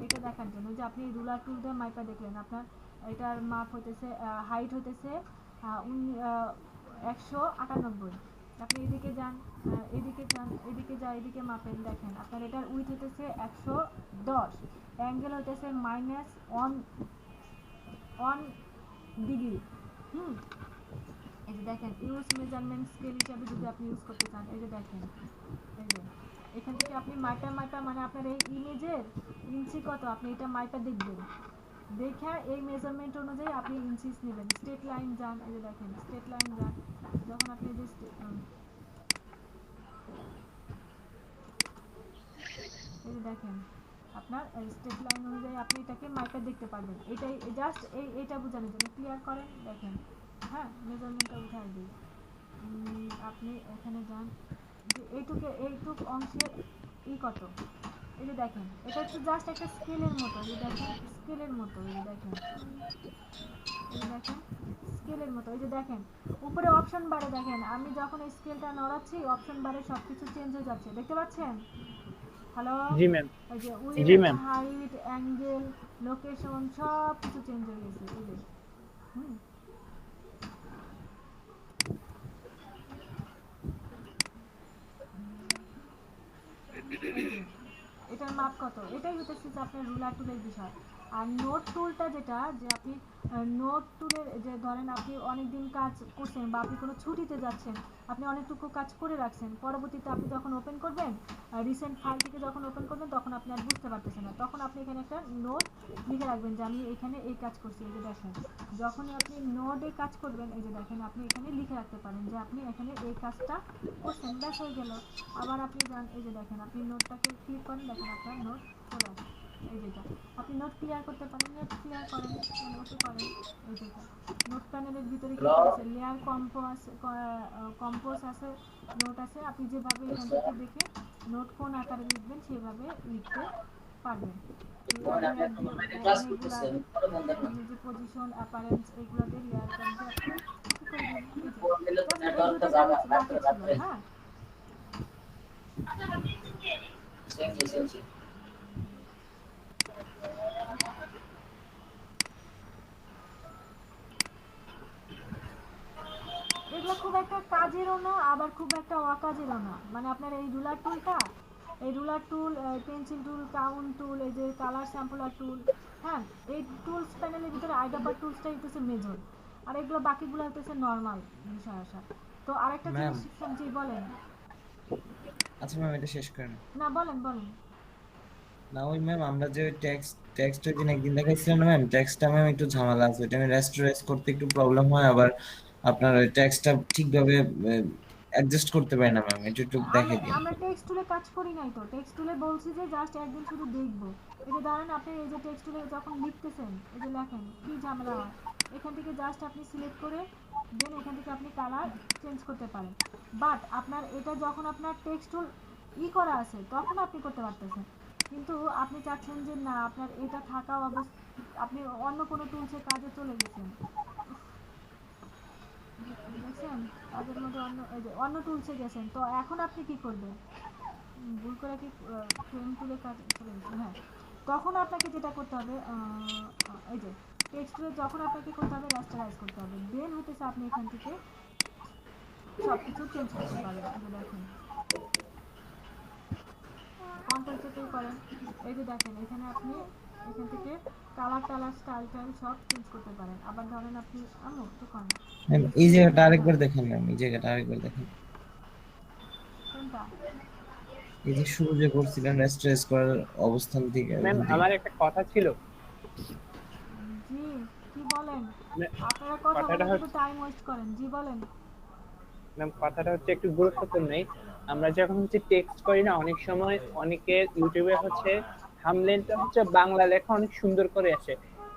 এটা দেখার জন্য যে আপনি রুলার টুল দিয়ে মাপটা দেখলেন, আপনার এটার মাপ হইতেছে হাইট হইতেছে 198। আপনি এদিকে যান, এদিকে যান, এদিকে যা, এদিকে মাপেন, দেখেন আপনার এটার উইথ হইতেছে 110, অ্যাঙ্গেল হইতেছে -1 ডিগ্রি। হুম, এই যে দেখেন ইউজ মেজারমেন্ট স্কেল হিসাবে যদি আপনি ইউজ করতে চান, এই যে দেখেন, এই যে এখান থেকে আপনি মাইপা মানে আপনার এই ইমেজের ইঞ্চি কত, আপনি এটা মাইপা দেখবেন। দেখে এই মেজারমেন্ট অনুযায়ী আপনি ইঞ্চিস নেবেন। স্ট্রেট লাইন যান, এই যে দেখেন স্ট্রেট লাইন যান, যখন আপনি এই যে দেখেন আপনার স্ট্রেট লাইন অনুযায়ী আপনি এটাকে মাইপা দেখতে পারবেন। এটাই জাস্ট এইটা বোঝানোর জন্য। ক্লিয়ার করেন, দেখেন। হ্যাঁ মেজারমেন্টটা উঠাই দিই। আপনি এখানে যান যে এইটুক অংশের কত, এই যে দেখেন এটা হচ্ছে জাস্ট একটা স্কেলের মতো। এই যে দেখেন স্কেলের মতো, এই যে দেখেন, এই যে দেখেন স্কেলের মতো। এই যে দেখেন উপরে অপশন বারে দেখেন, আমি যখন এই স্কেলটা নড়াচ্ছি অপশন বারে সবকিছু চেঞ্জ হয়ে যাচ্ছে, দেখতে পাচ্ছেন? হ্যালো, জি ম্যাম। এই যে জি with, ma'am. Height, angle, location সব কিছু চেঞ্জ হয়ে গেছে। এই যে হুম, এটার মাপ কত, এটাই হতেছে যে আপনার রুলার টুলের বিষয়। আর নোট টুলটা যেটা, যে আপনি নোট টুলের যে ধরেন আপনি অনেক দিন কাজ করছেন বা আপনি কোনো ছুটিতে যাচ্ছেন, আপনি অনেকটুকু কাজ করে রাখছেন, পরবর্তীতে আপনি যখন ওপেন করবেন, রিসেন্ট ফাইল থেকে যখন ওপেন করবেন, তখন আপনি আর বুঝতে পারতেছেন না, তখন আপনি এখানে একটা নোট লিখে রাখবেন যে আমি এখানে এই কাজ করছি। এই যে দেখেন যখনই আপনি নোটে কাজ করবেন, এই যে দেখেন আপনি এখানে লিখে রাখতে পারেন যে আপনি এখানে এই কাজটা করছেন, ব্যাস হয়ে গেল। আবার আপনি যান, এই যে দেখেন আপনি নোটটাকে ক্লিক করেন, দেখেন আপনার নোট চলে আসে। এই যেটা আপনি নোট ক্লিয়ার করতে পারেন, নোট ক্লিয়ার করেন, নোটে করেন। এই যেটা নোট প্যানেলের ভিতরে কি আছে, লেয়ার কম্পোজ আছে, নোট আছে। আপনি যেভাবে এখান থেকে দেখে নোট কোন আকারে লিখবেন সেভাবে লিখতে পারবেন। যে পজিশন, অ্যাপারেন্স, এগুলোতে লেয়ার কমতে আপনি কি করবেন, এই যে জাস্ট এই দুটো জিনিস বাকি ছিল। হ্যাঁ এগুলো খুব একটা কাজেরও না, আবার খুব একটা অকাজেরও না। মানে আপনার এই রুলার টুলটা, এই রুলার টুল, পেন্সিল টুল, কাউন্ট টুল, এই যে কালার স্যাম্পলার টুল, হ্যাঁ এই টুলস প্যানেলের ভিতরে আইগাপার টুলসটাই হচ্ছে মেজর, আর এগুলো বাকিগুলো হচ্ছে নর্মাল বিষয় আসা। তো আরেকটা ম্যাম, জিনিস শুনছি, বলেন। আচ্ছা ম্যাম এটা শেষ করেন। না বলেন বলেন। না ওই ম্যাম আমরা যে টেক্সট ওই দিন একদিন দেখাইছিলাম না ম্যাম, টেক্সটটা ম্যাম একটু ঝামেলা আছে, ওটা আমি রেস্টোরেজ করতে একটু প্রবলেম হয়, আবার আপনার ওই টেক্সটটা ঠিকভাবে অ্যাডজাস্ট করতে পারি না ম্যাম, এটা একটু আমরা দেখে দিন। আমরা টেক্সট টুলে কাজ করি নাই তো, টেক্সট টুলে বলছি যে জাস্ট একদিন শুধু দেখবো। এই যে ধরেন আপনি এই যে টেক্সট টুলে যখন লিখতেছেন, এই যে লেখেন কি ঝামেলা হয়, এখান থেকে জাস্ট আপনি সিলেক্ট করে দেন এখান থেকে আপনি কালার চেঞ্জ করতে পারেন। বাট আপনার এটা যখন আপনার টেক্সট টুল করা আছে তখন আপনি করতে পারতেছেন, কিন্তু আপনি চাচ্ছেন যে না আপনার এটা থাকা অবস্থা, আপনি অন্য কোনো টুলসে কাজে চলে গেছেন, দেখছেন কাজের মধ্যে অন্য টুলসে গেছেন, তো এখন আপনি কি করবেন? ভুল করে কি ফ্রেম তুলে কাজ চলে গেছে, হ্যাঁ। তখন আপনাকে যেটা করতে হবে, এই যে টেক্সটে যখন আপনাকে করতে হবে রাস্টারাইজ করতে হবে, দেন হতেছে আপনি এখান থেকে সব কিছু চেঞ্জ করতে পারবেন। এই যে দেখেন কন্ট্রোল চেপে করেন, এই যে দেখেন এখানে আপনি এখান থেকে কালার টালার স্টাইল টাইল সব চেঞ্জ করতে পারেন। আবার ধরেন আপনি একটু করেন ম্যাম এই জায়গাটা আরেকবার দেখেন ম্যাম, এই জায়গাটা আরেকবার দেখেন, কোনটা? এই যে শুরু যে করছিলেন রেস্টোরেজ করার অবস্থান থেকে ম্যাম ওখান থেকে। আমার একটা কথা ছিল। জি, কি বলেন? ম্যাম, আপনারা কথা কথাটা বলে শুধু হচ্ছে টাইম ওয়েস্ট করেন। জি বলেন। ম্যাম কথাটা হচ্ছে একটু গুরুত্বপূর্ণই। আমরা যখন হচ্ছে টেক্সট করি না, অনেক সময় অনেকে ইউটিউবে হচ্ছে থাম্বনেলটা হচ্ছে বাংলা লেখা অনেক সুন্দর করে আসে,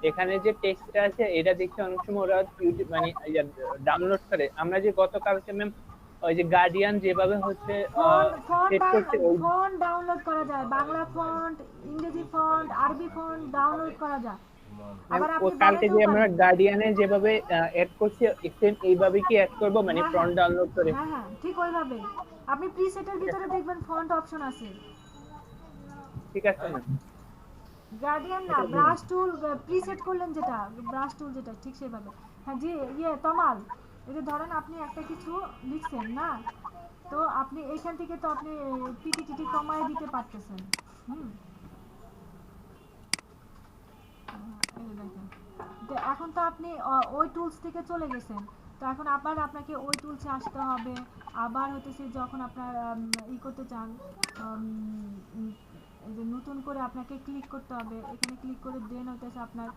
এখানে যে টেক্সটটা আছে এটা দেখে অনেক সময় ওরা ইউটিউব মানে ডাউনলোড করে। আমরা যে গতকালকে ম্যাম ওই যে গার্ডিয়ান যেভাবে হচ্ছে সেট করছে ওই ফন্ট ডাউনলোড করা যায়, বাংলা ফন্ট, ইংরেজি ফন্ট, আরবি ফন্ট ডাউনলোড করা যায়। আবার ও আপনি কালকে যে বানাইতেও আমরা পারেন। গার্ডিয়ানে যেভাবে এড করছি সেম এইভাবে কি এড করব, মানে হ্যাঁ হ্যাঁ ফন্ট ডাউনলোড করে? হ্যাঁ হ্যাঁ ঠিক ওইভাবে। আপনি প্রিসেটের ঠিক আছে, ভিতরে দেখবেন ফন্ট অপশন আছে। ঠিক আছে ম্যাম। গার্ডিয়ান না, এটা বলুন। ব্রাশ টুল প্রিসেট করলেন যেটা, ব্রাশ টুল যেটা ঠিক সেভাবে। হ্যাঁ জি, তমাল, এই যে ধরেন আপনি একটা কিছু লিখছেন না, তো আপনি এইখান থেকে তো আপনি পিটি টিটি কমায় দিতে পারতেছেন। হুম, এই যে দেখেন, তো এখন তো আপনি ওই টুলস থেকে চলে গেছেন, তো এখন আবার আপনাকে ওই টুলসে আসতে হবে। আবার হতেছে যখন আপনার করতে চান, এই যে নতুন করে আপনাকে ক্লিক করতে হবে, এখানে ক্লিক করে দেন হতেছে আপনার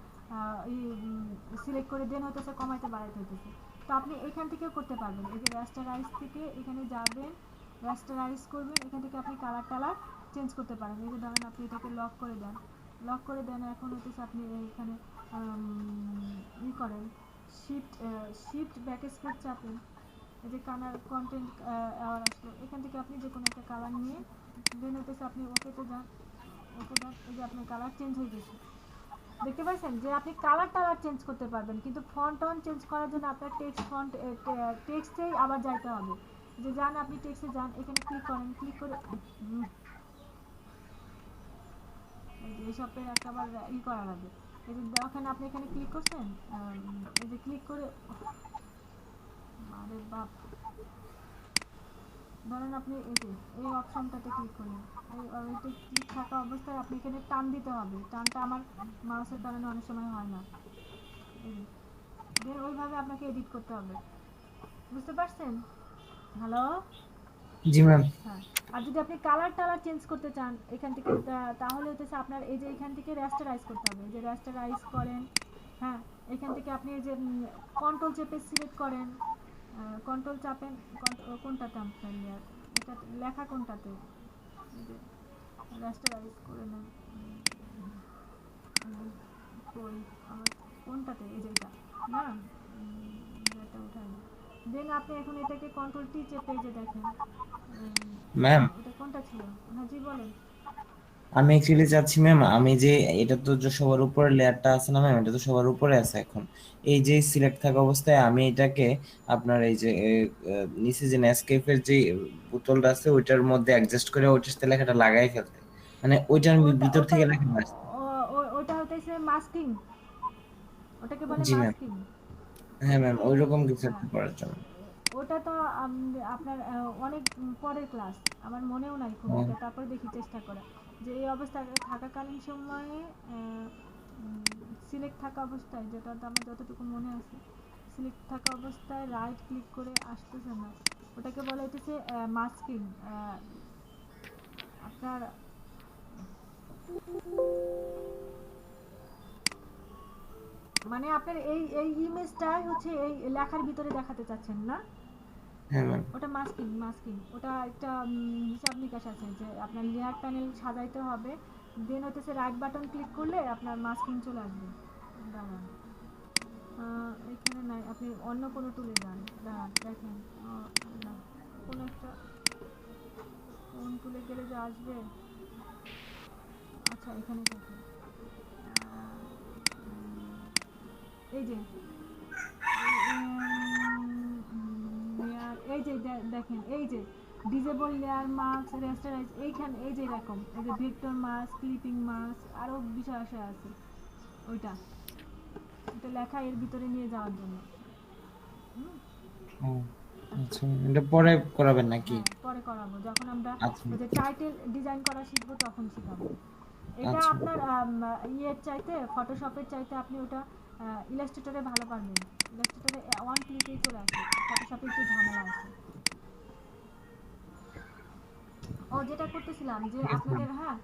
সিলেক্ট করে দেন হতেছে কমাইতে বাড়াইতে হতেছে। তো আপনি এখান থেকেও করতে পারবেন, এই যে রাস্টারাইজ থেকে এখানে যাবেন, রাস্টারাইজ করবেন, এখান থেকে আপনি কালার টালার চেঞ্জ করতে পারেন। এই যে ধরেন আপনি এটাকে লক করে দেন, লক করে দেন, এখন হচ্ছে আপনি এখানে করেন, শিফট ব্যাক স্পেস চাপেন, এই যে কালার কন্টেন্ট অ্যাওয়ার আসলো, এখান থেকে আপনি যে কোনো একটা কালার নিয়ে দেন হতেছে আপনি ওকেতে যান, ওকে যান, এই যে আপনার কালার চেঞ্জ হয়ে গেছে। দেখতে পাচ্ছেন যে আপনি কালার টালার চেঞ্জ করতে পারবেন, কিন্তু ফন্ট অন চেঞ্জ করার জন্য আপনার টেক্সটেই আবার যাইতে হবে। যে যান আপনি টেক্সটে যান, এখানে ক্লিক করেন, ক্লিক করে এইসবের একটা আবার করা লাগবে। এই যে দেখেন আপনি এখানে ক্লিক করছেন, এই যে ক্লিক করে, আরে বাপ, ধরেন আপনি এই অপশনটাতে ক্লিক করলেন, এইটা ক্লিক থাকা অবস্থায় আপনি এখানে টান দিতে হবে, টানটা আমার মাউসের কারণে অনেক সময় হয় না। দেন ওইভাবে আপনাকে এডিট করতে হবে, বুঝতে পারছেন? হ্যালো? জি ম্যাম। হ্যাঁ, আর যদি আপনি কালার টালার চেঞ্জ করতে চান এখান থেকে, তাহলে হচ্ছে আপনার এই যে এখান থেকে রাস্টারাইজ করতে হবে, এই যে রাস্টারাইজ করেন, হ্যাঁ, এখান থেকে আপনি এই যে কন্ট্রোল চেপে সিলেক্ট করেন, কন্ট্রোল চাপেন, কোনটাতে আপনার এটা লেখা কোনটাতে, রাস্টারাইজ করে নেন, কই আমার কোনটাতে, এই যে এটা না, এটা উঠাই না। দেন আপনি এখন এটাকে কন্ট্রোল টি চেপে যে দেখেন, ম্যাম এটা কোনটা ছিল? হ্যাঁ জি বলেন। আমি অ্যাকচুয়ালি চাচ্ছি ম্যাম, আমি যে এটা তো যে সবার উপরে লেয়ারটা আছে না ম্যাম, এটা তো সবার উপরে আছে এখন, এই যে সিলেক্ট থাকা অবস্থায় আমি এটাকে আপনার এই যে নিচে যে নেসকেফের যে বোতলটা আছে ওইটার মধ্যে অ্যাডজাস্ট করে ওইটার সাথে লেখাটা লাগাই ফেলতে, মানে ওইটার ওটা ভিতর ওটা থেকে লেখা আসছে। ওটা হতেছে মাস্কিং, ওটাকে বলে জি ম্যাম। মাস্কিং। হ্যাঁ ম্যাম, তো ওইরকম কিছু হ্যাঁ, একটা করার জন্য। ওটা তো আপনার অনেক পরের ক্লাস, আমার মনেও নাই খুব ও, একটা, তারপর দেখি চেষ্টা করা যে এই অবস্থা থাকাকালীন সময়ে সিলেক্ট থাকা অবস্থায়, যেটা তো আমার যতটুকু মনে আছে, সিলেক্ট থাকা অবস্থায় রাইট ক্লিক করে আসতেছে না, ওটাকে বলা হইতেছে মাস্কিং। আপনার মানে আপনার এই এই ইমেজটাই হচ্ছে এই লেখার ভিতরে দেখাতে চাচ্ছেন না? হ্যাঁ ম্যাম। ওটা মাস্কিং মাস্কিং ওটা একটা হিসাব নিকাশ আছে যে আপনার লেয়ার প্যানেল সাজাইতে হবে, দেন হচ্ছে রাইট বাটন ক্লিক করলে আপনার মাস্কিং চলে আসবে। দাঁড়ান, এখানে নাই, আপনি অন্য কোনো টুলে যান। দাঁড়ান দেখেন, না কোনো একটা কোন টুলে গেলে যে আসবে। আচ্ছা এখানে দেখেন, এই যে এই যে দেখেন, এই যে ডিজেবল লেয়ার মাস্ক রেস্টারাইজ, এইখানে এই যে এরকম এই যে ভেক্টর মাস্ক, ক্লিপিং মাস্ক, আরো বিষয় আছে ওইটা, এটা লেখা এর ভিতরে নিয়ে যাওয়ার জন্য। ও আচ্ছা, এটা পরে করাবেন নাকি? হ্যাঁ, পরে করাবো যখন আমরা আচ্ছা ওই যে টাইটেল ডিজাইন করা শিখবো তখন শিখাবো। এটা আচ্ছা আপনার ইয়ের চাইতে, ফটোশপের চাইতে আপনি ওটা ইলাস্ট্রেটরে ভালো পারবেন। ইলাস্ট্রেটরে ওয়ান ক্লিকেই চলে আসে, ফটোশপে একটু ঝামেলা আছে। ও যেটা করতেছিলাম যে আপনাদের, হ্যাঁ